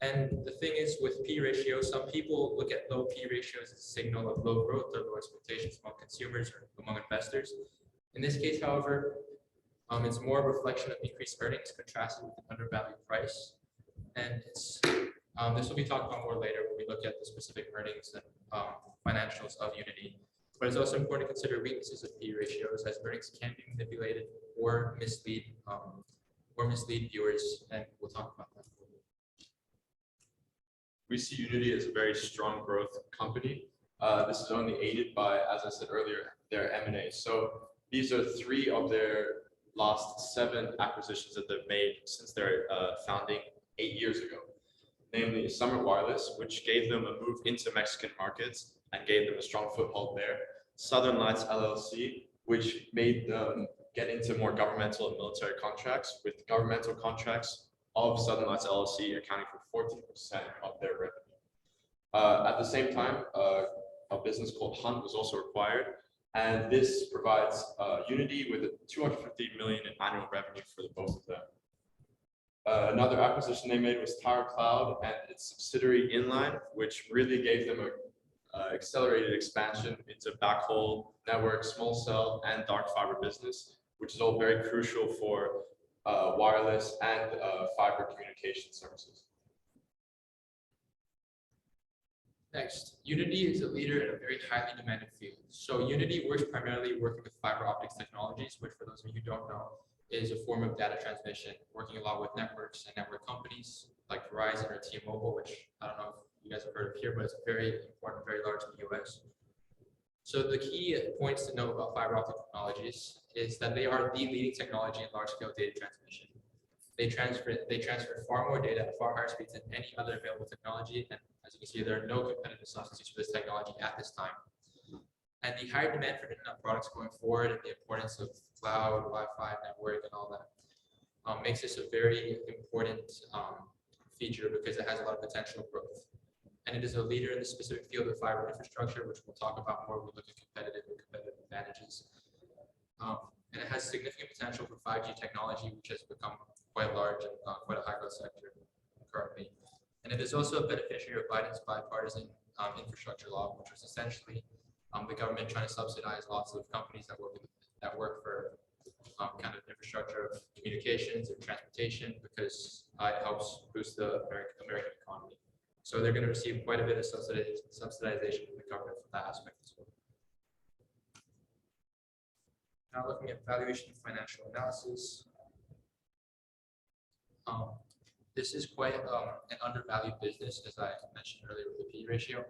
And the thing is, with P ratio, some people look at low P ratios as a signal of low growth or low expectations among consumers or among investors. In this case, however, it's more a reflection of increased earnings contrasted with an undervalued price. And it's, this will be talked about more later when we look at the specific earnings and financials of Unity. But it's also important to consider weaknesses of P ratios, as earnings can be manipulated or mislead viewers, and we'll talk about that. We see Unity as a very strong growth company. This is only aided by, as I said earlier, their M&A. So these are 3 of their last 7 acquisitions that they've made since their founding 8 years ago. Namely, Summit Wireless, which gave them a move into Mexican markets and gave them a strong foothold there. Southern Lights LLC, which made them get into more governmental and military contracts, with governmental contracts of Southern Lights LLC accounting for 14% of their revenue. At the same time, a business called Hunt was also acquired, and this provides Unity with $250 million in annual revenue for the both of them. Another acquisition they made was Tower Cloud and its subsidiary Inline, which really gave them a accelerated expansion into backhaul, network, small cell, and dark fiber business, which is all very crucial for wireless and fiber communication services. Next, Unity is a leader in a very highly demanded field. So Unity works primarily working with fiber optics technologies, which for those of you who don't know, is a form of data transmission, working a lot with networks and network companies like Verizon or T-Mobile, which I don't know if you guys have heard of here, but it's very important, very large in the US. So the key points to know about fiber optic technologies is that they are the leading technology in large-scale data transmission. They transfer far more data at far higher speeds than any other available technology, and as you can see, there are no competitive substitutes for this technology at this time. And the higher demand for internet products going forward and the importance of cloud, Wi-Fi, network, and all that makes this a very important feature because it has a lot of potential growth. And it is a leader in the specific field of fiber infrastructure, which we'll talk about more when we look at competitive advantages. And it has significant potential for 5G technology, which has become quite large and quite a high growth sector currently. And it is also a beneficiary of Biden's bipartisan infrastructure law, which was essentially the government trying to subsidize lots of companies that work for kind of infrastructure of communications and transportation, because it helps boost the American economy. So they're going to receive quite a bit of subsidization from the government for that aspect as well. Now looking at valuation and financial analysis. This is quite an undervalued business, as I mentioned earlier with the P ratio.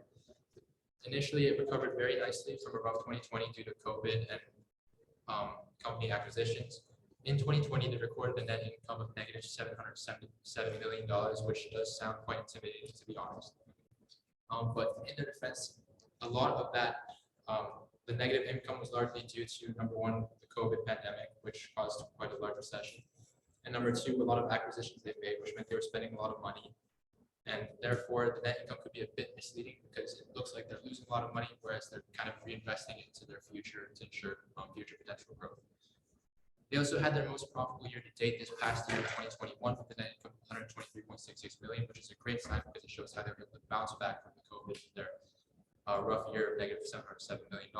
Initially, it recovered very nicely from above 2020 due to COVID and company acquisitions. In 2020, they recorded a net income of negative $777 million, which does sound quite intimidating, to be honest. But in their defense, a lot of that, the negative income was largely due to, number one, the COVID pandemic, which caused quite a large recession. And number two, a lot of acquisitions they made, which meant they were spending a lot of money. And therefore, the net income could be a bit misleading because it looks like they're losing a lot of money, whereas they're kind of reinvesting it into their future to ensure future potential growth. They also had their most profitable year to date this past year, 2021, with a net income of $123.66 million, which is a great sign because it shows how they were able to bounce back from the COVID there. a rough year of negative $707 million.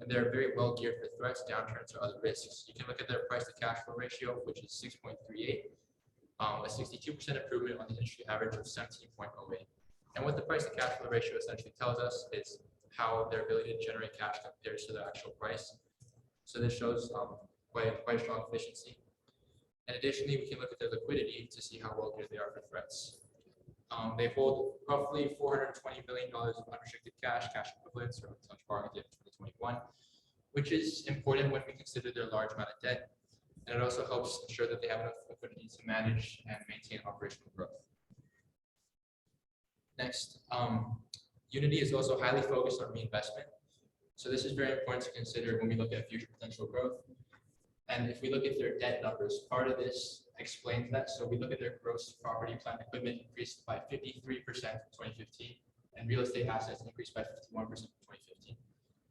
And they're very well geared for threats, downturns, or other risks. You can look at their price to cash flow ratio, which is 6.38, a 62% improvement on the industry average of 17.08. And what the price to cash flow ratio essentially tells us is how their ability to generate cash compares to their actual price. So this shows quite strong efficiency. And additionally, we can look at their liquidity to see how well geared they are for threats. They hold roughly $420 billion of unrestricted cash equivalents, or untouched borrowing at the end of 2021, which is important when we consider their large amount of debt. And it also helps ensure that they have enough liquidity to manage and maintain operational growth. Next, Unity is also highly focused on reinvestment. So this is very important to consider when we look at future potential growth. And if we look at their debt numbers, part of this explains that. So we look at their gross property, plant, and equipment increased by 53% from 2015, and real estate assets increased by 51% from 2015.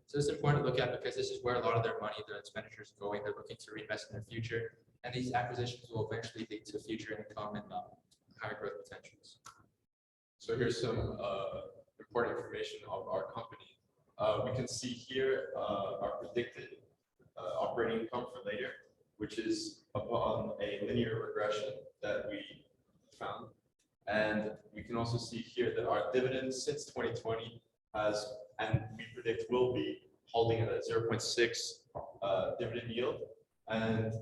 So this is important to look at because this is where a lot of their money, their expenditures are going. They're looking to reinvest in their future, and these acquisitions will eventually lead to future income and higher growth potentials. So here's some important information of our company. We can see here our predicted operating income for later, which is upon a linear regression that we found. And we can also see here that our dividends since 2020 has, and we predict will be, holding at a 0.6 dividend yield. And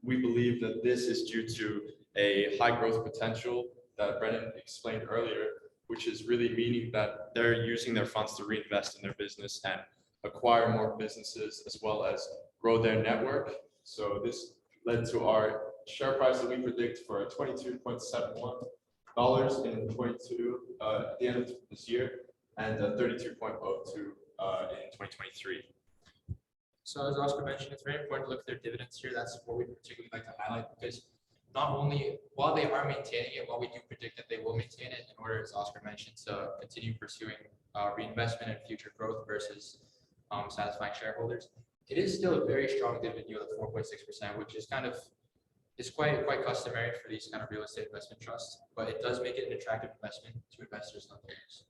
we believe that this is due to a high growth potential that Brennan explained earlier, which is really meaning that they're using their funds to reinvest in their business and acquire more businesses, as well as grow their network. So this led to our share price that we predict for $22.71 in 22 at the end of this year, and 32.02 in 2023. So as Oscar mentioned, it's very important to look at their dividends here. That's what we particularly like to highlight, because not only while they are maintaining it, while we do predict that they will maintain it in order, as Oscar mentioned, to continue pursuing reinvestment and future growth versus satisfying shareholders, it is still a very strong dividend yield of 4.6%, which is quite customary for these kind of real estate investment trusts, but it does make it an attractive investment to investors nonetheless.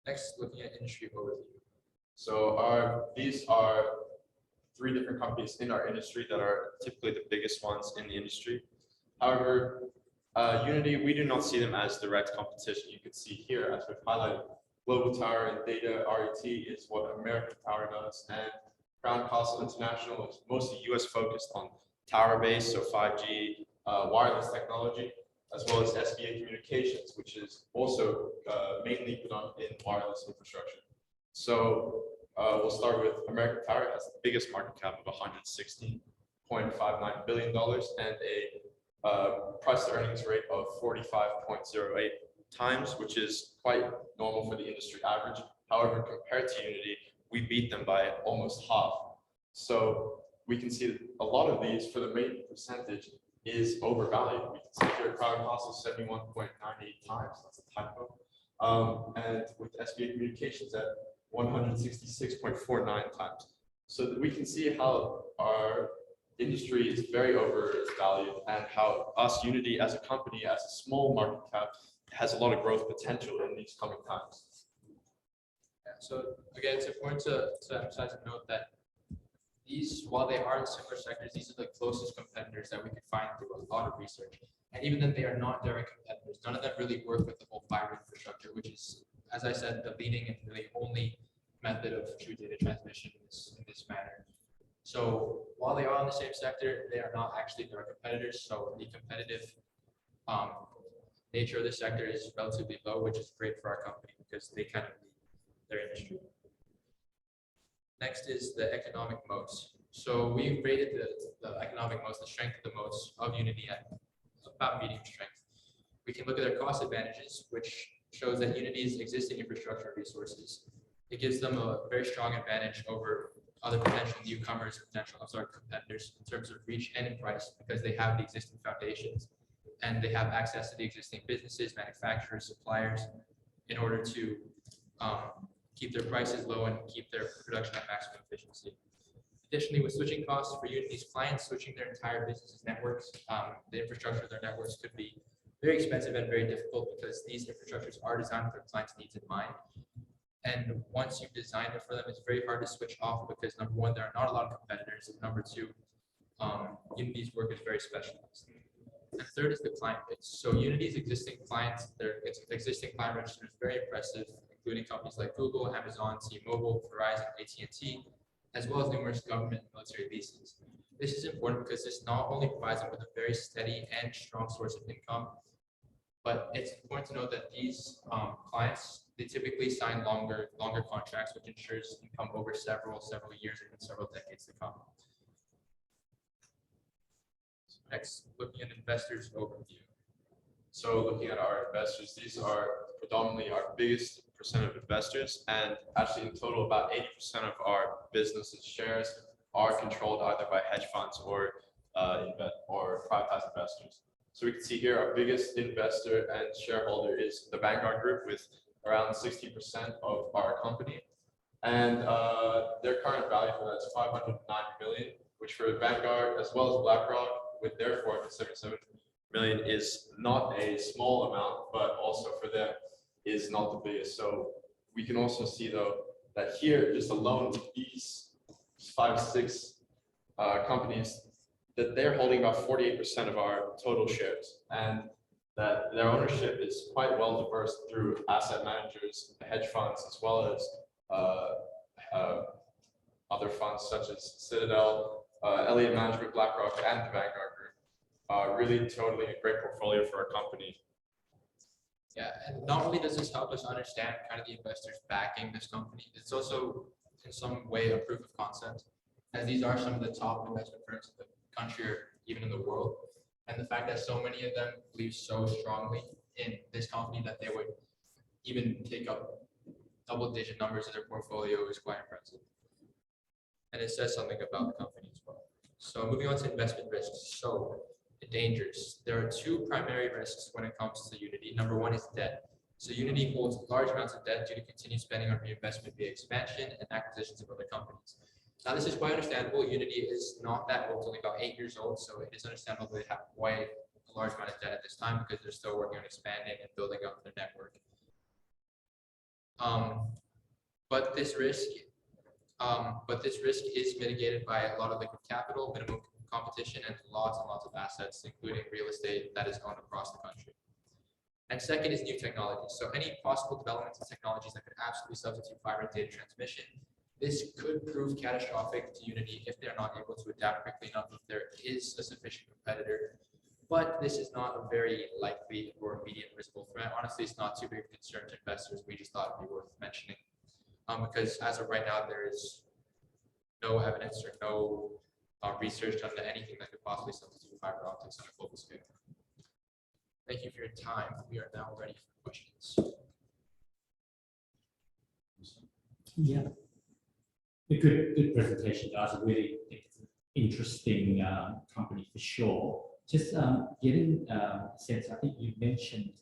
Next, looking at industry overview. So these are 3 different companies in our industry that are typically the biggest ones in the industry. However, Unity, we do not see them as direct competition. You can see here, as we've highlighted, Global Tower and Data RET is what American Tower does, and Crown Castle International is mostly US focused on tower-based, so 5G wireless technology, as well as SBA Communications, which is also mainly put on in wireless infrastructure. So we'll start with American Tower. It has the biggest market cap of $116.59 billion and a price to earnings rate of 45.08 times, which is quite normal for the industry average. However, compared to Unity, we beat them by almost half. So we can see that a lot of these, for the main percentage, is overvalued. We can see here Crown Castle 71.98 times. That's a typo. And with SBA Communications at 166.49 times. So that we can see how our industry is very overvalued and how us, Unity, as a company, as a small market cap, has a lot of growth potential in these coming times. Yeah, so again, it's important to emphasize and note that these, while they are in similar sectors, these are the closest competitors that we could find through a lot of research. And even then they are not direct competitors, none of them really work with the whole fiber infrastructure, which is, as I said, the leading and really only method of true data transmission in this manner. So while they are in the same sector, they are not actually direct competitors. So the competitive nature of this sector is relatively low, which is great for our company because they kind of lead their industry. Next is the economic moats. So we've rated the economic moats, the strength of the moats of Unity at about medium strength. We can look at their cost advantages, which shows that Unity's existing infrastructure resources, it gives them a very strong advantage over other potential newcomers, competitors in terms of reach and in price, because they have the existing foundations and they have access to the existing businesses, manufacturers, suppliers, in order to keep their prices low and keep their production at maximum efficiency. Additionally, with switching costs for Unity's clients, switching their entire business networks, the infrastructure of their networks could be very expensive and very difficult because these infrastructures are designed with their clients' needs in mind. And once you've designed it for them, it's very hard to switch off because number one, there are not a lot of competitors. And number two, Unity's work is very specialized. And third is the client base. So Unity's existing clients, its existing client register is very impressive, including companies like Google, Amazon, T-Mobile, Verizon, AT&T, as well as numerous government and military leases. This is important because this not only provides them with a very steady and strong source of income, but it's important to note that these clients, they typically sign longer contracts, which ensures income over several years and several decades to come. Next, looking at investors overview. So looking at our investors, these are predominantly our biggest percent of investors, and actually in total about 80% of our business's shares are controlled either by hedge funds or privatized investors. So we can see here our biggest investor and shareholder is the Vanguard Group with around 60% of our company, and their current value for that is 509 million, which for Vanguard as well as BlackRock with their 477 million is not a small amount, but also for them is not the biggest. So we can also see though that here just alone these 5-6 companies that they're holding about 48% of our total shares, and that their ownership is quite well diverse through asset managers, hedge funds, as well as other funds such as Citadel, Elliott Management, BlackRock, and the Vanguard Group. Really totally a great portfolio for our company. Yeah, and not only does this help us understand kind of the investors backing this company, it's also in some way a proof of concept, as these are some of the top investment firms in the country or even in the world. And the fact that so many of them believe so strongly in this company that they would even take up double-digit numbers in their portfolio is quite impressive. And it says something about the company as well. So moving on to investment risks. So the dangers. There are two primary risks when it comes to Unity. Number one is debt. So Unity holds large amounts of debt due to continued spending on reinvestment via expansion and acquisitions of other companies. Now, this is quite understandable. Unity is not that old, it's only about 8 years old, so it is understandable they have quite a large amount of debt at this time because they're still working on expanding and building up their network. But this risk is mitigated by a lot of liquid capital, minimum competition, and lots of assets, including real estate that is owned across the country. And second is new technologies. So any possible developments in technologies that could absolutely substitute fiber data transmission, this could prove catastrophic to Unity if they're not able to adapt quickly enough, if there is a sufficient competitor. But this is not a very likely or immediate visible threat. Honestly, it's not too big of a concern to investors. We just thought it'd be worth mentioning. Because as of right now, there is no evidence or no research done to anything that could possibly substitute fiber optics on a global scale. Thank you for your time. We are now ready for questions. Yeah. A good presentation, guys. I really think it's an interesting company for sure. Just getting a sense, I think you mentioned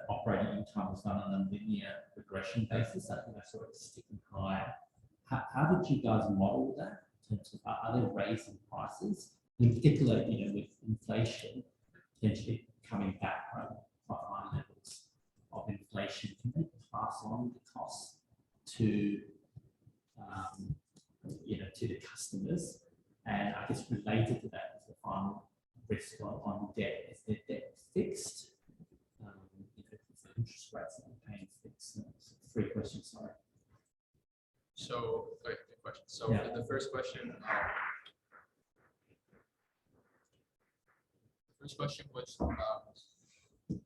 operating income was done on a linear regression basis. I think that's sort of sticking higher. How did you guys model that? In terms of, are they raising prices? In particular, you know, with inflation potentially coming back from quite high levels of inflation, can they pass on the costs to to the customers? And I guess related to that is the final risk on debt. Is the debt fixed? If the interest rates that you're paying fixed. So 3 questions, sorry. So, good question. So Yeah. the first question was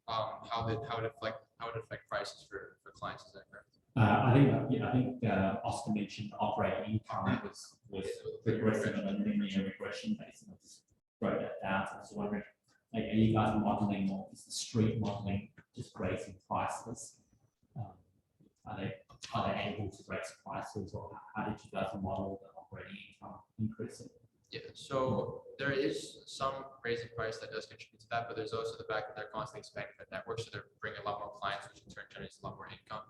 how it affect prices for clients. Is that correct? I think Oscar mentioned operating income was regressing on a linear regression basis. I just wrote that down. So I was wondering, like, are you guys modeling, or is the street modeling just raising prices? Are they able to raise prices, or how did you guys model the operating income increasing? Yeah, so there is some raising price that does contribute to that, but there's also the fact that they're constantly expanding their network, so they're bringing a lot more clients, which in turn generates a lot more income.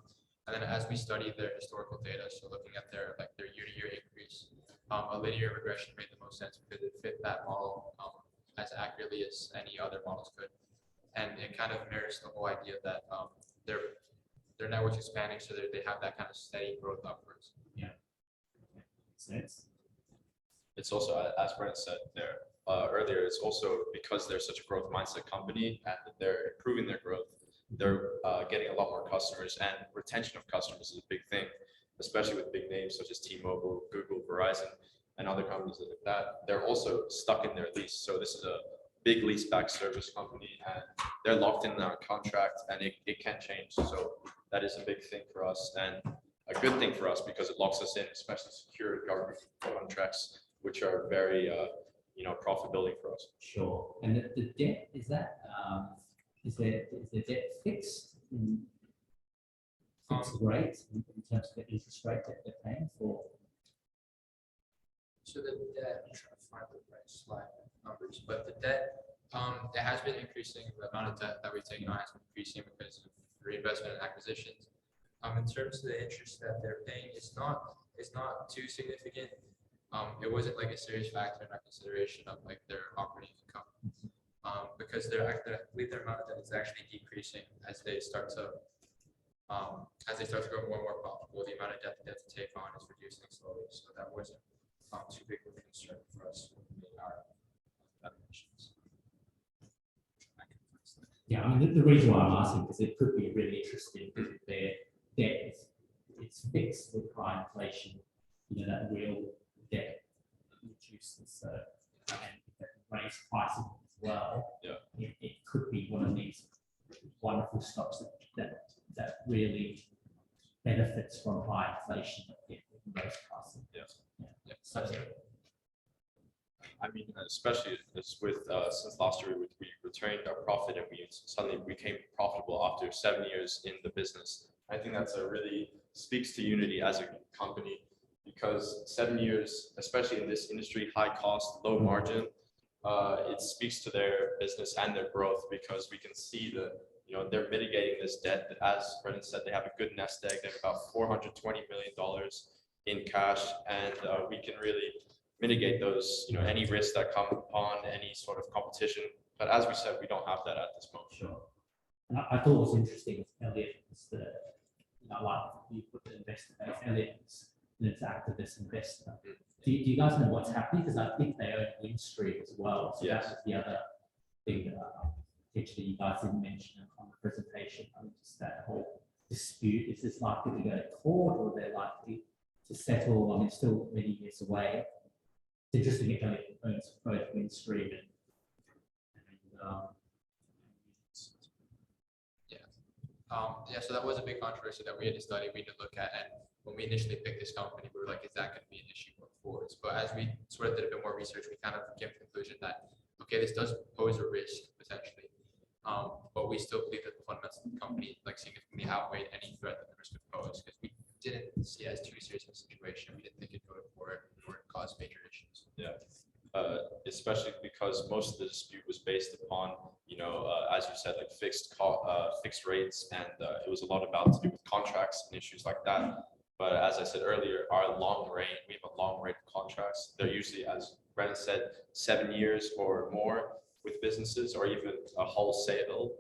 And then as we study their historical data, so looking at their year-to-year increase, a linear regression made the most sense because it fit that model as accurately as any other models could. And it kind of mirrors the whole idea that their network's expanding so that they have that kind of steady growth upwards. Sense. It's also, as Brent said there earlier, it's also because they're such a growth mindset company and they're improving their growth. They're getting a lot more customers, and retention of customers is a big thing, especially with big names such as T-Mobile, Google, Verizon, and other companies like that. They're also stuck in their lease. So this is a big leaseback service company, and they're locked in our contract, and it can change. So that is a big thing for us, and a good thing for us because it locks us in, especially secure government contracts, which are very, profit building for us. Sure. And the debt, is that, is the debt fixed? Fixed rate in terms of the interest rate that they're paying for? So the debt, I'm trying to find the right slide numbers, but the debt, it has been increasing. The amount of debt that we've taken on has been increasing because of reinvestment and acquisitions. In terms of the interest that they're paying, it's not too significant. It wasn't like a serious factor in our consideration of like their operating income, because I believe their amount of debt is actually decreasing as they start to grow more and more profitable. The amount of debt they have to take on is reducing slowly, so that wasn't too big of a concern for us when we made our evaluations. Yeah, I mean, the reason why I'm asking is it could be really interesting because their debt it's fixed with high inflation, that real debt reduces. So, and if they raise prices as well, it could be one of these wonderful stocks that really benefits from high inflation that get raise prices. So, I mean, especially with since last year, we returned our profit and we suddenly became profitable after 7 years in the business. I think that's really speaks to Unity as a company, because 7 years, especially in this industry, high cost, low margin, it speaks to their business and their growth, because we can see that they're mitigating this debt. As Brendan said, they have a good nest egg. They have about $420 million in cash, and we can really mitigate those, any risks that come upon any sort of competition. But as we said, we don't have that at this moment. Sure. And I thought what was interesting with Elliot was that, like you put the investor base, Elliot is an activist investor. Do you guys know what's happening? Because I think they own Windstream as well. So yes. That was the other thing that potentially you guys didn't mention on the presentation. I mean, just that whole dispute. Is this likely to go to court, or they're likely to settle? I mean, it's still many years away. It's interesting if Elliot owns both Windstream and so that was a big controversy that we had to study, we had to look at, and when we initially picked this company, we were like, is that going to be an issue going forwards? But as we sort of did a bit more research, we kind of came to the conclusion that, okay, this does pose a risk potentially, but we still believe that the fundamentals of the company significantly outweighed any threat that the risk could pose, because we didn't see it as too serious of a situation. We didn't think it'd go to court or cause major issues. Yeah. Especially because most of the dispute was based upon, as you said, like fixed rates, and it was a lot about to do with contracts and issues like that. But as I said earlier, we have a long range of contracts. They're usually, as Brennan said, 7 years or more with businesses, or even a wholesale.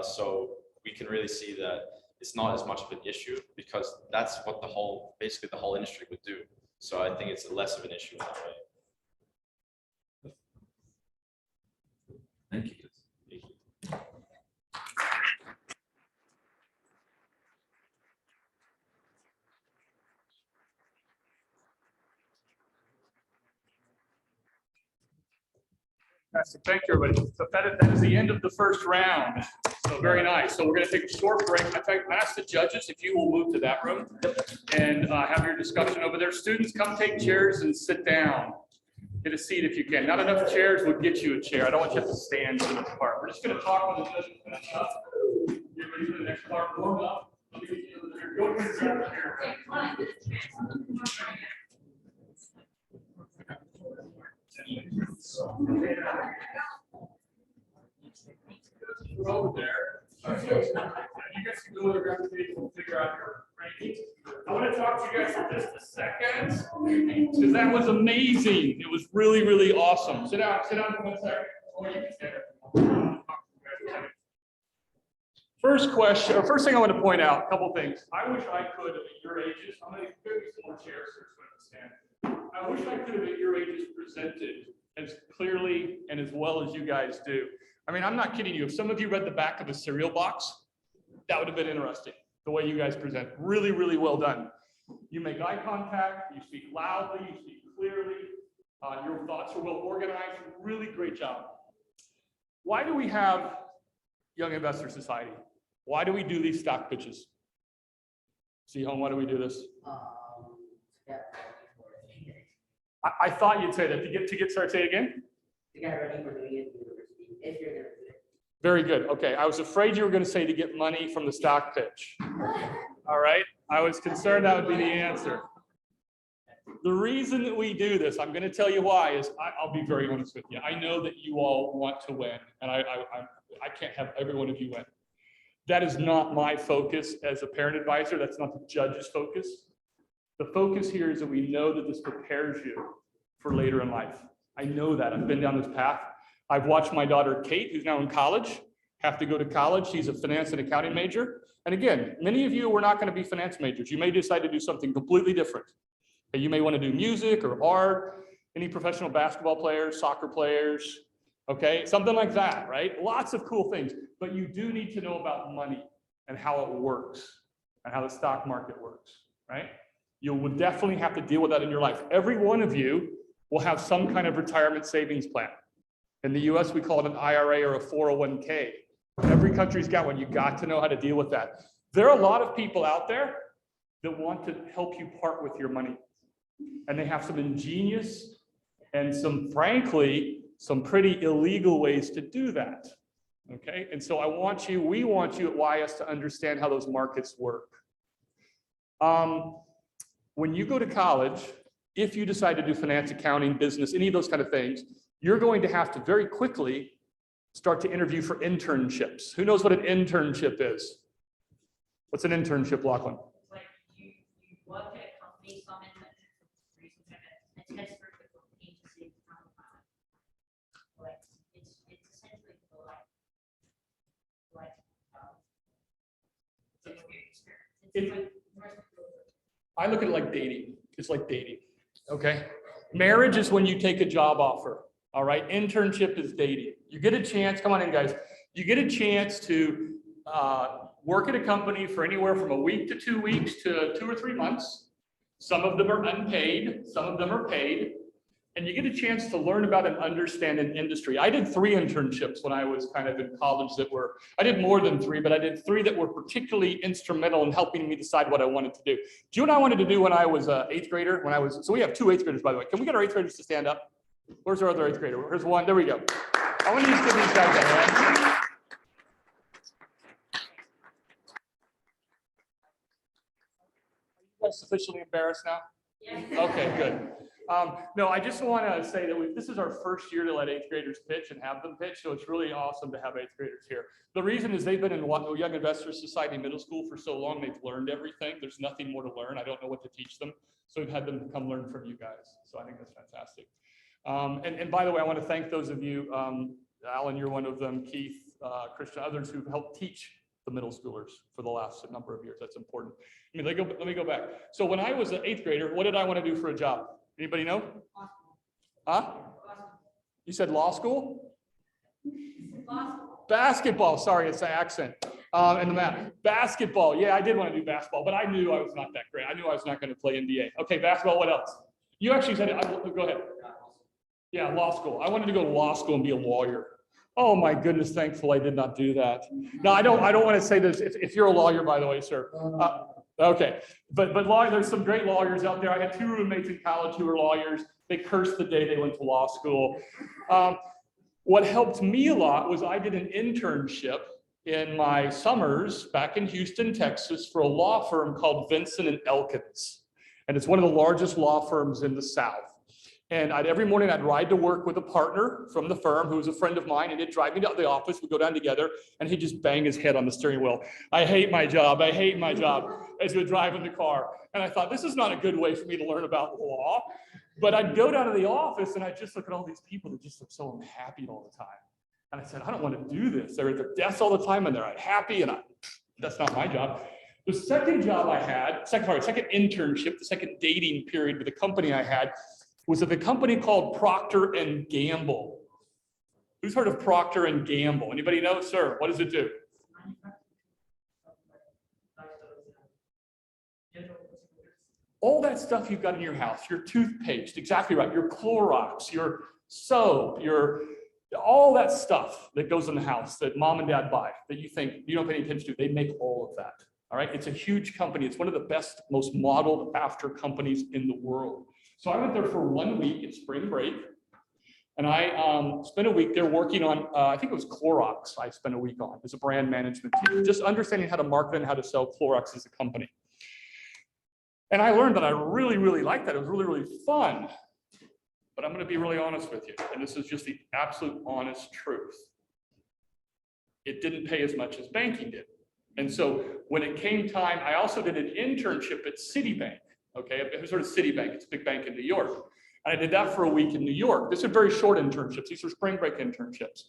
So we can really see that it's not as much of an issue, because that's what basically the whole industry would do. So I think it's less of an issue in that way. Thank you. Fantastic. Thank you, everybody. So that is the end of the first round. So very nice. So we're going to take a short break. I ask the judges if you will move to that room and have your discussion over there. Students, come take chairs and sit down. Get a seat if you can. Not enough chairs would get you a chair. I don't want you to have to stand in this part. We're just going to talk with the judges. Get ready for the next part. Warm up. Go to your chair. Over there. You guys can go to the record page and figure out your rankings. I want to talk to you guys for just a second, because that was amazing. It was really, really awesome. Sit down for 1 second. Or you can stand up. First question, or first thing I want to point out, a couple things. I wish I could, at your ages, I'm going to give you some more chairs here so I can stand. I wish I could have at your ages presented as clearly and as well as you guys do. I mean, I'm not kidding you. If some of you read the back of a cereal box, that would have been interesting, the way you guys present. Really, really well done. You make eye contact, you speak loudly, you speak clearly, your thoughts are well organized, really great job. Why do we have Young Investor Society? Why do we do these stock pitches? See, home, why do we do this? I thought you'd say that. To get started, say it again? To get ready for doing it in university, if you're gonna do it. Very good. Okay, I was afraid you were going to say to get money from the stock pitch. All right, I was concerned that would be the answer. The reason that we do this, I'm going to tell you why, is I'll be very honest with you. I know that you all want to win, and I can't have every one of you win. That is not my focus as a parent advisor. That's not the judge's focus. The focus here is that we know that this prepares you for later in life. I know that. I've been down this path. I've watched my daughter, Kate, who's now in college, have to go to college. She's a finance and accounting major. And again, many of you were not going to be finance majors. You may decide to do something completely different. You may want to do music or art, any professional basketball players, soccer players, okay? Something like that, right? Lots of cool things. But you do need to know about money and how it works and how the stock market works, right? You will definitely have to deal with that in your life. Every one of you will have some kind of retirement savings plan. In the US, we call it an IRA or a 401k. Every country's got one. You got to know how to deal with that. There are a lot of people out there that want to help you part with your money. And they have some ingenious and some, frankly, some pretty illegal ways to do that. Okay, and so we want you at YS to understand how those markets work. When you go to college, if you decide to do finance, accounting, business, any of those kind of things, you're going to have to very quickly start to interview for internships. Who knows what an internship is? What's an internship, Lachlan? Like you work at a company, some internship for reasons like a test for the company to see how to find it. Like it's essentially for experience. I look at it like dating. It's like dating. Okay. Marriage is when you take a job offer. All right. Internship is dating. You get a chance. Come on in, guys. You get a chance to work at a company for anywhere from a week to 2 weeks to 2 or 3 months. Some of them are unpaid. Some of them are paid. And you get a chance to learn about and understand an industry. I did 3 internships when I was kind of in college I did more than 3, but I did 3 that were particularly instrumental in helping me decide what I wanted to do. Do you know what I wanted to do when I was an 8th grader? So we have 2 8th graders, by the way. Can we get our 8th graders to stand up? Where's our other 8th grader? Here's one. There we go. I want to just give these guys a hand. Are you guys sufficiently embarrassed now? Yeah. Okay, good. No, I just want to say that this is our first year to let 8th graders pitch and have them pitch, so it's really awesome to have 8th graders here. The reason is they've been in Young Investors Society Middle School for so long, they've learned everything. There's nothing more to learn. I don't know what to teach them, so we've had them come learn from you guys. So I think that's fantastic. And by the way, I want to thank those of you, Alan, you're one of them, Keith, Christian, others who've helped teach the middle schoolers for the last number of years. That's important. I mean, let me go back. So when I was an 8th grader, what did I want to do for a job? Anybody know? Huh? You said law school? Basketball. Sorry, it's the accent. And the math. Basketball. Yeah, I did want to do basketball, but I knew I was not that great. I knew I was not going to play NBA. Okay, basketball. What else? You actually said it. Go ahead. Yeah, law school. I wanted to go to law school and be a lawyer. Oh my goodness, thankful I did not do that. No, I don't want to say this. If you're a lawyer, by the way, sir. Okay, but there's some great lawyers out there. I had 2 roommates in college who were lawyers. They cursed the day they went to law school. What helped me a lot was I did an internship in my summers back in Houston, Texas, for a law firm called Vinson and Elkins. And it's one of the largest law firms in the South. And every morning I'd ride to work with a partner from the firm who was a friend of mine, and he'd drive me to the office. We'd go down together, and he'd just bang his head on the steering wheel. I hate my job. I hate my job, as he would drive in the car. And I thought, this is not a good way for me to learn about law. But I'd go down to the office, and I'd just look at all these people that just look so unhappy all the time. And I said, I don't want to do this. They're at their desks all the time and they're happy, and that's not my job. The second job I had, second internship, the second dating period with the company I had was at the company called Procter and Gamble. Who's heard of Procter and Gamble? Anybody know, sir? What does it do? All that stuff you've got in your house, your toothpaste, exactly right, your Clorox, your soap, all that stuff that goes in the house that mom and dad buy that you think you don't pay any attention to, they make all of that. All right, it's a huge company. It's one of the best, most modeled after companies in the world. So I went there for 1 week in spring break, and I spent a week there working on, I think it was Clorox I spent a week on as a brand management team, just understanding how to market and how to sell Clorox as a company. And I learned that I really, really liked that. It was really, really fun. But I'm going to be really honest with you, and this is just the absolute honest truth. It didn't pay as much as banking did. And so when it came time, I also did an internship at Citibank. Okay, I've heard of Citibank. It's a big bank in New York. And I did that for a week in New York. These are very short internships. These are spring break internships.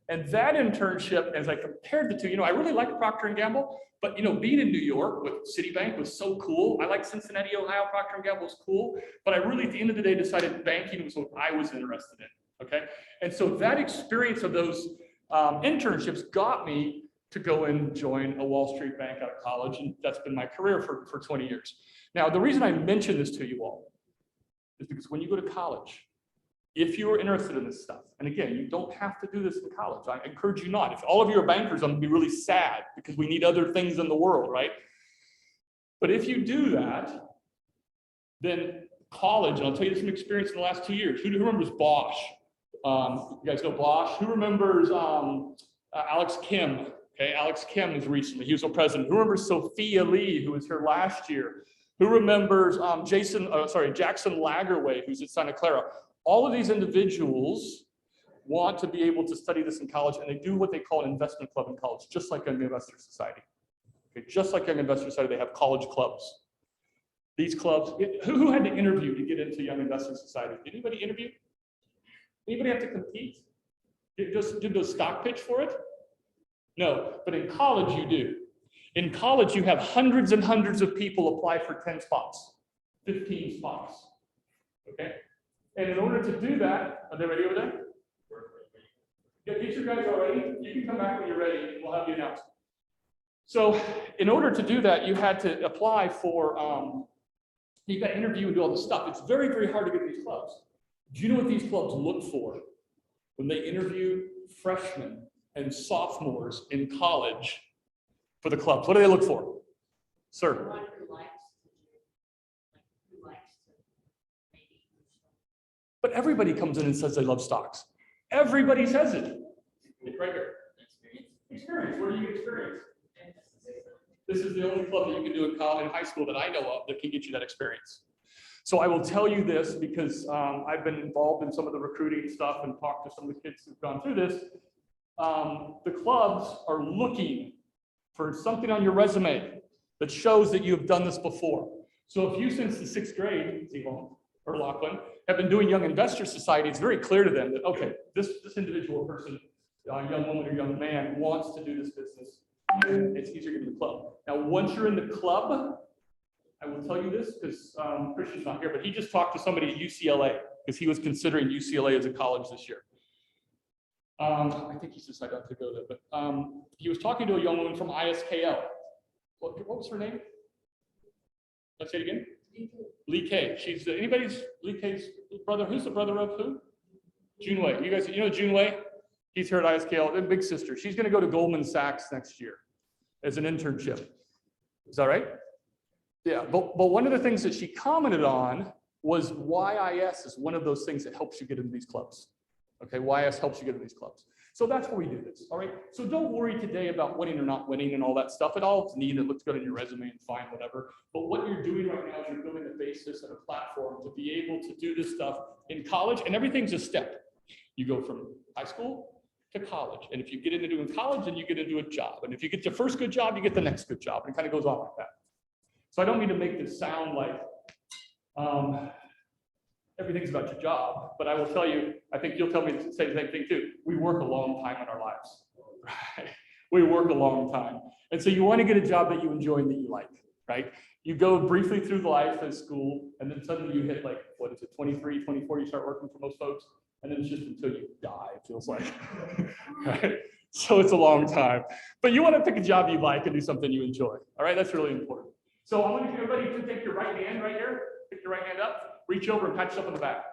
And that internship, as I compared the two, I really liked Procter & Gamble, but being in New York with Citibank was so cool. I liked Cincinnati, Ohio. Procter & Gamble was cool, but I really, at the end of the day, decided banking was what I was interested in. Okay, and so that experience of those internships got me to go and join a Wall Street bank out of college, and that's been my career for 20 years. Now, the reason I mention this to you all is because when you go to college, if you are interested in this stuff, and again, you don't have to do this in college. I encourage you not. If all of you are bankers, I'm gonna be really sad because we need other things in the world, right? But if you do that, then college, and I'll tell you this from experience in the last 2 years. Who remembers Bosch? You guys know Bosch? Who remembers Alex Kim? Okay, Alex Kim was recently, he was a president. Who remembers Sophia Lee, who was here last year? Who remembers Jackson Lagerway, who's at Santa Clara? All of these individuals want to be able to study this in college, and they do what they call an investment club in college, just like Young Investor Society. Okay, just like Young Investor Society, they have college clubs. These clubs, who had to interview to get into Young Investor Society? Did anybody interview? Anybody have to compete? Did a stock pitch for it? No, but in college you do. In college, you have hundreds and hundreds of people apply for 10 spots, 15 spots, okay? And in order to do that, are they ready over there? Yeah, get your guys all ready. You can come back when you're ready and we'll have you announced. So in order to do that, you had to apply for, you got to interview and do all this stuff. It's very, very hard to get these clubs. Do you know what these clubs look for when they interview freshmen and sophomores in college for the clubs? What do they look for? Sir? But everybody comes in and says they love stocks. Everybody says it. Right here. Experience. Where do you get experience? This is the only club that you can do in college and high school that I know of that can get you that experience. So I will tell you this because I've been involved in some of the recruiting stuff and talked to some of the kids who've gone through this. The clubs are looking for something on your resume that shows that you have done this before. So if you, since the 6th grade, Yvonne or Lachlan, have been doing Young Investor Society, it's very clear to them that, okay, this individual person, young woman or young man, wants to do this business, and it's easier to get in the club. Now, once you're in the club, I will tell you this because Christian's not here, but he just talked to somebody at UCLA because he was considering UCLA as a college this year. I think he's decided not to go there, but he was talking to a young woman from ISKL. What was her name? Let's say it again. Lee K. She's Lee K's brother. Who's the brother of who? June Wei. You guys, you know June Wei? He's here at ISKL, a big sister. She's going to go to Goldman Sachs next year as an internship. Is that right? Yeah, but one of the things that she commented on was YIS is one of those things that helps you get into these clubs. Okay, YIS helps you get into these clubs. So that's where we do this, all right? So don't worry today about winning or not winning and all that stuff. It all is neat, it looks good on your resume and fine, whatever. But what you're doing right now is you're building a basis and a platform to be able to do this stuff in college, and everything's a step. You go from high school to college, and if you get into doing college, then you get into a job. And if you get your first good job, you get the next good job, and it kind of goes on like that. So I don't mean to make this sound like everything's about your job, but I will tell you, I think you'll tell me to say the same thing too. We work a long time in our lives, right? We work a long time. And so you want to get a job that you enjoy and that you like, right? You go briefly through life as school, and then suddenly you hit like, what is it, 23, 24, you start working for most folks, and then it's just until you die, it feels like, right? So it's a long time. But you want to pick a job you like and do something you enjoy, all right? That's really important. So I want to get everybody to take your right hand right here, pick your right hand up, reach over and pat yourself on the back,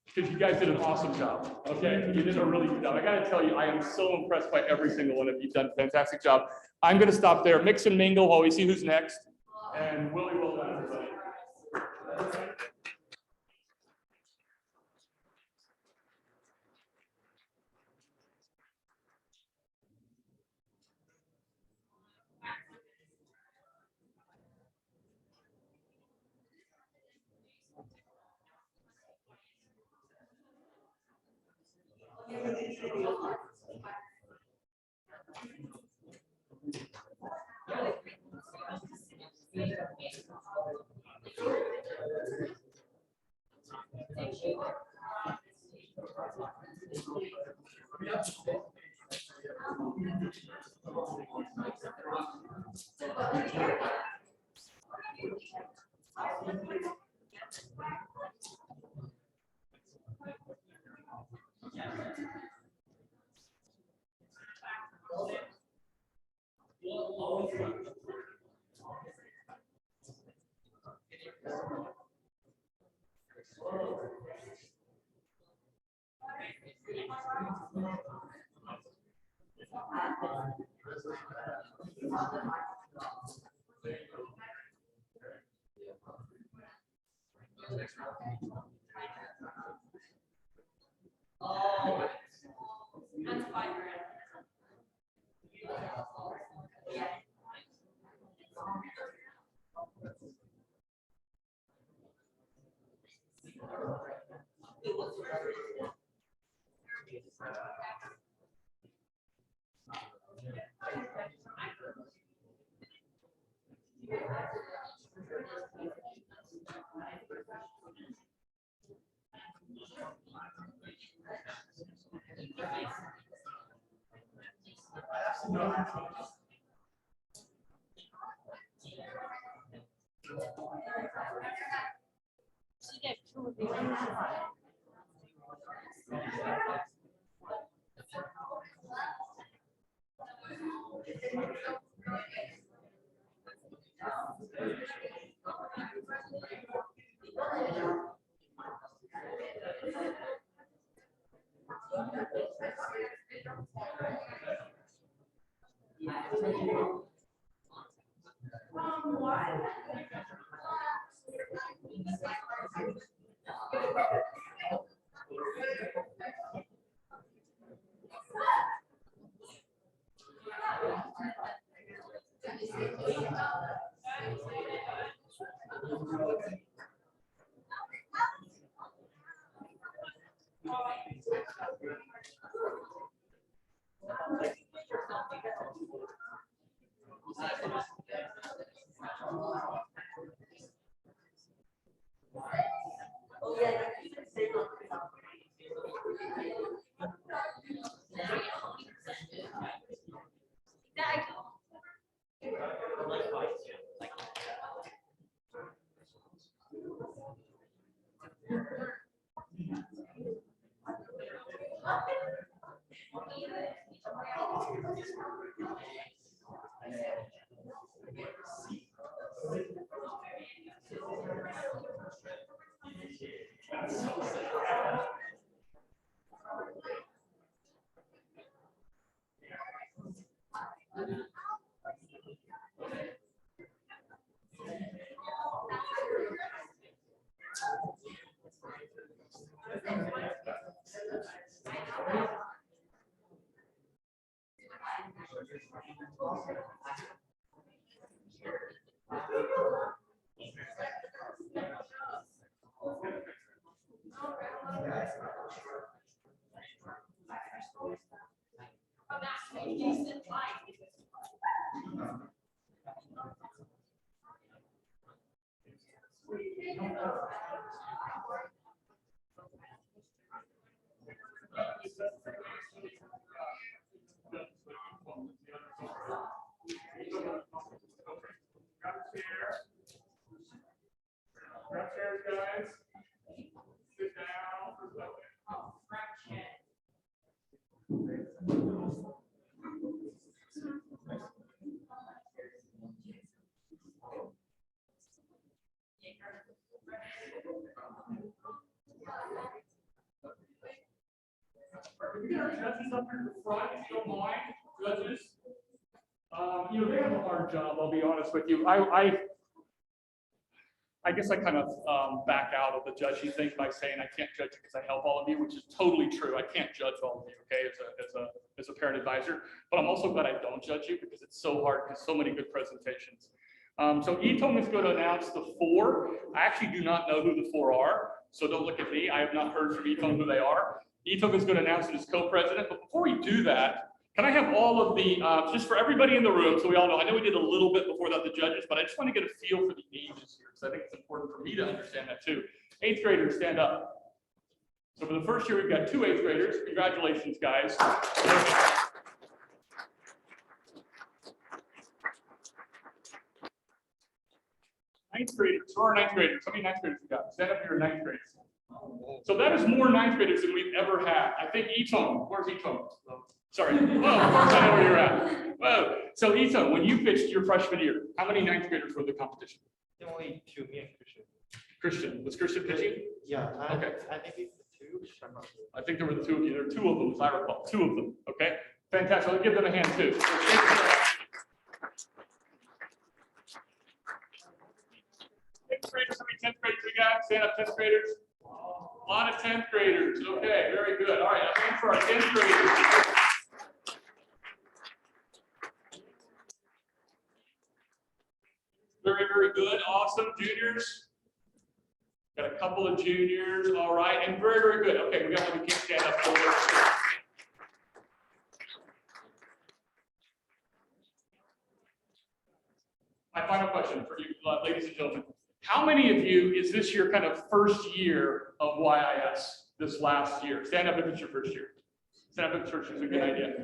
because you guys did an awesome job, okay? You did a really good job. I gotta tell you, I am so impressed by every single one of you. You've done a fantastic job. I'm gonna stop there, mix and mingle while we see who's next. And Willie, well done, everybody. chairs, guys. Sit down for a second. Can we get our judges up here in the front, if you don't mind, judges? You know, they have a hard job, I'll be honest with you. I guess I kind of back out of the judging thing by saying I can't judge it because I help all of you, which is totally true. I can't judge all of you, okay, as a parent advisor. But I'm also glad I don't judge you because it's so hard because so many good presentations. So Etong is going to announce the 4. I actually do not know who the 4 are, so don't look at me. I have not heard from Etong who they are. Etong is going to announce it as co-president. But before we do that, can I have all of the, just for everybody in the room, so we all know, I know we did a little bit before that, the judges, but I just want to get a feel for the ages here, because I think it's important for me to understand that too. 8th graders, stand up. So for the first year, we've got 2 8th graders. Congratulations, guys. 9th graders, who are 9th graders? How many 9th graders we got? Stand up here, 9th graders. So that is more 9th graders than we've ever had. I think Etong, where's Etong? Sorry. Well, of course I know where you're at. Whoa. So Etong, when you pitched your freshman year, how many 9th graders were in the competition? Only 2, me and Christian. Christian, was Christian pitching? Yeah. Okay. I think it's 2. I'm not sure. I think there were the 2 of you. There were 2 of them, as I recall. 2 of them. Okay. Fantastic. I'll give them a hand too. 10th graders, how many 10th graders we got? Stand up, 10th graders. A lot of 10th graders. Okay, very good. All right, I'm in for our 10th graders. Very, very good. Awesome. Juniors. Got a couple of juniors. All right, and very, very good. Okay, we got one who can't stand up for it. My final question for you, ladies and gentlemen. How many of you is this your kind of first year of YIS this last year? Stand up if it's your first year. Stand up if it's your first year is a good idea.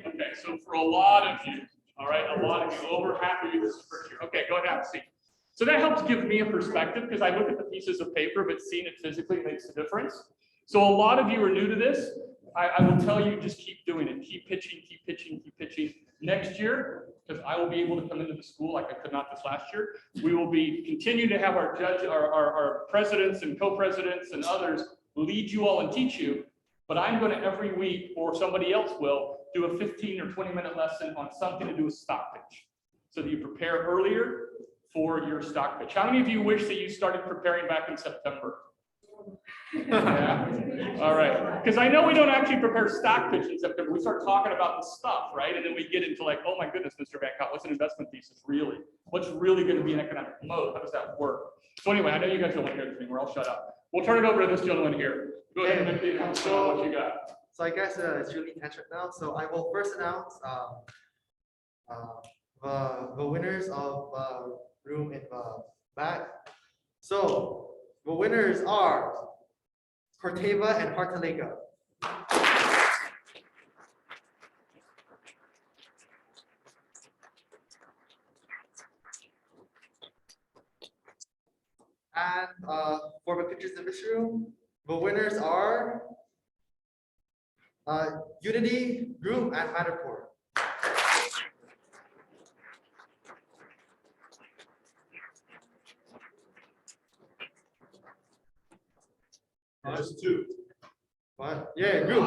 Okay, so for a lot of you, all right, a lot of you, over half of you, this is first year. Okay, go ahead and have a seat. So that helps give me a perspective because I look at the pieces of paper, but seeing it physically makes a difference. So a lot of you are new to this. I will tell you, just keep doing it. Keep pitching, keep pitching, keep pitching. Next year, because I will be able to come into the school like I could not this last year, we will be continue to have our presidents and co-presidents and others lead you all and teach you. But I'm going to every week, or somebody else will, do a 15 or 20-minute lesson on something to do with stock pitch, so that you prepare earlier for your stock pitch. How many of you wish that you started preparing back in September? Yeah. All right. Because I know we don't actually prepare stock pitch in September. We start talking about the stuff, right? And then we get into like, oh my goodness, Mr. Bancott, what's an investment thesis really? What's really going to be an economic mode? How does that work? So anyway, I know you guys don't want to hear anything. We're all shut up. We'll turn it over to this gentleman here. Go ahead and show what you got. So I guess it's really tense right now. So I will first announce the winners of room in the back. So the winners are Corteva and Hartalega. And for the pictures in this room, the winners are Unity Group and Matterport. Just 2. What? Yeah, group.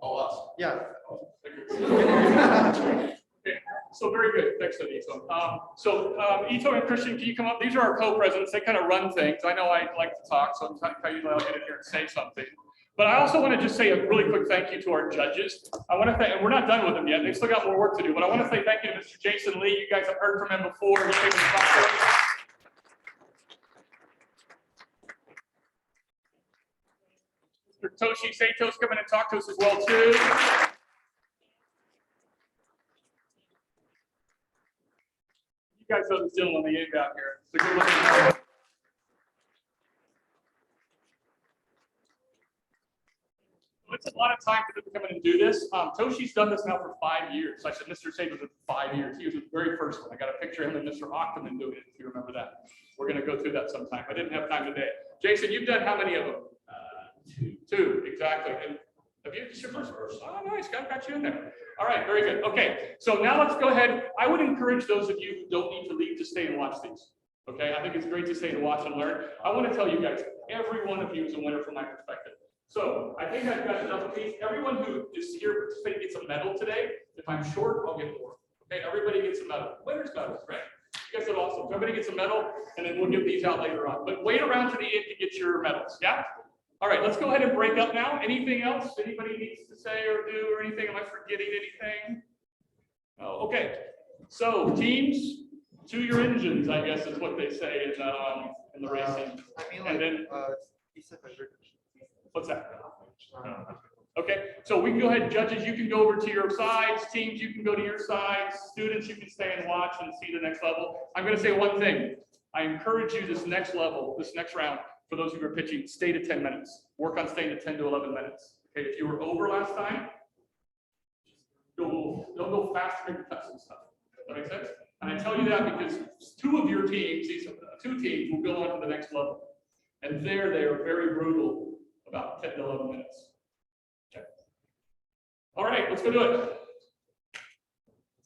Oh, us. Yeah. Okay, so very good. Thanks, Ito. Ito and Christian, can you come up? These are our co-presidents. They kind of run things. I know I like to talk, so I'm usually I'll get in here and say something. But I also want to just say a really quick thank you to our judges. I want to thank, and we're not done with them yet. They've still got more work to do. But I want to say thank you to Mr. Jason Lee. You guys have heard from him before. He's taken the Mr. Toshi Sato's coming and talk to us as well too. You guys know this gentleman on the end out here. It's a good looking guy. It's a lot of time for them to come in and do this. Toshi's done this now for 5 years. I said Mr. Sage was it 5 years. He was the very first one. I got a picture of him and Mr. Ockerman doing it, if you remember that. We're going to go through that sometime. I didn't have time today. Jason, you've done how many of them? Two, exactly. And have you, this is your first? Oh, nice, got you in there. All right, very good. Okay, so now let's go ahead. I would encourage those of you who don't need to leave to stay and watch these. Okay, I think it's great to stay and watch and learn. I want to tell you guys, every one of you is a winner from my perspective. So I think I've got enough of these. Everyone who is here participating gets a medal today. If I'm short, I'll get more. Okay, everybody gets a medal. Winner's medals, right? You guys did awesome. Everybody gets a medal, and then we'll give these out later on. But wait around to the end to get your medals. Yeah. All right, let's go ahead and break up now. Anything else anybody needs to say or do or anything? Am I forgetting anything? Oh, okay. So teams, to your engines, I guess is what they say in the racing. I mean, and then what's that? Okay, so we can go ahead, judges, you can go over to your sides, teams, you can go to your sides, students, you can stay and watch and see the next level. I'm going to say one thing. I encourage you this next level, this next round, for those who are pitching, stay to 10 minutes. Work on staying to 10 to 11 minutes. Okay, if you were over last time, don't go fast to make the cuts and stuff. Does that make sense? And I tell you that because two of your teams, these two teams, will go on to the next level. And they are very brutal about 10 to 11 minutes. Okay. All right, let's go do it.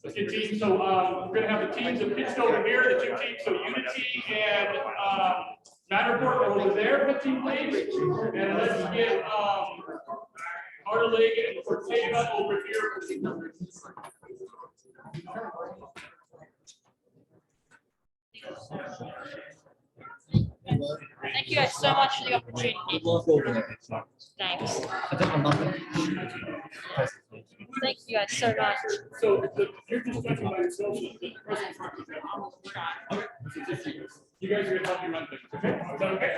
Let's get teams. So we're going to have the teams that pitched over here, the two teams, so Unity and Matterport are over there, 15 please. And let's get Harderlake and Corteva over here. Thank you guys so much for the opportunity. Thanks. Thank you guys so much. So you're just judging by yourself. You guys are going to help me run things, okay? Is that okay?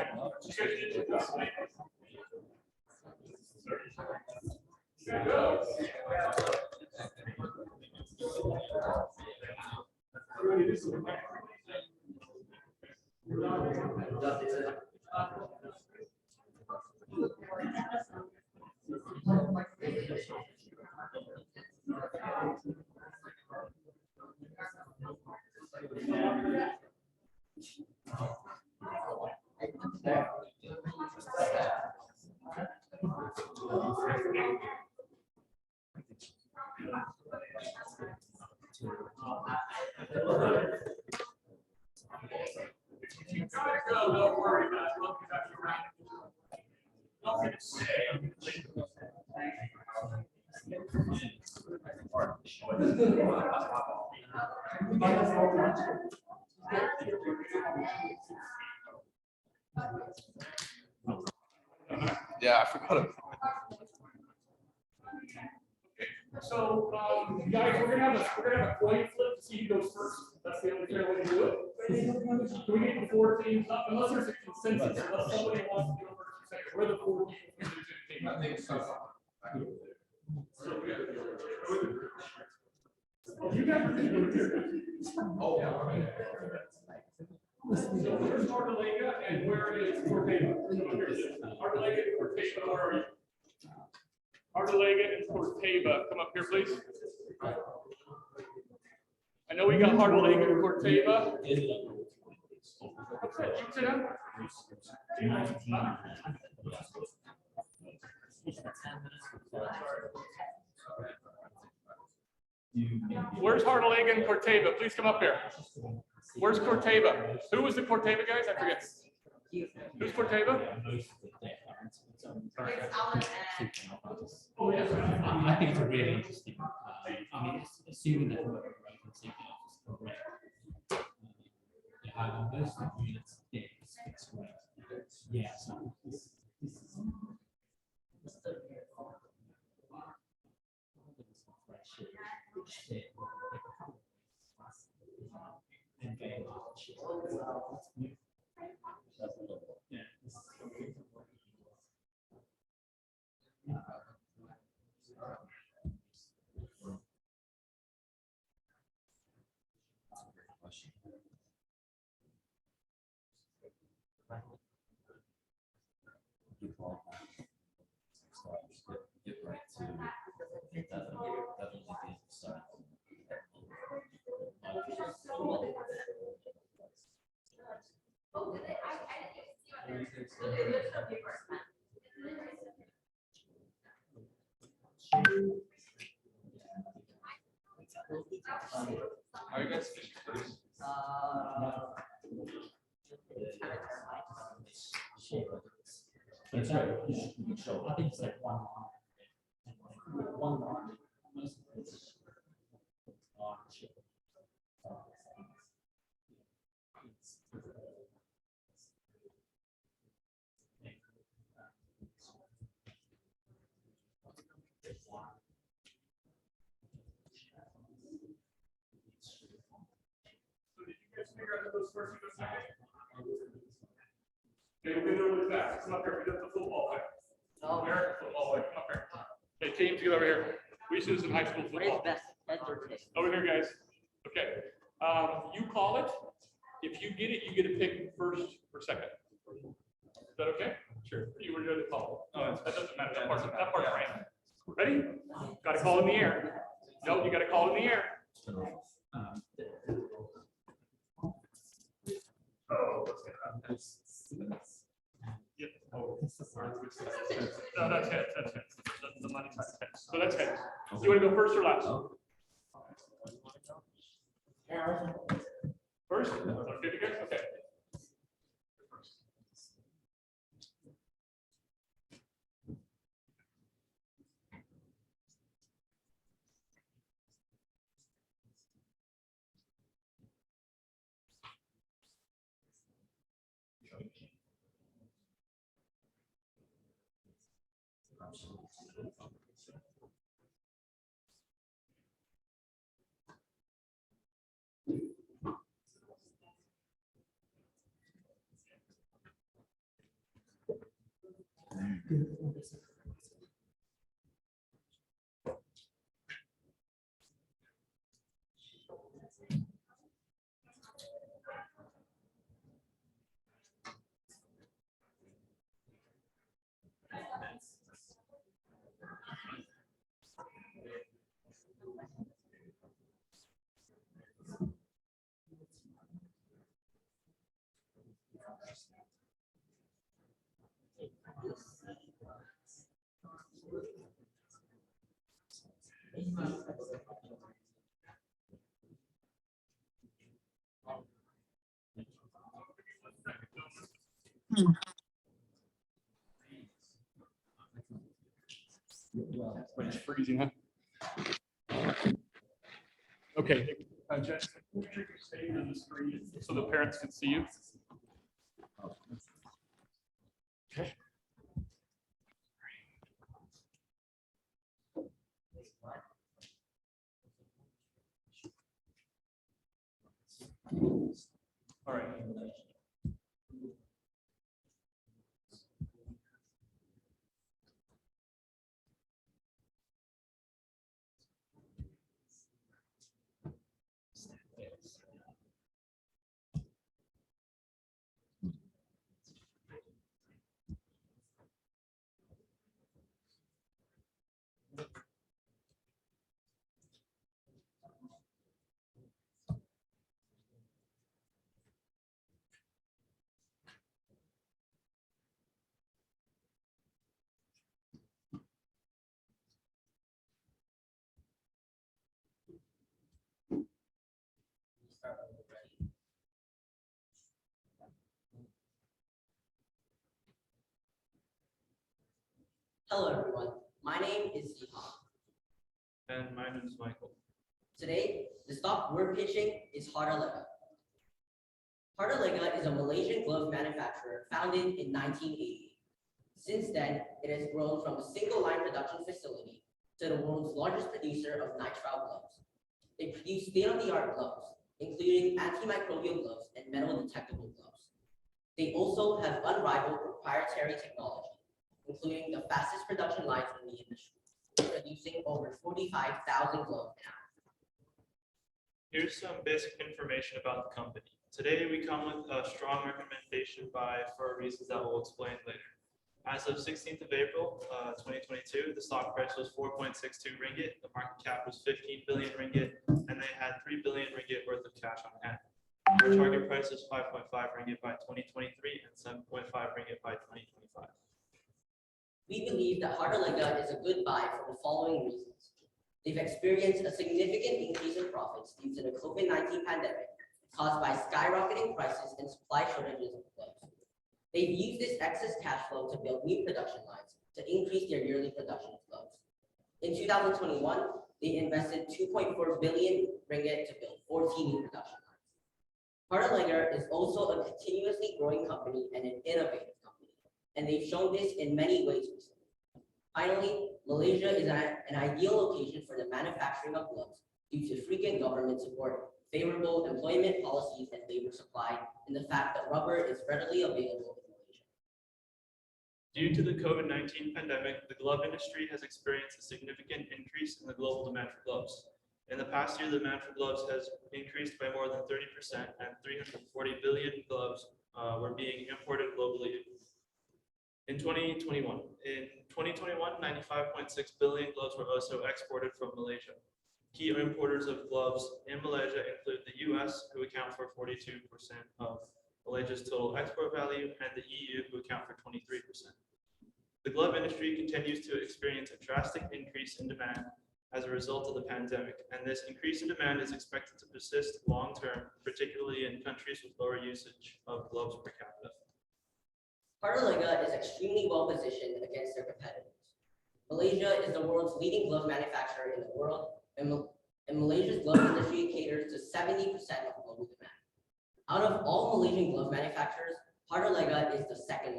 Don't worry about it. We'll get back around. I'm going to say. Yeah, I forgot it. So, guys, we're gonna have a coin flip to see who goes first. That's the only fair way to do it. Can we get the 4 teams up? Unless there's a consensus, unless somebody wants to go first or second, we're the 4 people. I think so. You guys are here. Oh, yeah. So where's Harderlake and where is Corteva? Harderlake and Corteva, where are you? Harderlake and Corteva, come up here, please. I know we got Harderlake and Corteva. Sit down. Where's Harderlake and Corteva? Please come up here. Where's Corteva? Who was the Corteva guys? I forget. Who's Corteva? I think it's a really interesting. I mean, assuming that whoever wrote the safety office is correct, you have most of the units fixed rate. Yeah, so this is. definitely be starting. Are you guys fishing first? That's right. You can show, I think it's like one line. One line. Most of it's large. Okay, we'll get really fast. Come up here. We got the football thing. Oh. American football thing. Come up here. Okay, teams, get over here. We see this in high school football. Over here, guys. Okay. You call it. If you get it, you get to pick first or second. Is that okay? Sure. You were doing the call. Oh, that doesn't matter. That part's random. Ready? Got to call in the air. No, you got to call in the air. Oh, let's get that. Yep. Oh. No, that's heads. That's heads. The money side is heads. So that's heads. Do you want to go first or last? First? Okay, you guys? Okay. It's freezing, huh? Okay. Jen, would you stay on the screen so the parents can see you? Okay. All right. Hello, everyone. My name is Zihan. And my name is Michael. Today, the stock we're pitching is Hartalega. Hartalega is a Malaysian glove manufacturer founded in 1980. Since then, it has grown from a single-line production facility to the world's largest producer of nitrile gloves. They produce state-of-the-art gloves, including antimicrobial gloves and metal detectable gloves. They also have unrivaled proprietary technology, including the fastest production lines in the industry, producing over 45,000 gloves an hour. Here's some basic information about the company. Today, we come with a strong recommendation buy for reasons that we'll explain later. As of 16th of April, 2022, the stock price was 4.62 ringgit, the market cap was 15 billion ringgit, and they had 3 billion ringgit worth of cash on hand. Our target price is 5.5 ringgit by 2023 and 7.5 ringgit by 2025. We believe that Hartalega is a good buy for the following reasons. They've experienced a significant increase in profits due to the COVID-19 pandemic caused by skyrocketing prices and supply shortages of gloves. They've used this excess cash flow to build new production lines to increase their yearly production of gloves. In 2021, they invested 2.4 billion ringgit to build 14 new production lines. Hartalega is also a continuously growing company and an innovative company, and they've shown this in many ways recently. Finally, Malaysia is an ideal location for the manufacturing of gloves due to frequent government support, favorable employment policies and labor supply, and the fact that rubber is readily available in Malaysia. Due to the COVID-19 pandemic, the glove industry has experienced a significant increase in the global demand for gloves. In the past year, the demand for gloves has increased by more than 30%, and 340 billion gloves were being imported globally in 2021. In 2021, 95.6 billion gloves were also exported from Malaysia. Key importers of gloves in Malaysia include the US, who account for 42% of Malaysia's total export value, and the EU, who account for 23%. The glove industry continues to experience a drastic increase in demand as a result of the pandemic, and this increase in demand is expected to persist long-term, particularly in countries with lower usage of gloves per capita. Hartalega is extremely well positioned against their competitors. Malaysia is the world's leading glove manufacturer in the world, and Malaysia's glove industry caters to 70% of global demand. Out of all Malaysian glove manufacturers, Hartalega is the second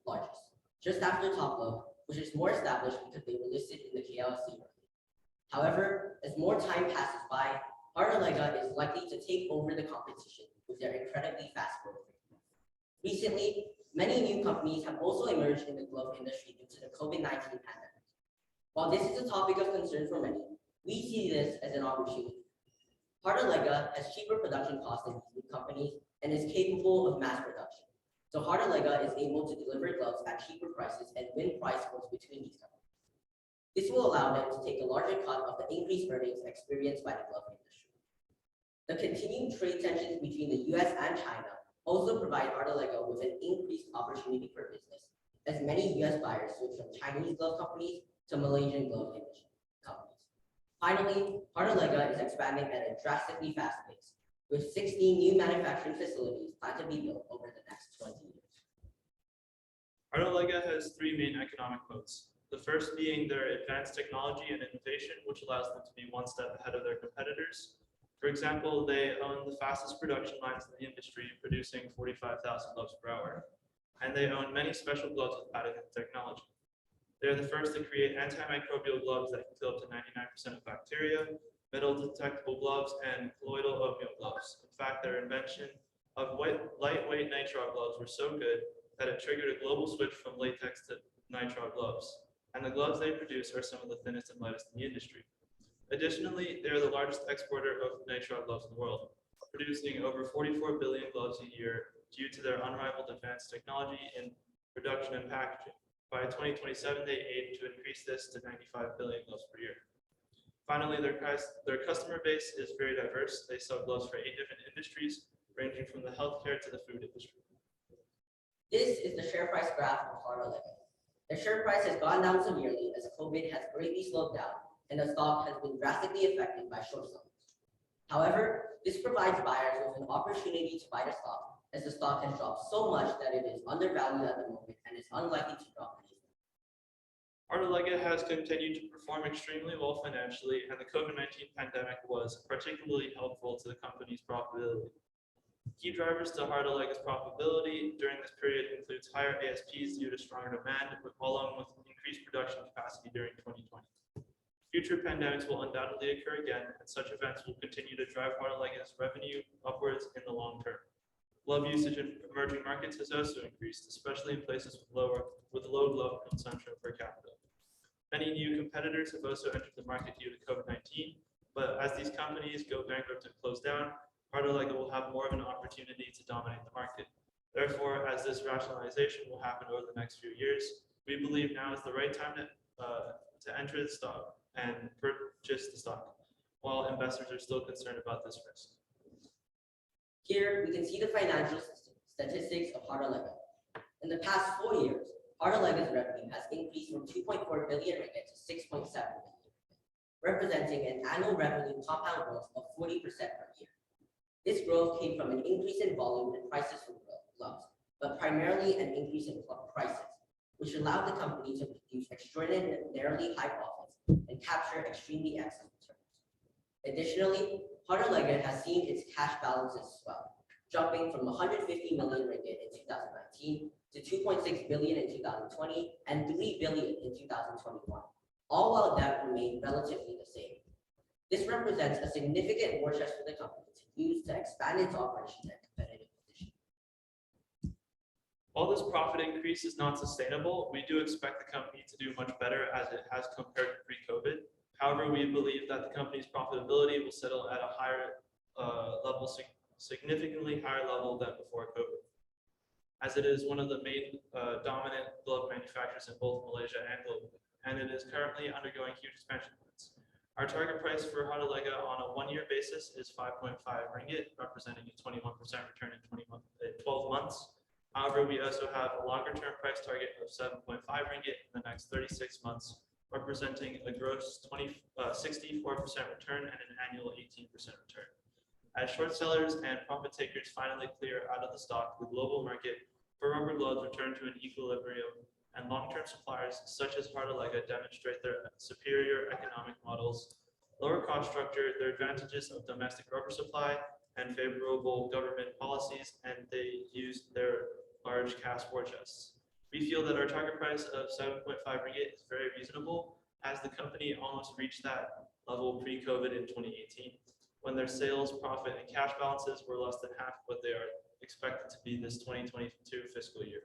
largest, just after Top Glove, which is more established because they were listed in the KLC. However, as more time passes by, Hartalega is likely to take over the competition with their incredibly fast growth. Recently, many new companies have also emerged in the glove industry due to the COVID-19 pandemic. While this is a topic of concern for many, we see this as an opportunity. Hartalega has cheaper production costs than these new companies and is capable of mass production. So Hartalega is able to deliver gloves at cheaper prices and win price wars between these companies. This will allow them to take a larger cut of the increased earnings experienced by the glove industry. The continued trade tensions between the US and China also provide Hartalega with an increased opportunity for business, as many US buyers switch from Chinese glove companies to Malaysian glove industry companies. Finally, Hartalega is expanding at a drastically fast pace, with 16 new manufacturing facilities planned to be built over the next 20 years. Hartalega has three main economic moats. The first being their advanced technology and innovation, which allows them to be one step ahead of their competitors. For example, they own the fastest production lines in the industry, producing 45,000 gloves per hour, and they own many special gloves with patented technology. They're the first to create antimicrobial gloves that can kill up to 99% of bacteria, metal detectable gloves, and colloidal oatmeal gloves. In fact, their invention of lightweight nitrile gloves were so good that it triggered a global switch from latex to nitrile gloves. And the gloves they produce are some of the thinnest and lightest in the industry. Additionally, they are the largest exporter of nitrile gloves in the world, producing over 44 billion gloves a year due to their unrivaled advanced technology in production and packaging. By 2027, they aim to increase this to 95 billion gloves per year. Finally, their customer base is very diverse. They sell gloves for 8 different industries, ranging from the healthcare to the food industry. This is the share price graph of Hartalega. The share price has gone down severely as COVID has greatly slowed down, and the stock has been drastically affected by short sellers. However, this provides buyers with an opportunity to buy the stock, as the stock has dropped so much that it is undervalued at the moment and is unlikely to drop any further. Hartalega has continued to perform extremely well financially, and the COVID-19 pandemic was particularly helpful to the company's profitability. Key drivers to Hartalega's profitability during this period includes higher ASPs due to stronger demand, along with increased production capacity during 2020. Future pandemics will undoubtedly occur again, and such events will continue to drive Hartalega's revenue upwards in the long term. Glove usage in emerging markets has also increased, especially in places with low glove consumption per capita. Many new competitors have also entered the market due to COVID-19, but as these companies go bankrupt and close down, Hartalega will have more of an opportunity to dominate the market. Therefore, as this rationalization will happen over the next few years, We believe now is the right time to enter the stock and purchase the stock, while investors are still concerned about this risk. Here, we can see the financial statistics of Hardalega. In the past 4 years, Hardalega's revenue has increased from 2.4 billion ringgit to 6.7 billion, representing an annual revenue compound growth of 40% per year. This growth came from an increase in volume and prices for gloves, but primarily an increase in prices, which allowed the company to produce extraordinarily high profits and capture extremely excellent returns. Additionally, Hardalega has seen its cash balances swell, jumping from 150 million ringgit in 2019 to 2.6 billion in 2020 and 3 billion in 2021, all while debt remained relatively the same. This represents a significant war chest for the company to use to expand its operations and competitive position. While this profit increase is not sustainable, we do expect the company to do much better as it has compared to pre-COVID. However, we believe that the company's profitability will settle at a higher level, significantly higher level than before COVID, as it is one of the main dominant glove manufacturers in both Malaysia and globally, and it is currently undergoing huge expansion plans. Our target price for Hardalega on a 1-year basis is 5.5 ringgit, representing a 21% return in 12 months. However, we also have a longer-term price target of 7.5 ringgit in the next 36 months, representing a gross 64% return and an annual 18% return. As short sellers and profit takers finally clear out of the stock, the global market for rubber gloves return to an equilibrium, and long-term suppliers such as Hardalega demonstrate their superior economic models, lower cost structure, their advantages of domestic rubber supply, and favorable government policies, and they use their large cash war chests. We feel that our target price of 7.5 ringgit is very reasonable, as the company almost reached that level pre-COVID in 2018, when their sales, profit, and cash balances were less than half what they are expected to be this 2022 fiscal year.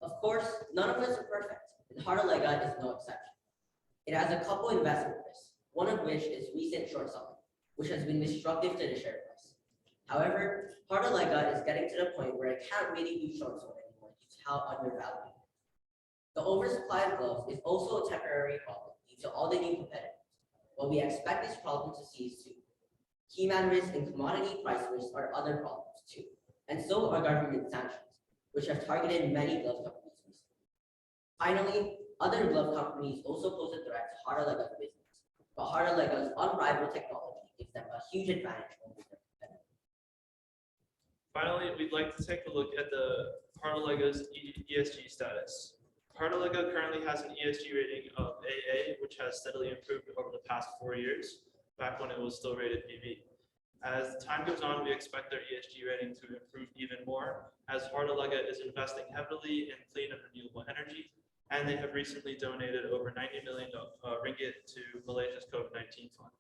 Of course, none of us are perfect, and Hardalega is no exception. It has a couple investment risks, one of which is recent short selling, which has been destructive to the share price. However, Hardalega is getting to the point where it can't really do short selling anymore due to how undervalued it is. The oversupply of gloves is also a temporary problem due to all the new competitors, but we expect this problem to cease soon. Key man risk and commodity price risks are other problems too, and so are government sanctions, which have targeted many glove companies recently. Finally, other glove companies also pose a threat to Hardalega's business, but Hardalega's unrivaled technology gives them a huge advantage over their competitors. Finally, we'd like to take a look at the Hardalega's ESG status. Hardalega currently has an ESG rating of AA, which has steadily improved over the past 4 years, back when it was still rated BB. As time goes on, we expect their ESG rating to improve even more, as Hardalega is investing heavily in clean and renewable energy, and they have recently donated over 90 million ringgit to Malaysia's COVID-19 fund.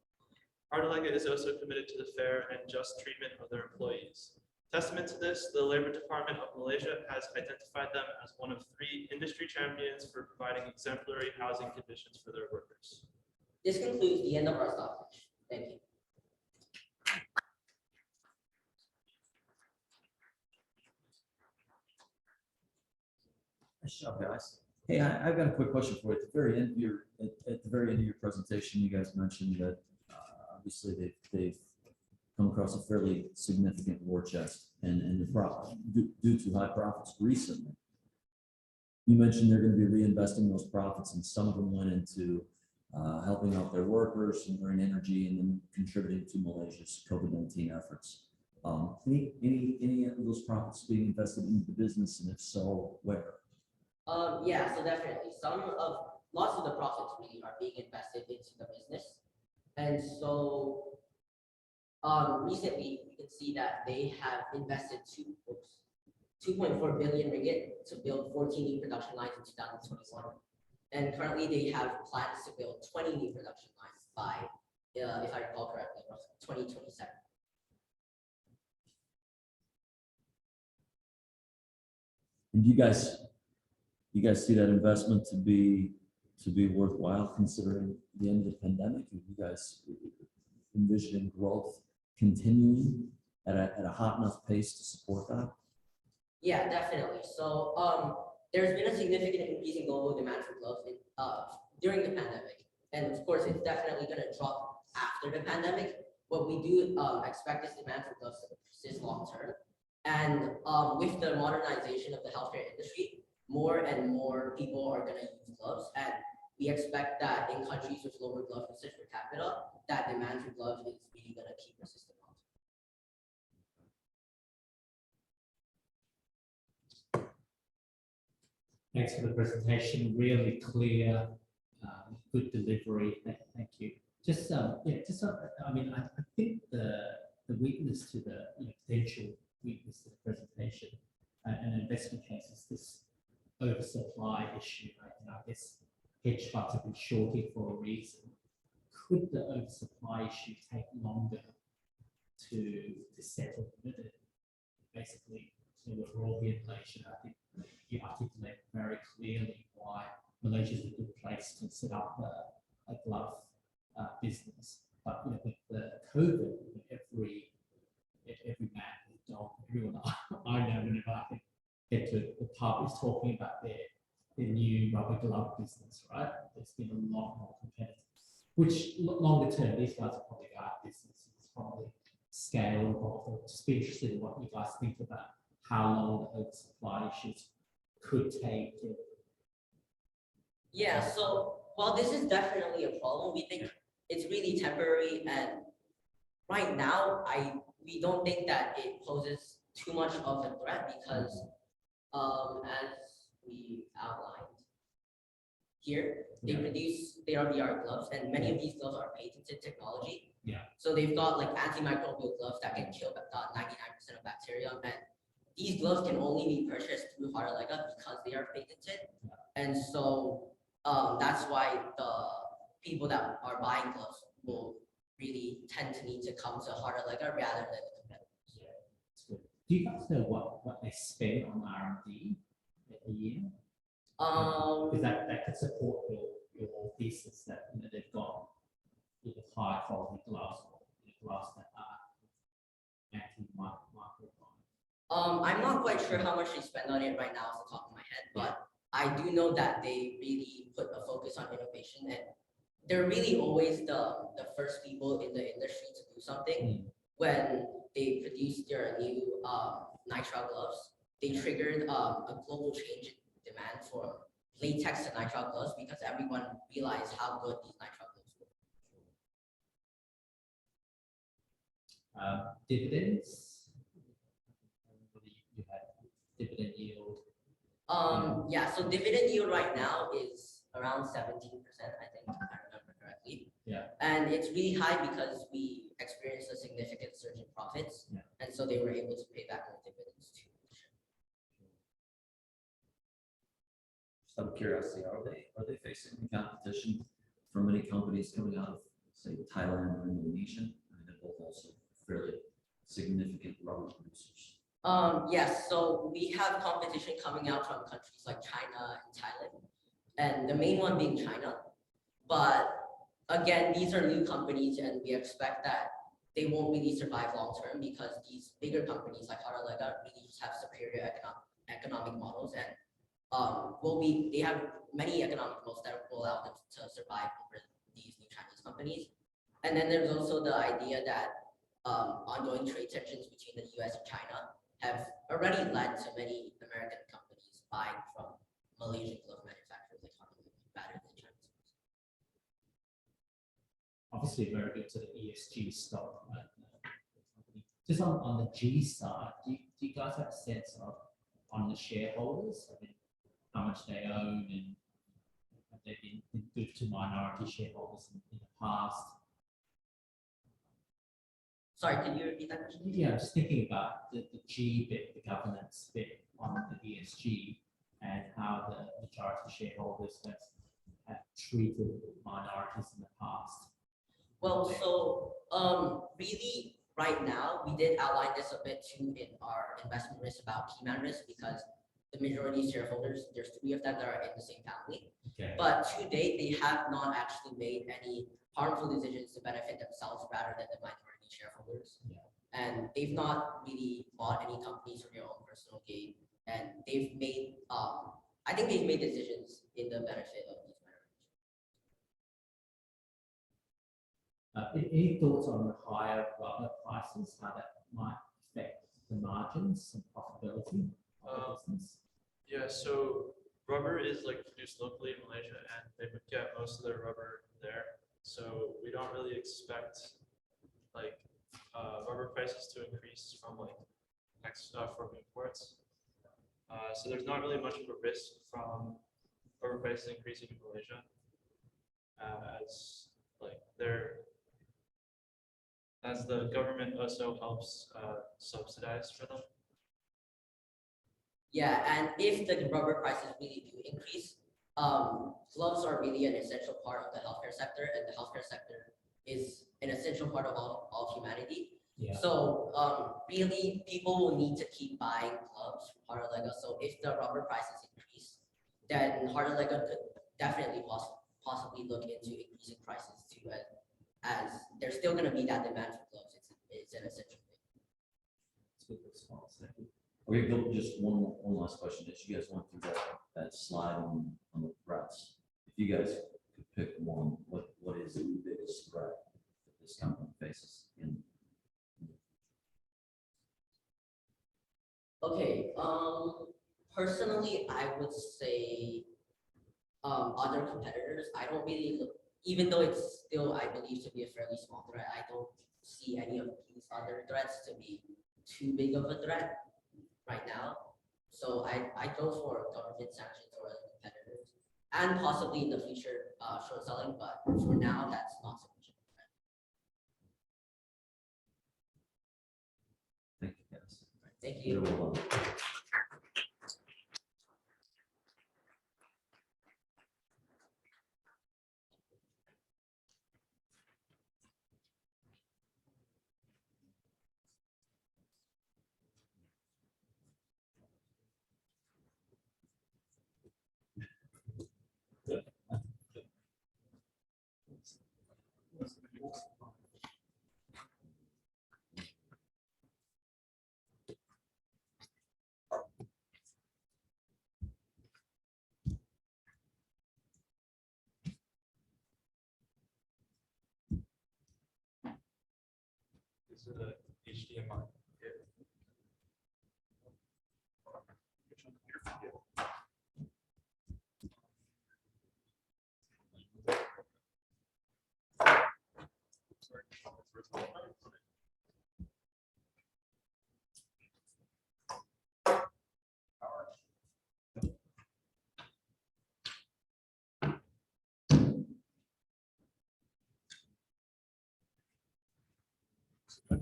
Hardalega is also committed to the fair and just treatment of their employees. Testament to this, the Labor Department of Malaysia has identified them as one of 3 industry champions for providing exemplary housing conditions for their workers. This concludes the end of our stock pitch. Thank you. Nice job, guys. Hey, I've got a quick question for you. At the very end of your presentation, you guys mentioned that obviously they've come across a fairly significant war chest and the profit due to high profits recently. You mentioned they're going to be reinvesting those profits, and some of them went into helping out their workers and green energy, and then contributing to Malaysia's COVID-19 efforts. Any of those profits being invested into the business, and if so, where? Yeah, so definitely lots of the profits really are being invested into the business, and so recently we can see that they have invested 2.4 billion ringgit to build 14 new production lines in 2021, and currently they have plans to build 20 new production lines by, if I recall correctly, 2027. And do you guys see that investment to be worthwhile considering the end of the pandemic? Are you guys envisioning growth continuing at a hot enough pace to support that? Yeah, definitely. So there's been a significant increase in global demand for gloves during the pandemic. And of course, it's definitely going to drop after the pandemic. But we do expect this demand for gloves to persist long term. And with the modernization of the healthcare industry, more and more people are going to use gloves. And we expect that in countries with lower glove usage per capita, that demand for gloves is really going to keep persisting. Thanks for the presentation, really clear, good delivery, thank you. Just, I mean, I think the weakness to the, potential weakness to the presentation and investment case is this oversupply issue, right? And I guess hedge funds have been shorting for a reason. Could the oversupply issue take longer to settle? Basically, we're all here in Malaysia. I think you articulate very clearly why Malaysia is a good place to set up a glove business. But with the COVID, every man, dog, everyone I know, whenever I can get to the pub, is talking about their new rubber glove business, right? There's been a lot more competitors, which longer term, these guys are probably got businesses, probably scalable. Just be interested in what you guys think about how long the oversupply issues could take. Yeah, so while this is definitely a problem, we think it's really temporary, and right now we don't think that it poses too much of a threat because as we outlined here, they produce state-of-the-art gloves, and many of these gloves are patented technology. Yeah. So they've got like antimicrobial gloves that can kill 99% of bacteria, and these gloves can only be purchased through Hardalega because they are patented. And so that's why the people that are buying gloves will really tend to need to come to Hardalega rather than the competitors. Yeah, that's good. Do you guys know what they spend on R&D a year? Because that could support your thesis that they've got high quality gloves or gloves that are anti-microbial. I'm not quite sure how much they spend on it right now off the top of my head, but I do know that they really put a focus on innovation, and they're really always the first people in the industry to do something. When they produced their new nitrile gloves, they triggered a global change in demand for latex to nitrile gloves because everyone realized how good these nitrile gloves were. Dividends? You had dividend yield. Yeah, so dividend yield right now is around 17%, I think, if I remember correctly. Yeah. And it's really high because we experienced a significant surge in profits. Yeah. And so they were able to pay back more dividends too. Just out of curiosity, are they facing competition from many companies coming out of, say, Thailand or Indonesia? I mean, they're both also fairly significant rubber producers. Yes, so we have competition coming out from countries like China and Thailand, and the main one being China. But again, these are new companies, and we expect that they won't really survive long term because these bigger companies like Hardalega really just have superior economic models, and they have many economic models that will allow them to survive over these new Chinese companies. And then there's also the idea that ongoing trade tensions between the US and China have already led to many American companies buying from Malaysian glove manufacturers like Hardalega rather than Chinese ones. Obviously very good to the ESG stock. Right? Just on the G side, do you guys have a sense of on the shareholders? I mean, how much they own, and have they been good to minority shareholders in the past? Sorry, can you repeat that question? Yeah, I'm just thinking about the G bit, the governance bit on the ESG, and how the majority shareholders have treated minorities in the past. Well, so really right now, we did outline this a bit too in our investment risk about key man risk because the majority shareholders, there's 3 of them that are in the same family. Okay. But to date, they have not actually made any harmful decisions to benefit themselves rather than the minority shareholders. Yeah. And they've not really bought any companies for their own personal gain. And they've made I think they've made decisions in the benefit of these minorities. Any thoughts on the higher rubber prices, how that might affect the margins and profitability of the business? Yeah, so rubber is like produced locally in Malaysia, and they would get most of their rubber there. So we don't really expect like rubber prices to increase from like from imports. So there's not really much of a risk from rubber prices increasing in Malaysia, as the government also helps subsidize for them. Yeah, and if the rubber prices really do increase, gloves are really an essential part of the healthcare sector, and the healthcare sector is an essential part of all humanity. Yeah. So really, people will need to keep buying gloves from Hartalega. So if the rubber prices increase, then Hartalega could definitely possibly look into increasing prices too, as there's still going to be that demand for gloves. It's an essential thing. That's a good response. Thank you. Okay, Bill, just one last question. As you guys went through that slide on the threats, if you guys could pick one, what is the biggest threat that this company faces in? Okay, personally, I would say other competitors. I don't really look, even though it's still, I believe, to be a fairly small threat, I don't see any of these other threats to be too big of a threat right now. So I go for government sanctions or other competitors, and possibly in the future short selling, but for now, that's not so much of a threat. Thank you, guys. Thank you. Very well done. Is it a HDMI?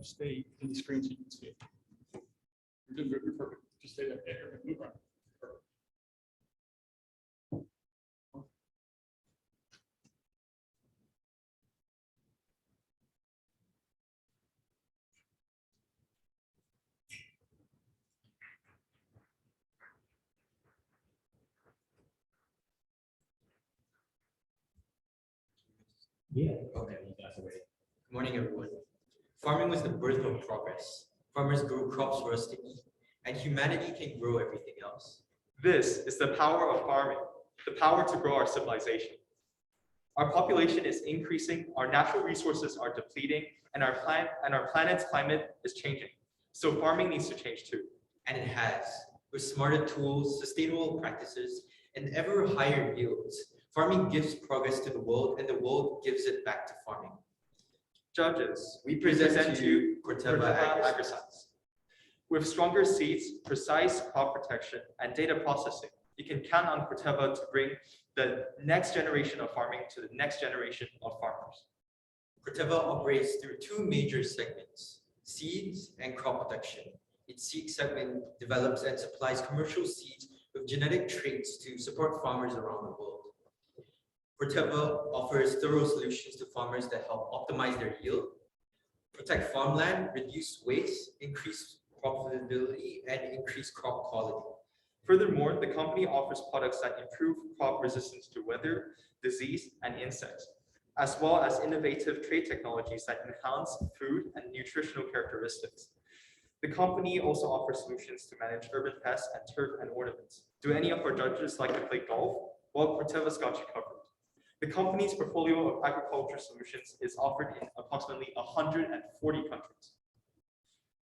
Stay in the screen so you can see it. You're good, you're perfect. Just stay there. Yeah, move on. Perfect. Yeah. Okay, you guys are ready. Good morning, everyone. Farming was the birth of progress. Farmers grew crops for us to eat, and humanity can grow everything else. This is the power of farming, the power to grow our civilization. Our population is increasing, our natural resources are depleting, and our planet's climate is changing. So farming needs to change too. And it has. With smarter tools, sustainable practices, and ever higher yields, farming gives progress to the world, and the world gives it back to farming. Judges, we present to you Corteva AgriScience. With stronger seeds, precise crop protection, and data processing, you can count on Corteva to bring the next generation of farming to the next generation of farmers. Corteva operates through two major segments, seeds and crop protection. Its seed segment develops and supplies commercial seeds with genetic traits to support farmers around the world. Corteva offers thorough solutions to farmers that help optimize their yield, protect farmland, reduce waste, increase profitability, and increase crop quality. Furthermore, the company offers products that improve crop resistance to weather, disease, and insects, as well as innovative trait technologies that enhance food and nutritional characteristics. The company also offers solutions to manage urban pests and turf and ornaments. Do any of our judges like to play golf? Well, Corteva's got you covered. The company's portfolio of agriculture solutions is offered in approximately 140 countries.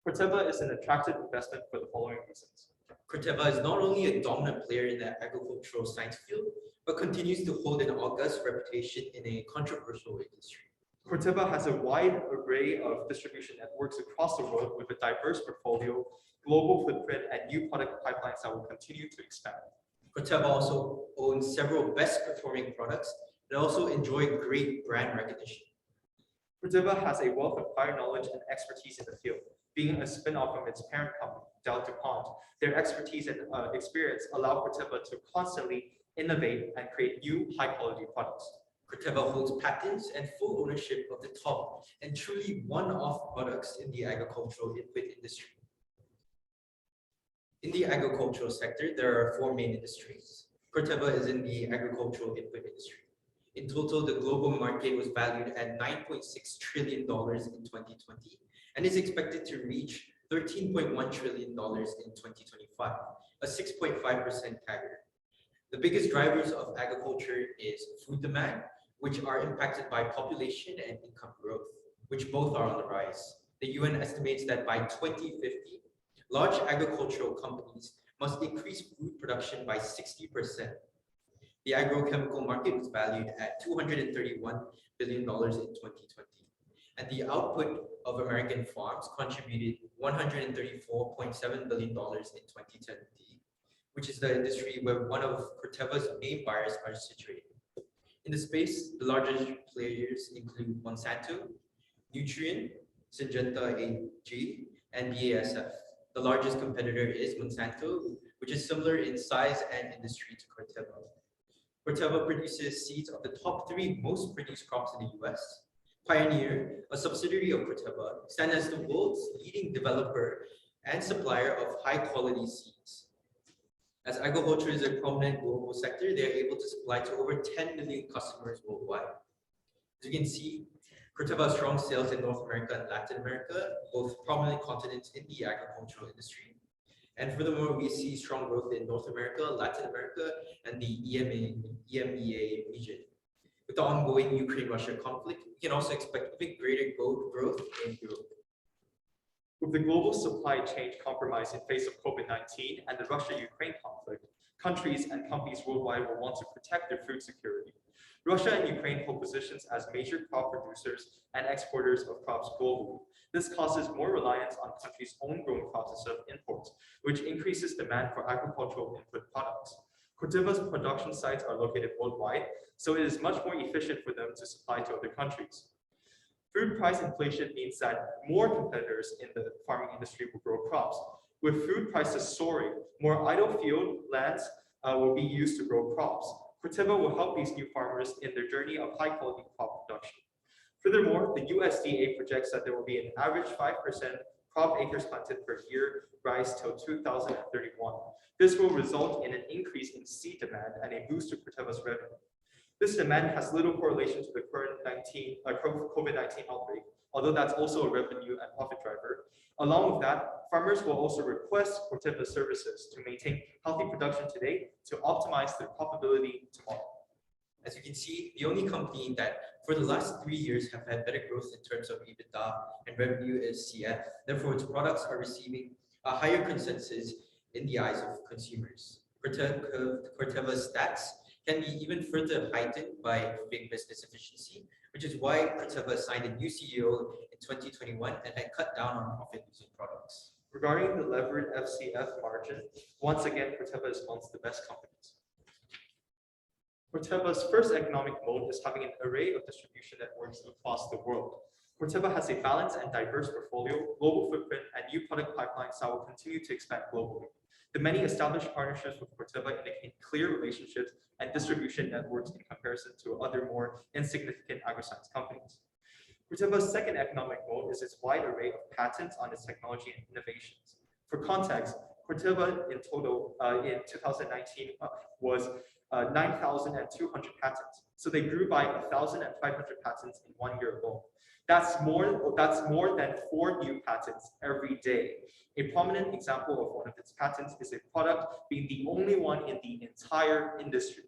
Corteva is an attractive investment for the following reasons. Corteva is not only a dominant player in the agricultural science field, but continues to hold an august reputation in a controversial industry. Corteva has a wide array of distribution networks across the world with a diverse portfolio, global footprint, and new product pipelines that will continue to expand. Corteva also owns several best performing products and also enjoy great brand recognition. Corteva has a wealth of prior knowledge and expertise in the field. Being a spin-off from its parent company, DuPont, their expertise and experience allow Corteva to constantly innovate and create new high-quality products. Corteva holds patents and full ownership of the top and truly one-off products in the agricultural input industry. In the agricultural sector, there are four main industries. Corteva is in the agricultural input industry. In total, the global market was valued at $9.6 trillion in 2020 and is expected to reach $13.1 trillion in 2025, a 6.5% CAGR. The biggest drivers of agriculture is food demand, which are impacted by population and income growth, which both are on the rise. The UN estimates that by 2050, large agricultural companies must increase food production by 60%. The agrochemical market was valued at $231 billion in 2020, and the output of American farms contributed $134.7 billion in 2020, which is the industry where one of Corteva's main buyers are situated. In the space, the largest players include Monsanto, Nutrien, Syngenta AG, and BASF. The largest competitor is Monsanto, which is similar in size and industry to Corteva. Corteva produces seeds of the top 3 most produced crops in the US. Pioneer, a subsidiary of Corteva, stands as the world's leading developer and supplier of high-quality seeds. As agriculture is a prominent global sector, they are able to supply to over 10 million customers worldwide. As you can see, Corteva has strong sales in North America and Latin America, both prominent continents in the agricultural industry. And furthermore, we see strong growth in North America, Latin America, and the EMEA region. With the ongoing Ukraine-Russia conflict, we can also expect even greater growth in Europe. With the global supply chain compromised in face of COVID-19 and the Russia-Ukraine conflict, countries and companies worldwide will want to protect their food security. Russia and Ukraine hold positions as major crop producers and exporters of crops globally. This causes more reliance on countries' own grown crops instead of imports, which increases demand for agricultural input products. Corteva's production sites are located worldwide, so it is much more efficient for them to supply to other countries. Food price inflation means that more competitors in the farming industry will grow crops. With food prices soaring, more idle field lands will be used to grow crops. Corteva will help these new farmers in their journey of high-quality crop production. Furthermore, the USDA projects that there will be an average 5% crop acres planted per year rise till 2031. This will result in an increase in seed demand and a boost to Corteva's revenue. This demand has little correlation to the current COVID-19 outbreak, although that's also a revenue and profit driver. Along with that, farmers will also request Corteva services to maintain healthy production today to optimize their profitability tomorrow. As you can see, the only company that for the last 3 years have had better growth in terms of EBITDA and revenue is CF. Therefore, its products are receiving a higher consensus in the eyes of consumers. Corteva's stats can be even further heightened by improving business efficiency, which is why Corteva signed a new CEO in 2021 and had cut down on profit-losing products. Regarding the levered FCF margin, once again, Corteva is amongst the best companies. Corteva's first economic mode is having an array of distribution networks across the world. Corteva has a balanced and diverse portfolio, global footprint, and new product pipelines that will continue to expand globally. The many established partnerships with Corteva indicate clear relationships and distribution networks in comparison to other more insignificant agri-science companies. Corteva's second economic mode is its wide array of patents on its technology and innovations. For context, Corteva in total in 2019 was 9,200 patents. So they grew by 1,500 patents in 1 year alone. That's more than 4 new patents every day. A prominent example of one of its patents is a product being the only one in the entire industry.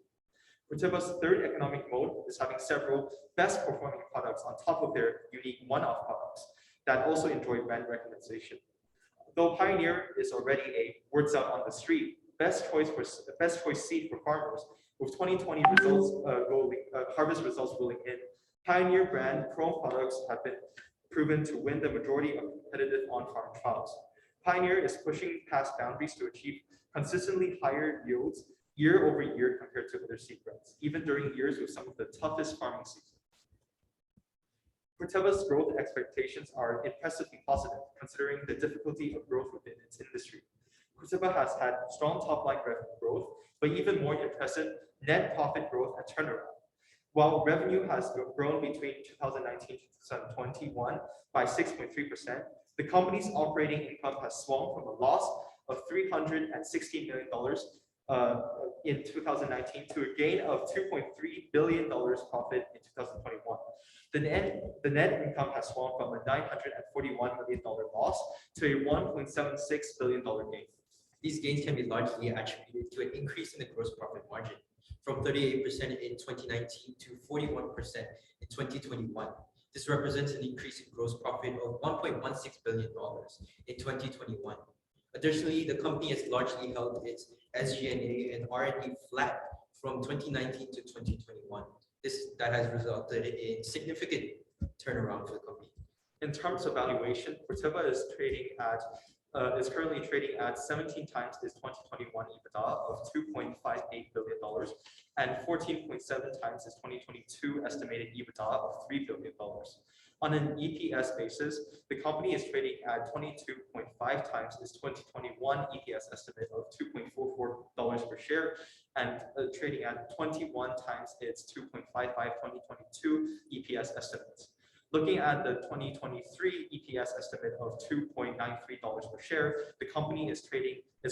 Corteva's third economic mode is having several best performing products on top of their unique one-off products that also enjoy brand recognition. Though Pioneer is already a words out on the street, best choice seed for farmers, with 2020 harvest results rolling in, Pioneer brand Chrome products have been proven to win the majority of competitive on-farm trials. Pioneer is pushing past boundaries to achieve consistently higher yields year over year compared to other seed brands, even during years with some of the toughest farming seasons. Corteva's growth expectations are impressively positive, considering the difficulty of growth within its industry. Corteva has had strong top-line revenue growth, but even more impressive net profit growth and turnaround. While revenue has grown between 2019 to 2021 by 6.3%, the company's operating income has swung from a loss of $316 million in 2019 to a gain of $2.3 billion profit in 2021. The net income has swung from a $941 million loss to a $1.76 billion gain. These gains can be largely attributed to an increase in the gross profit margin from 38% in 2019 to 41% in 2021. This represents an increase in gross profit of $1.16 billion in 2021. Additionally, the company has largely held its SG&A and R&D flat from 2019 to 2021. That has resulted in significant turnaround for the company. In terms of valuation, Corteva is currently trading at 17 times its 2021 EBITDA of $2.58 billion and 14.7 times its 2022 estimated EBITDA of $3 billion. On an EPS basis, the company is trading at 22.5 times its 2021 EPS estimate of $2.44 per share and trading at 21 times its 2.55 2022 EPS estimates. Looking at the 2023 EPS estimate of $2.93 per share, the company is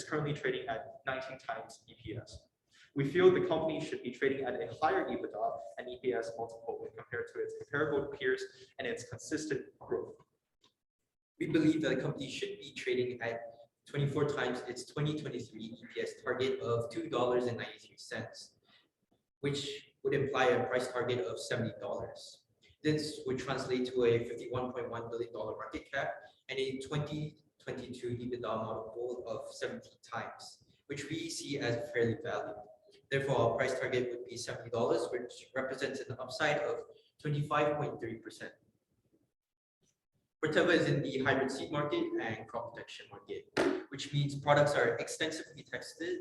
currently trading at 19 times EPS. We feel the company should be trading at a higher EBITDA and EPS multiple when compared to its comparable peers and its consistent growth. We believe that the company should be trading at 24 times its 2023 EPS target of $2.93, which would imply a price target of $70. This would translate to a $51.1 billion market cap and a 2022 EBITDA multiple of 17 times, which we see as fairly valued. Therefore, our price target would be $70, which represents an upside of 25.3%. Corteva is in the hybrid seed market and crop protection market, which means products are extensively tested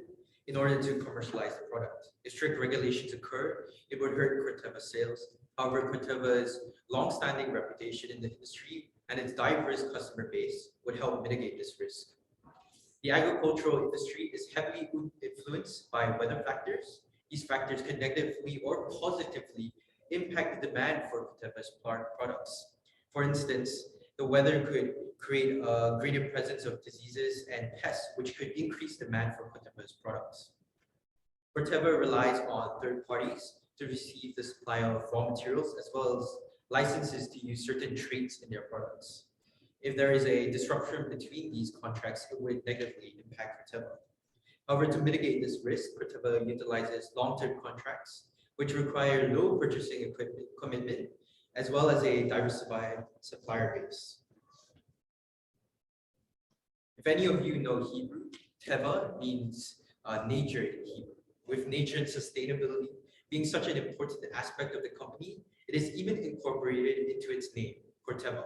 in order to commercialize the product. If strict regulations occur, it would hurt Corteva's sales. However, Corteva's long-standing reputation in the industry and its diverse customer base would help mitigate this risk. The agricultural industry is heavily influenced by weather factors. These factors can negatively or positively impact the demand for Corteva's products. For instance, the weather could create a greater presence of diseases and pests, which could increase demand for Corteva's products. Corteva relies on third parties to receive the supply of raw materials as well as licenses to use certain traits in their products. If there is a disruption between these contracts, it would negatively impact Corteva. However, to mitigate this risk, Corteva utilizes long-term contracts, which require low purchasing equipment commitment, as well as a diversified supplier base. If any of you know Hebrew, Teva means nature in Hebrew. With nature and sustainability being such an important aspect of the company, it is even incorporated into its name, Corteva.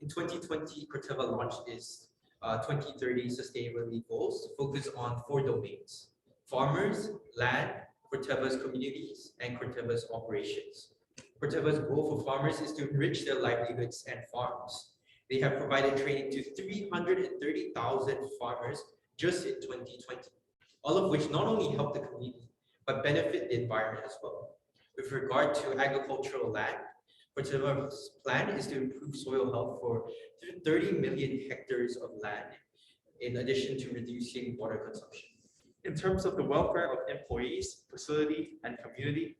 In 2020, Corteva launched its 2030 sustainability goals, focused on 4 domains: farmers, land, Corteva's communities, and Corteva's operations. Corteva's goal for farmers is to enrich their livelihoods and farms. They have provided training to 330,000 farmers just in 2020, all of which not only help the community, but benefit the environment as well. With regard to agricultural land, Corteva's plan is to improve soil health for 30 million hectares of land, in addition to reducing water consumption. In terms of the welfare of employees, facility, and community,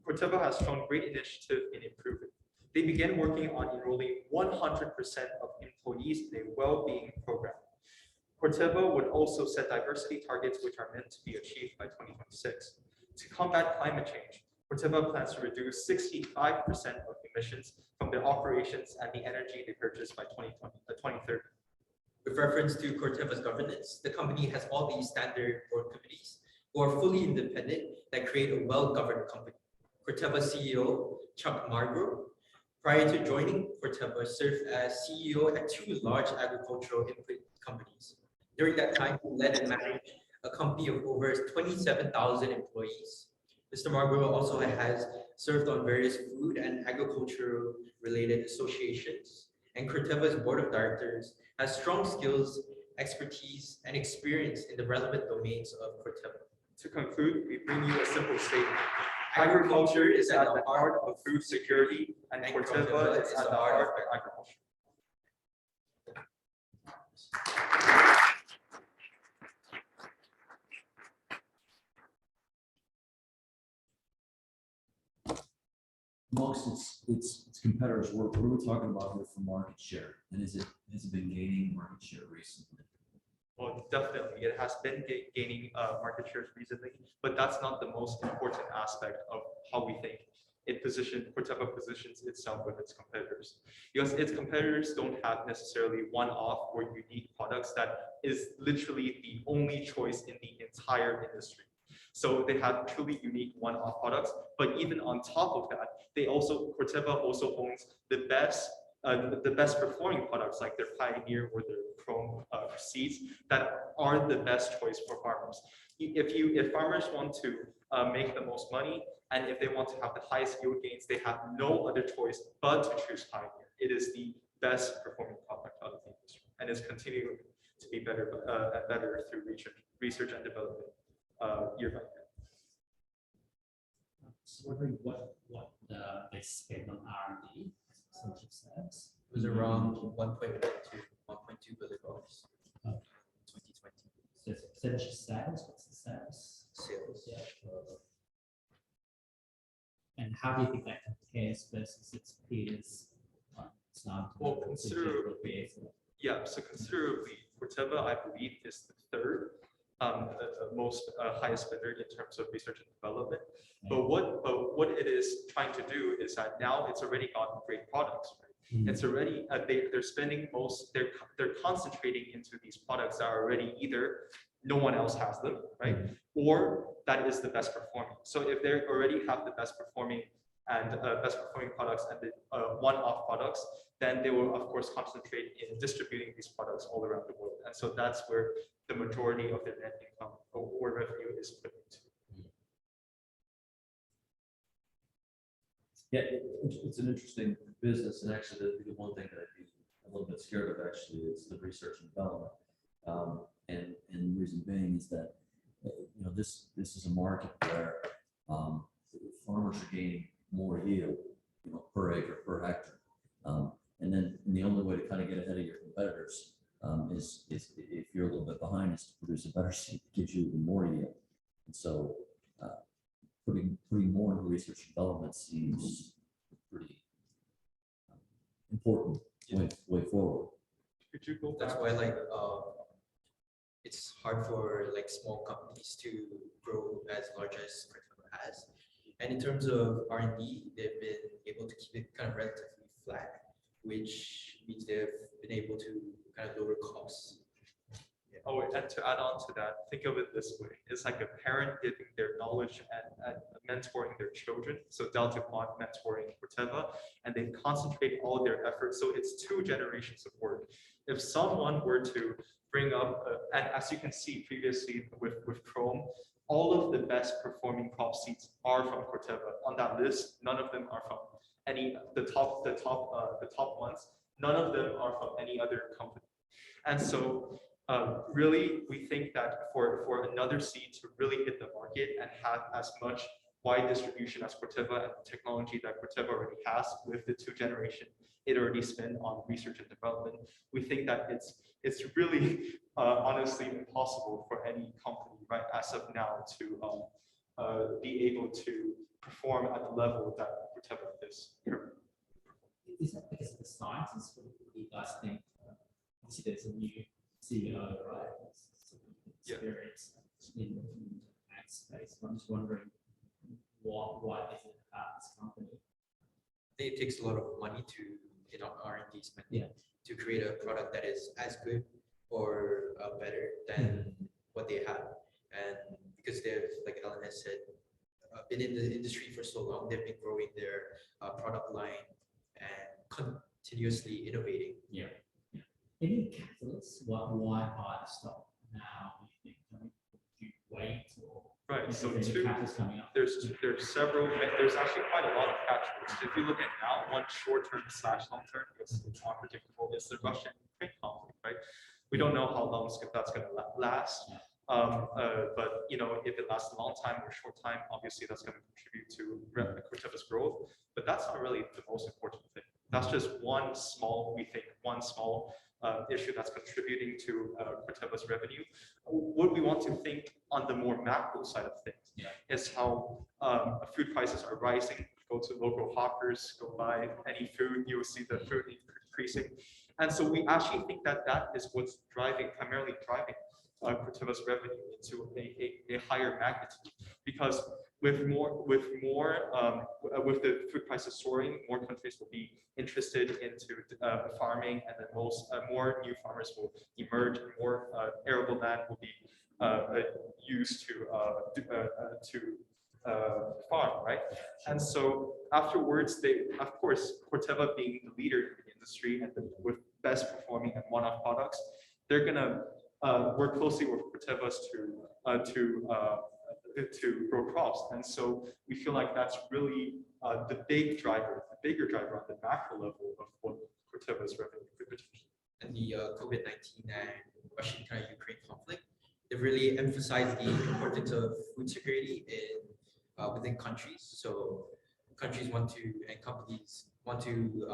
Corteva has shown great initiative in improving. They began working on enrolling 100% of employees in a well-being program. Corteva would also set diversity targets which are meant to be achieved by 2026. To combat climate change, Corteva plans to reduce 65% of emissions from their operations and the energy they purchase by 2030. With reference to Corteva's governance, the company has all these standard board committees who are fully independent that create a well-governed company. Corteva CEO, Chuck Margrove, prior to joining Corteva, served as CEO at 2 large agricultural input companies. During that time, he led and managed a company of over 27,000 employees. Mr. Margrove also has served on various food and agricultural related associations, and Corteva's board of directors has strong skills, expertise, and experience in the relevant domains of Corteva. To conclude, we bring you a simple statement. Agriculture is at the heart of food security, and Corteva is at the heart of agriculture. Amongst its competitors, what are we talking about here for market share? And has it been gaining market share recently? Well, definitely, it has been gaining market shares recently, but that's not the most important aspect of how we think Corteva positions itself with its competitors. Because its competitors don't have necessarily one-off or unique products that is literally the only choice in the entire industry. So they have truly unique one-off products, but even on top of that, Corteva also owns the best performing products like their Pioneer or their Chrome seeds that are the best choice for farmers. If farmers want to make the most money and if they want to have the highest yield gains, they have no other choice but to choose Pioneer. It is the best performing product out of the industry and is continuing to be better and better through research and development year by year. So wondering what they spend on R&D as a percentage of sales. It was around 1.1 to 1.2 billion dollars. 2020. So it's a percentage of sales. What's the sales? Sales. Yeah. And how do you think that compares versus its peers? Well, considerably. Yeah, so considerably, Corteva, I believe, is the third most highest spender in terms of research and development. But what it is trying to do is that now it's already gotten great products. Right? It's already they're spending they're concentrating into these products that are already either no one else has them, right, or that is the best performing. So if they already have the best performing products and the one-off products, then they will of course concentrate in distributing these products all around the world. And so that's where the majority of their net income or revenue is put into. Yeah, it's an interesting business, and actually the one thing that I'd be a little bit scared of actually is the research and development. And the reason being is that this is a market where farmers are gaining more yield, per acre, per hectare. And the only way to kind of get ahead of your competitors is if you're a little bit behind, is to produce a better seed that gives you even more yield. And so putting more into research and development seems pretty important way forward. That's why it's hard for small companies to grow as large as Corteva has. And in terms of R&D, they've been able to keep it kind of relatively flat, which means they've been able to kind of lower costs. Oh, and to add on to that, think of it this way. It's like a parent giving their knowledge and mentoring their children. So Delta Quant mentoring Corteva, and they concentrate all their efforts. So it's 2 generations of work. If someone were to bring up, and as you can see previously with Chrome, all of the best performing crop seeds are from Corteva. On that list, none of them are from the top ones. None of them are from any other company. And so really, we think that for another seed to really hit the market and have as much wide distribution as Corteva and the technology that Corteva already has with the 2 generation it already spent on research and development, we think that it's really honestly impossible for any company right as of now be able to perform at the level that Corteva is currently. Is that because of the scientists? What do you guys think? Obviously, there's a new CEO, right? Experience in the ag space. I'm just wondering what is it about this company? I think it takes a lot of money to R&D spending to create a product that is as good or better than what they have. And because they've, like Ellen has said, been in the industry for so long, they've been growing their product line and continuously innovating. Yeah. Any catalysts? Why buy the stock now? Do you think? Do you wait or? Right. is So there any two, catalysts coming up? there's several. There's actually quite a lot of catalysts. If you look at now, one short-term / long-term, because it's unpredictable, is the Russian-Ukraine conflict. Right. We don't know how long that's going to last. But you know, if it lasts a long time or a short time, obviously that's going to contribute to Corteva's growth. But that's not really the most important thing. That's just one small issue that's contributing to Corteva's revenue. What we want to think on the more macro side of things is how food prices are rising. Go to local hawkers, go buy any food, you will see the food increasing. And so we actually think that that is what's primarily driving Corteva's revenue into a higher magnitude, because with the food prices soaring, more countries will be interested into farming, and then more new farmers will emerge, and more arable land will be used to farm, right? And so afterwards, of course, Corteva being the leader in the industry and with best performing and one-off products, they're gonna work closely with Corteva's to grow crops. And so we feel like that's really the bigger driver on the macro level of what Corteva's revenue could potentially. And the COVID-19 and Russian-Ukraine conflict, they've really emphasized the importance of food security within countries. So countries and companies want to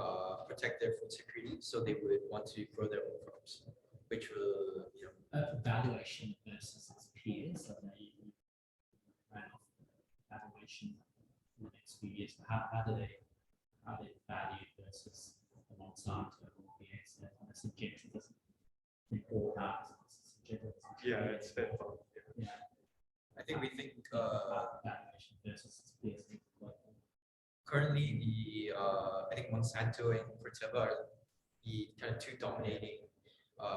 protect their food security, so they would want to grow their own crops, which will, Valuation versus its peers. So they ran off valuation in the next few years. How do they value versus the Monsanto or the XF? Syngenta doesn't report out. Yeah, it's fair. Yeah. I think we think valuation versus its peers. Currently, I think Monsanto and Corteva are the kind of two dominating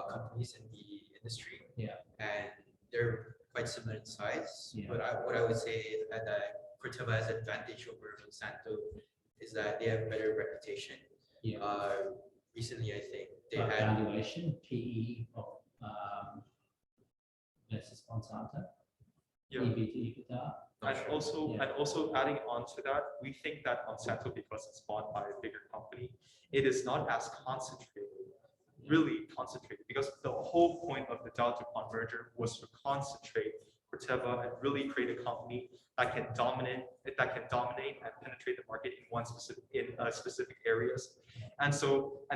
companies in the industry. Yeah. And they're quite similar in size. Yeah. But what I would say is that Corteva has an advantage over Monsanto is that they have better reputation. Yeah. Recently, I think they had valuation PE of versus Monsanto. Yeah. EV to EBITDA. And also adding on to that, we think that Monsanto, because it's bought by a bigger company, it is not as concentrated, really concentrated, because the whole point of the Dow DuPont merger was to concentrate Corteva and really create a company that can dominate and penetrate the market in specific areas. And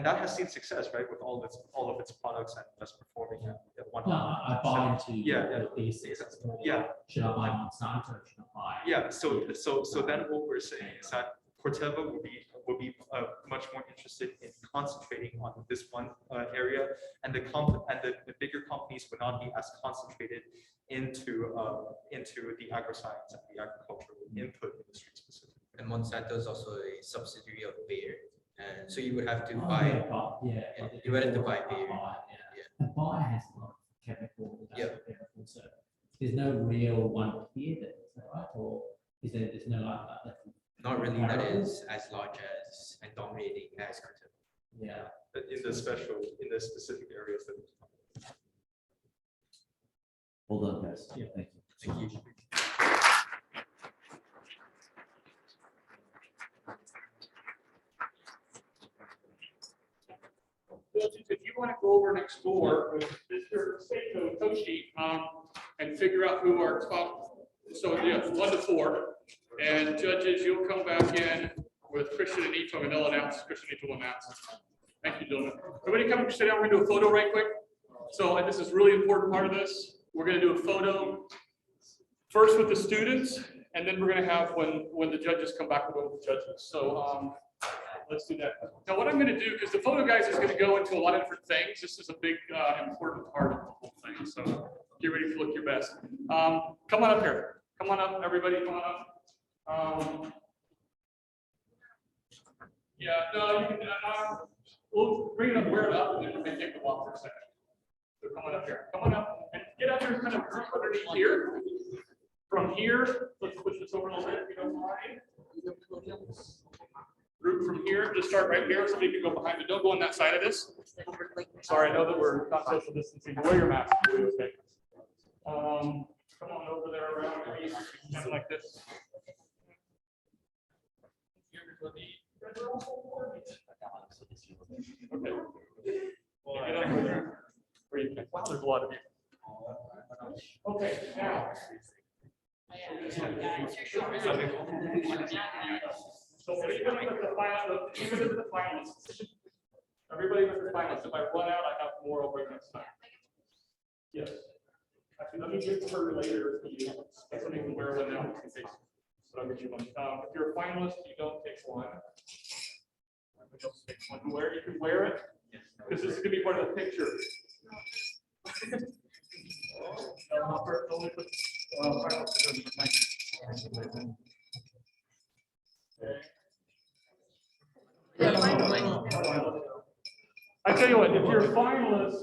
that has seen success, right, with all of its products and best performing at one. No, I buy into the thesis. Yeah. Should I buy Monsanto? Should I buy? Yeah. So then what we're saying is that Corteva will be much more interested in concentrating on this one area, and the bigger companies would not be as concentrated into the agri-science and the agricultural input industry specifically. And Monsanto is also a subsidiary of Bayer, and so you would have to buy. You would have to buy Bayer. And Bayer has a lot of chemical. So there's no real one here that is that right, or is there's no like. Not really. That is as large as and dominating as Corteva. Yeah. In the specific areas that. Hold on, guys. Yeah. Thank you. Thank you. If you want to go over next door with Mr. Seiko Toshi and figure out who our top, so yeah, 1 to 4, and judges, you'll come back in with Christian and Ito, and they'll announce. Christian and Ito will announce. Thank you, gentlemen. Everybody come sit down. We're gonna do a photo right quick. So this is a really important part of this. We're gonna do a photo first with the students, And then we're gonna have, when the judges come back, we'll go with the judges. So let's do that. Now what I'm gonna do, because the photo guys is gonna go into a lot of different things. This is a big important part of the whole thing. So get ready to look your best. Come on up here. Come on up, everybody, come on up. Yeah, no, you can, we'll bring it up, wear it up, and then we may take the walk for a second. So come on up here, come on up, and get up here, kind of group underneath here. From here, let's push this over a little bit, if you don't mind. Group from here, just start right here, somebody can go behind, but don't go on that side of this. Sorry, I know that we're not social distancing, wear your mask, it'll be okay. Come on over there around, maybe something like this. Okay. Wow, there's a lot of you. Okay, now. So even with the finalists, everybody with the finalists, if I run out, I have more over next time. Yes. Actually, let me get her later for you. Somebody can wear one now. So I'll get you one. If you're a finalist, you don't take one. You can wear it, because this is going to be part of the picture. I tell you what, if you're a finalist,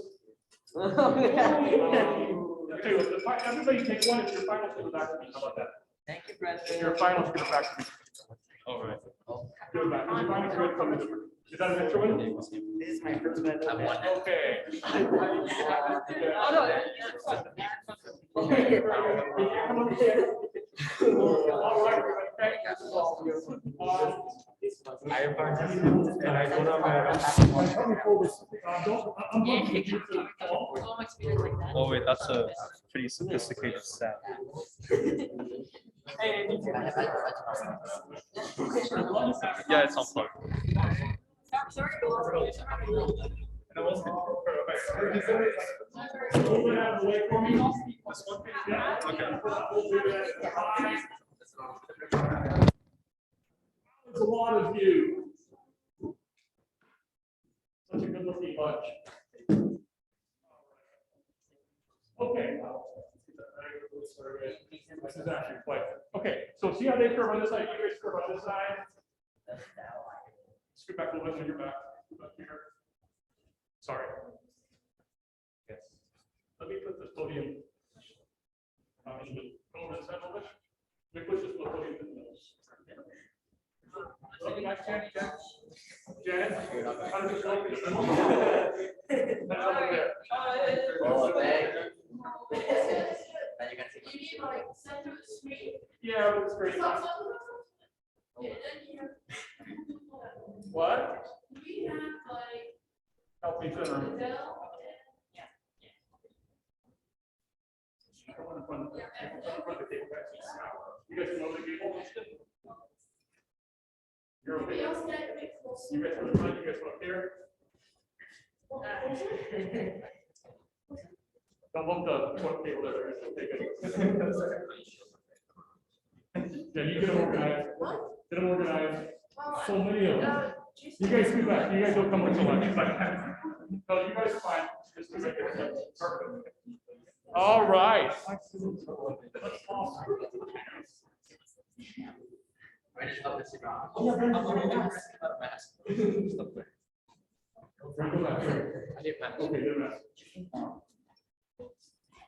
everybody take one. If you're a finalist, give it back to me. How about that? Thank you, President. If you're a finalist, give it back to me. All right. Give it back. If you're a finalist, give it come this way. Is that an extra one? This is my first medal. Okay. All right. I participate and I don't know. Oh wait, that's a pretty sophisticated set. Yeah, it's unplugged. There's a lot of you. Such a good looking bunch. Okay. This is actually quite. Okay, so see how they curve on this side, you guys curve on this side. Scoot back a little bit when you're back. Up here. Sorry. Yes. Let me put this podium. Over this side a little bit. Let me push this podium in the middle. Looking like Janet. Janet, how does this look? That's over there. You need like center of the screen. Yeah, but it's great. What? We have like. Help me center. You guys know the people? You're okay. You guys want to find, you guys want up here? Don't bump the front table there. Yeah, you get them organized. Get them organized. So many of them. You guys scoot back. You guys don't come with so much. No, you guys are fine. Just to make it perfect. All right.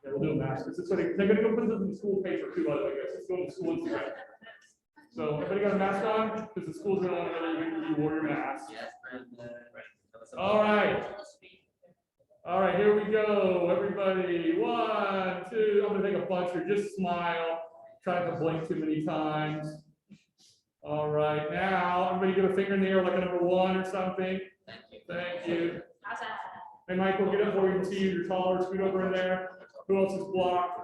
We'll do a mask. They're going to go put this in the school paper too, by the way, guys. It's going to school Instagram. So everybody got a mask on? Because the school's going to want to know you wore your mask. All right. All right, here we go, everybody. 1, 2. I'm going to take a bunch here. Just smile. Try not to blink too many times. All right, now everybody give a finger in the air like a number 1 or something. Thank you. Hey, Michael, get up where we can see you. You're taller. Scoot over in there. Who else is blocked?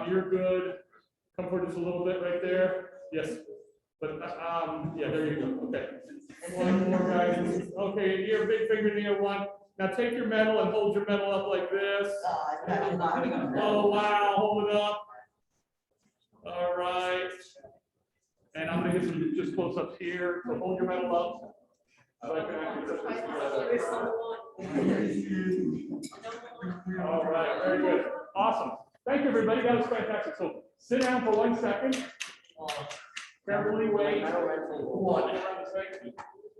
You're good. Come forward just a little bit right there. Yes. But yeah, there you go. Okay. One more, guys. Okay, your big finger in the air. 1. Now take your medal and hold your medal up like this. Oh, wow. Hold it up. All right. And I'm gonna get some just close ups here. So hold your medal up. So I can actually put this together. All right, very good. Awesome. Thank you, everybody. That was fantastic. So sit down for 1 second. Carefully wait.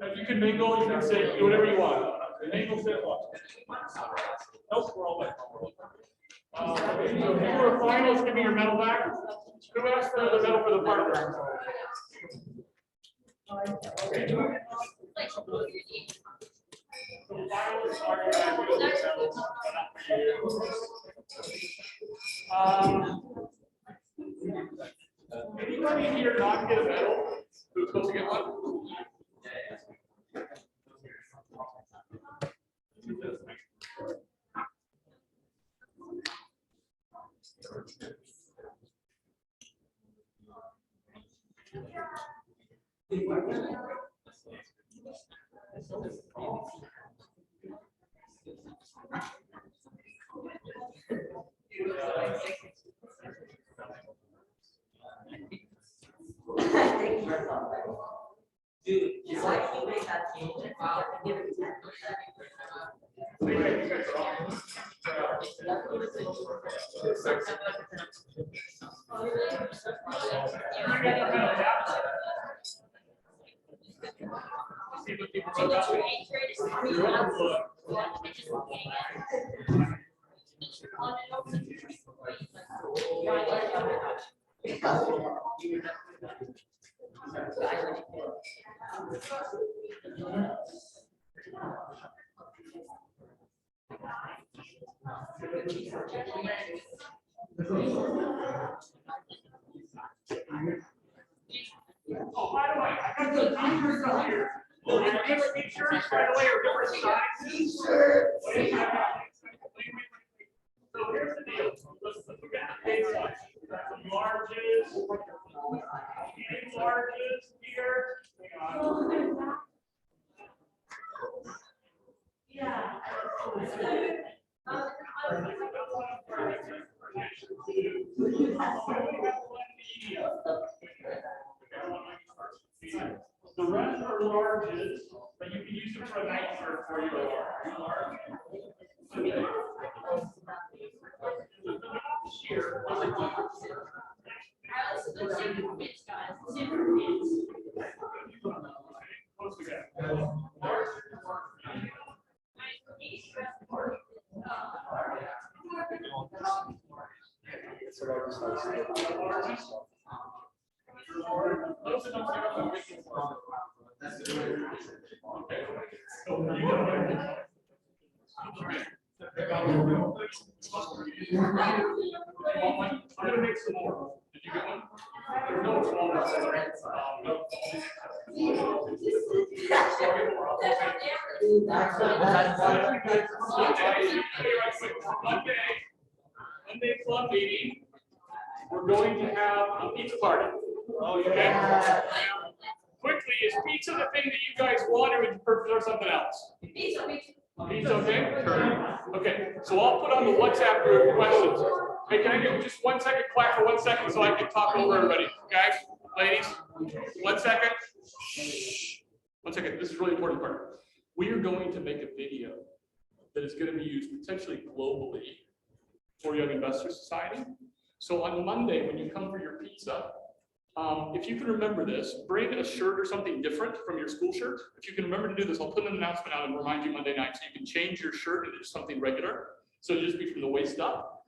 If you can mingle, you can say, do whatever you want. Mingle, sit, watch. Nope, we're all there. Okay, so if you were finals, give me your medal back. Who asked for another medal for the partner? Okay. So the finalists are your medals, but not for you. Anybody here not get a medal? Who's supposed to get one? Dude, why did you make that change? Wow, give it 10%. Oh, by the way, I got the t-shirts up here. Well, you get t-shirts right away or different sizes. T-shirts. So here's the deal. Let's look at the big size. Some larges. Big larges here. Hang on. Yeah. The rest are larges, but you can use them for a night shirt for your large. Okay. Here. Let's see for kids, guys. Let's see for kids. Close together. Large. I'm gonna make some more. Did you get one? There's no small. Monday club meeting. We're going to have a pizza party. Oh, yeah. Quickly, is pizza the thing that you guys want, or would you prefer something else? Pizza. Pizza, okay? Okay, so I'll put on the WhatsApp group questions. Hey, can I give just 1 second quiet for 1 second so I can talk over everybody? Guys, ladies, 1 second. Shh. 1 second, this is really important part. We are going to make a video that is going to be used potentially globally for Young Investor Society. So on Monday, when you come for your pizza, if you can remember this, bring a shirt or something different from your school shirt. If you can remember to do this, I'll put an announcement out and remind you Monday night so you can change your shirt into something regular. So it'll just be from the waist up.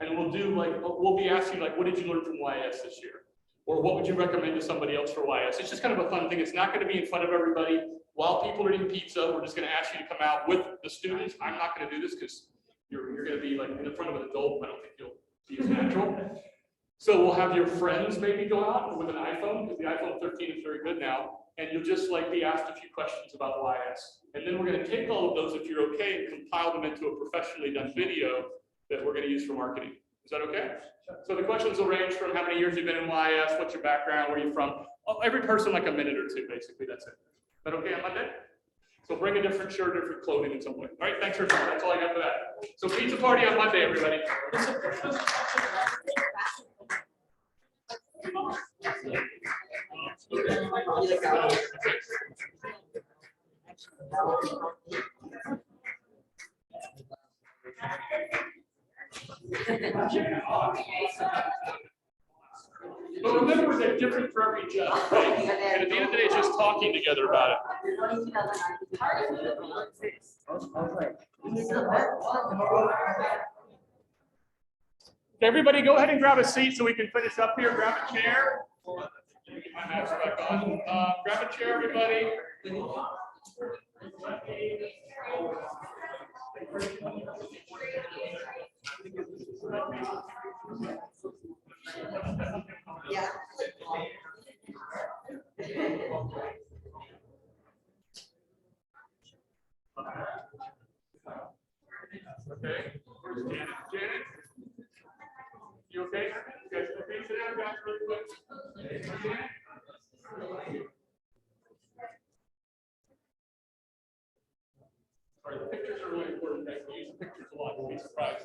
And we'll do like, we'll be asking like, what did you learn from YS this year? Or what would you recommend to somebody else for YS? It's just kind of a fun thing. It's not going to be in front of everybody. While people are eating pizza, we're just going to ask you to come out with the students. I'm not going to do this because you're going to be like in front of an adult. I don't think you'll be as natural. So we'll have your friends maybe go out with an iPhone, because the iPhone 13 is very good now, and you'll just like be asked a few questions about YS. And then we're going to take all of those, if you're okay, and compile them into a professionally done video that we're going to use for marketing. Is that okay? So the questions will range from how many years you've been in YS, what's your background, where are you from? Every person like a minute or two, basically, that's it. Is that okay on Monday? So bring a different shirt, different clothing in some way. All right, thanks for coming. That's all I got for that. So pizza party on Monday, everybody. But remember that different for every judge, right? And at the end of the day, it's just talking together about it. Everybody go ahead and grab a seat so we can finish up here. Grab a chair. Get my mask back on. Grab a chair, everybody. Yeah. Okay. Where's Janet? Janet? You okay? You guys okay? Sit down, guys, really quick. Janet? Sorry, the pictures are really important. Guys. We use the pictures a lot. You'll be surprised.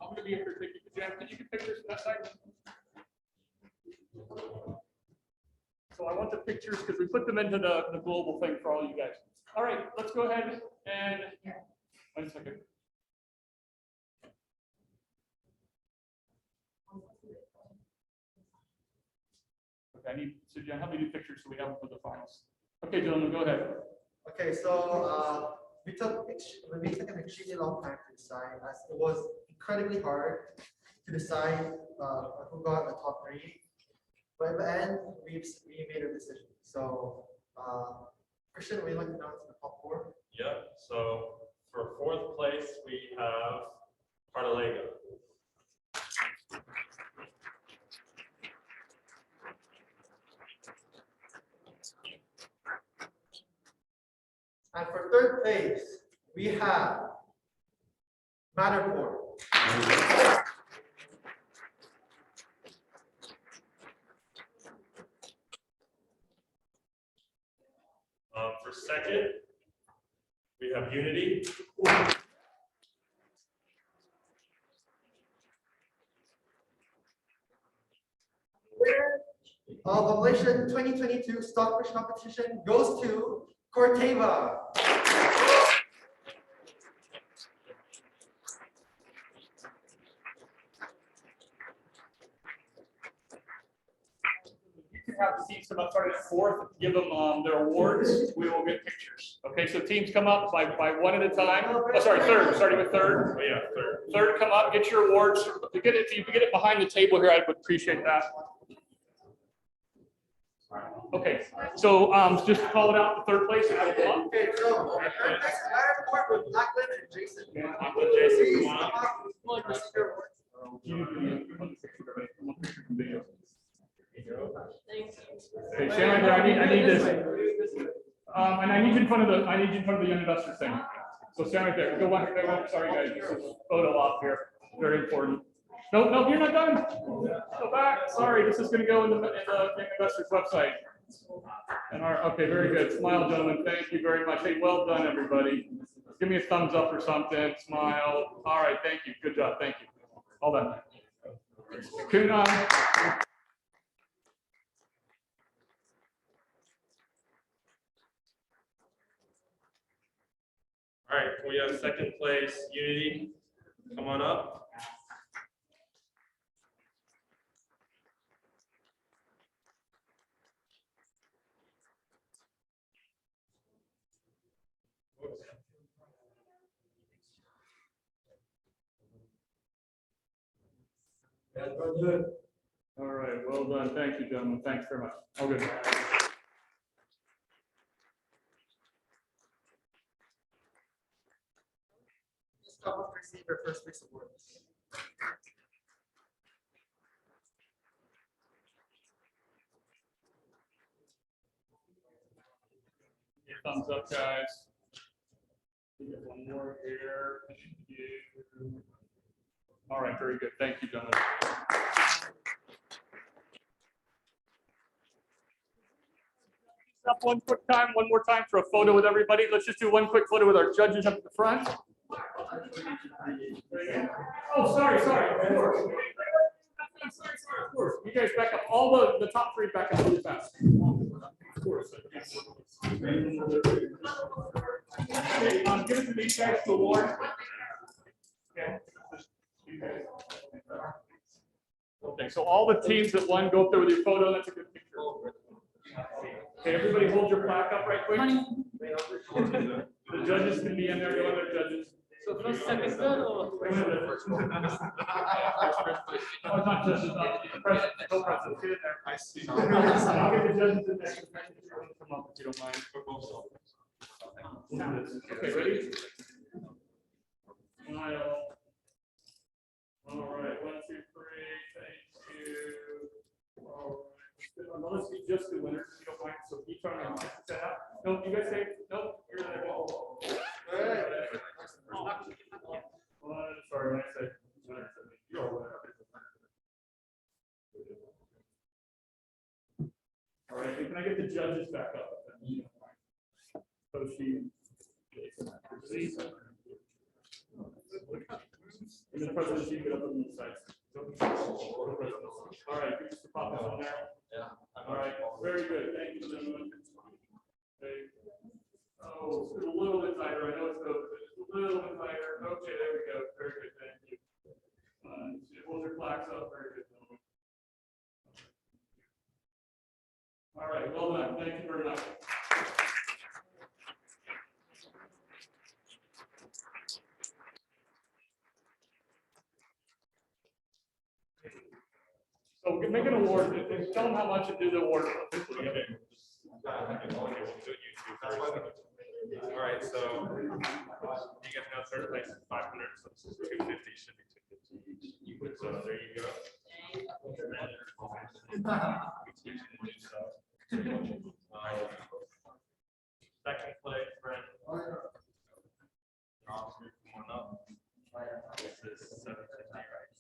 I'm going to be here for taking the jam. Can you get pictures from that side? So I want the pictures because we put them into the global thing for all you guys. All right, let's go ahead and 1 second. Okay, I need, so Jen, help me do pictures so we have them for the finals. Okay, gentlemen, go ahead. Okay, so we took an extremely long time to decide, as it was incredibly hard to decide who got the top 3. But in the end, we made a decision. So, Christian, would you like to announce the top 4? Yeah, so for 4th place, we have Cartalega. And for 3rd place, we have Matterport. For 2nd, we have Unity. Winner of the Malaysian 2022 Stockfish competition goes to Corteva. You can have the teams come up starting at 4th, give them their awards. We will get pictures. Okay, so teams come up by 1 at a time. Oh, sorry, 3rd, starting with 3rd. Oh, yeah, 3rd. 3rd, come up, get your awards. If you can get it behind the table here, I would appreciate that. Okay, so just call it out, the 3rd place. And have it come up. Okay, so Matterport with Lachlan and Jason. Lachlan, Jason, come on up. Okay, stand right there. I need this. And I need you in front of the young investor thing. So stand right there. Go one. Sorry guys, this is photo op here. Very important. No, you're not done. Go back. Sorry, this is going to go in the young investors website. And okay, very good. Smile, gentlemen. Thank you very much. Hey, well done, everybody. Give me a thumbs up or something. Smile. All right, thank you. Good job. Thank you. All done. Kuna. All right, we have 2nd place, Unity. Come on up. All right, well done. Thank you, gentlemen. Thanks very much. All good. Just almost received our 1st place awards. Thumbs up, guys. We got one more here. All right, very good. Thank you, gentlemen. Up one more time for a photo with everybody. Let's just do one quick photo with our judges up at the front. Oh, sorry. Of course. Of course. You guys back up. All the top three back up really fast. Of course. Okay, give it to me, guys, to award. Okay. Okay, so all the teams that won, go up there with your photo. That's a good picture. Okay, everybody hold your plaque up right quick. The judges can be in there, go in there, judges. So first, second, third, or? Oh, not judges, president, no president, get in there. I see. I'll get the judges in there. Come up if you don't mind. Okay, ready? Smile. All right, 1, 2, 3, thank you. All right. Let's be just the winners, if you don't mind. So each on your set up. No, you guys say, no, you're there. Sorry, when I say winners, I mean, you're a winner. All right, can I get the judges back up? So she. And the president, she get up on the sides. All right, Mr. Pop is on there. Yeah. All right, very good. Thank you, gentlemen. Okay. Oh, it's a little bit tighter. I know it's a little bit tighter. Okay, there we go. Very good. Thank you. Hold your plaques up. Very good. All right, well done. Thank you very much. So we can make an award, and tell them how much and do the award. All right, so you guys know third place is 500, so 250 should be 250 each. So there you go. Second place, Brent. Come on up. This is 750, right?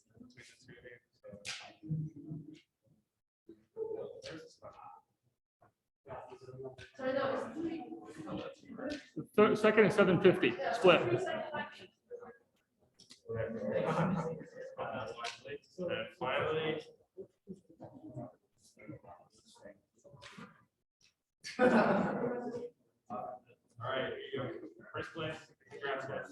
Between the two of you. Second and 750 split. And finally. All right, here you go. First place, congrats, guys.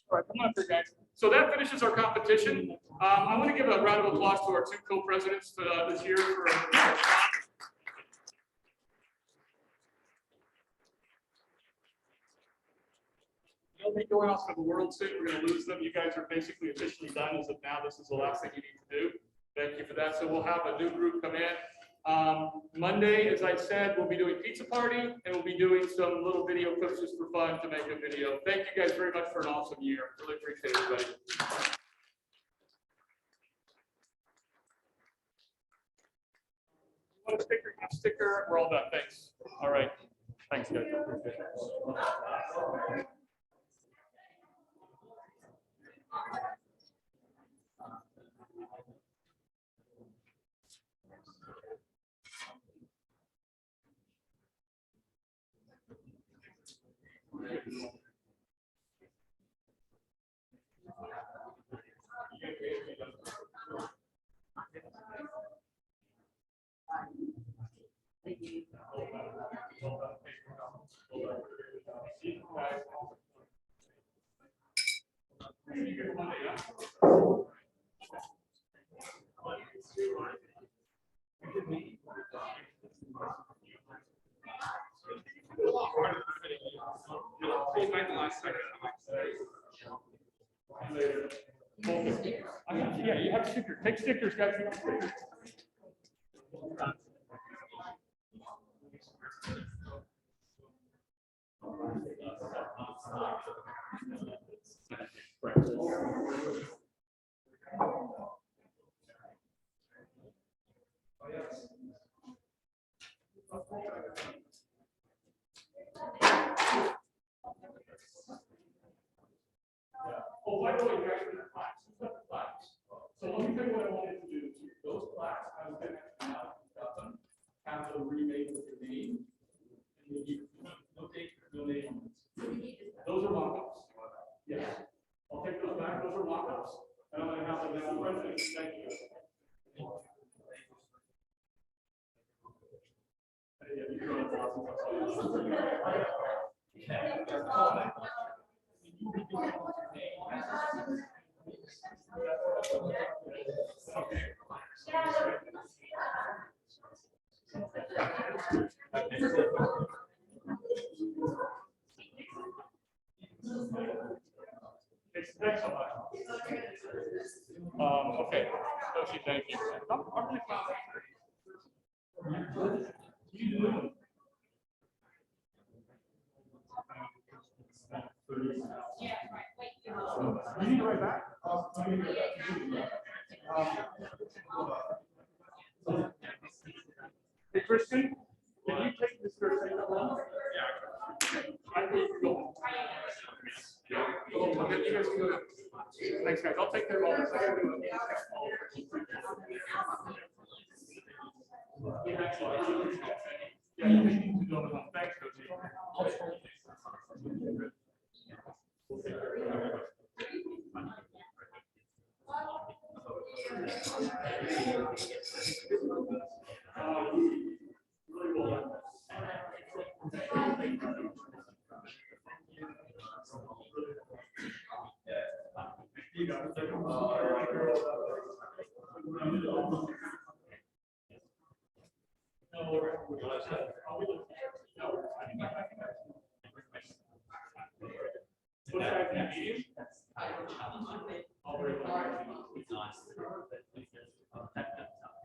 All right, come on up here, guys. So that finishes our competition. I want to give a round of applause to our two co-presidents this year for. They'll be going off to the world soon. We're going to lose them. You guys are basically officially done as of now. This is the last thing you need to do. Thank you for that. So we'll have a new group come in. Monday, as I said, we'll be doing pizza party and we'll be doing some little video clips just for fun to make a video. Thank you guys very much for an awesome year. Really appreciate everybody. Want a sticker? A sticker. We're all done. Thanks. All right. Thanks, guys. Yeah, you have stickers. Take stickers, guys. You have stickers. Oh, by the way, guys, for the plaques, who's got the plaques? So let me tell you what I wanted to do. Those plaques, I was going to got them. have them remade with your name. And then you notate your name on this. Those are mock-ups. Yes. I'll take those back. Those are mock-ups. And I'm gonna have them now. Thank you. Yeah, you can go Thanks so much. Okay, Toshi, thank you. I'm really proud of you. You need to write back? Hey, Kristen, can you take this first thing? I think you go. You guys can go. Thanks, guys. I'll take care of all this. Yeah, you need to go. Thanks, Coach.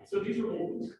So these are old.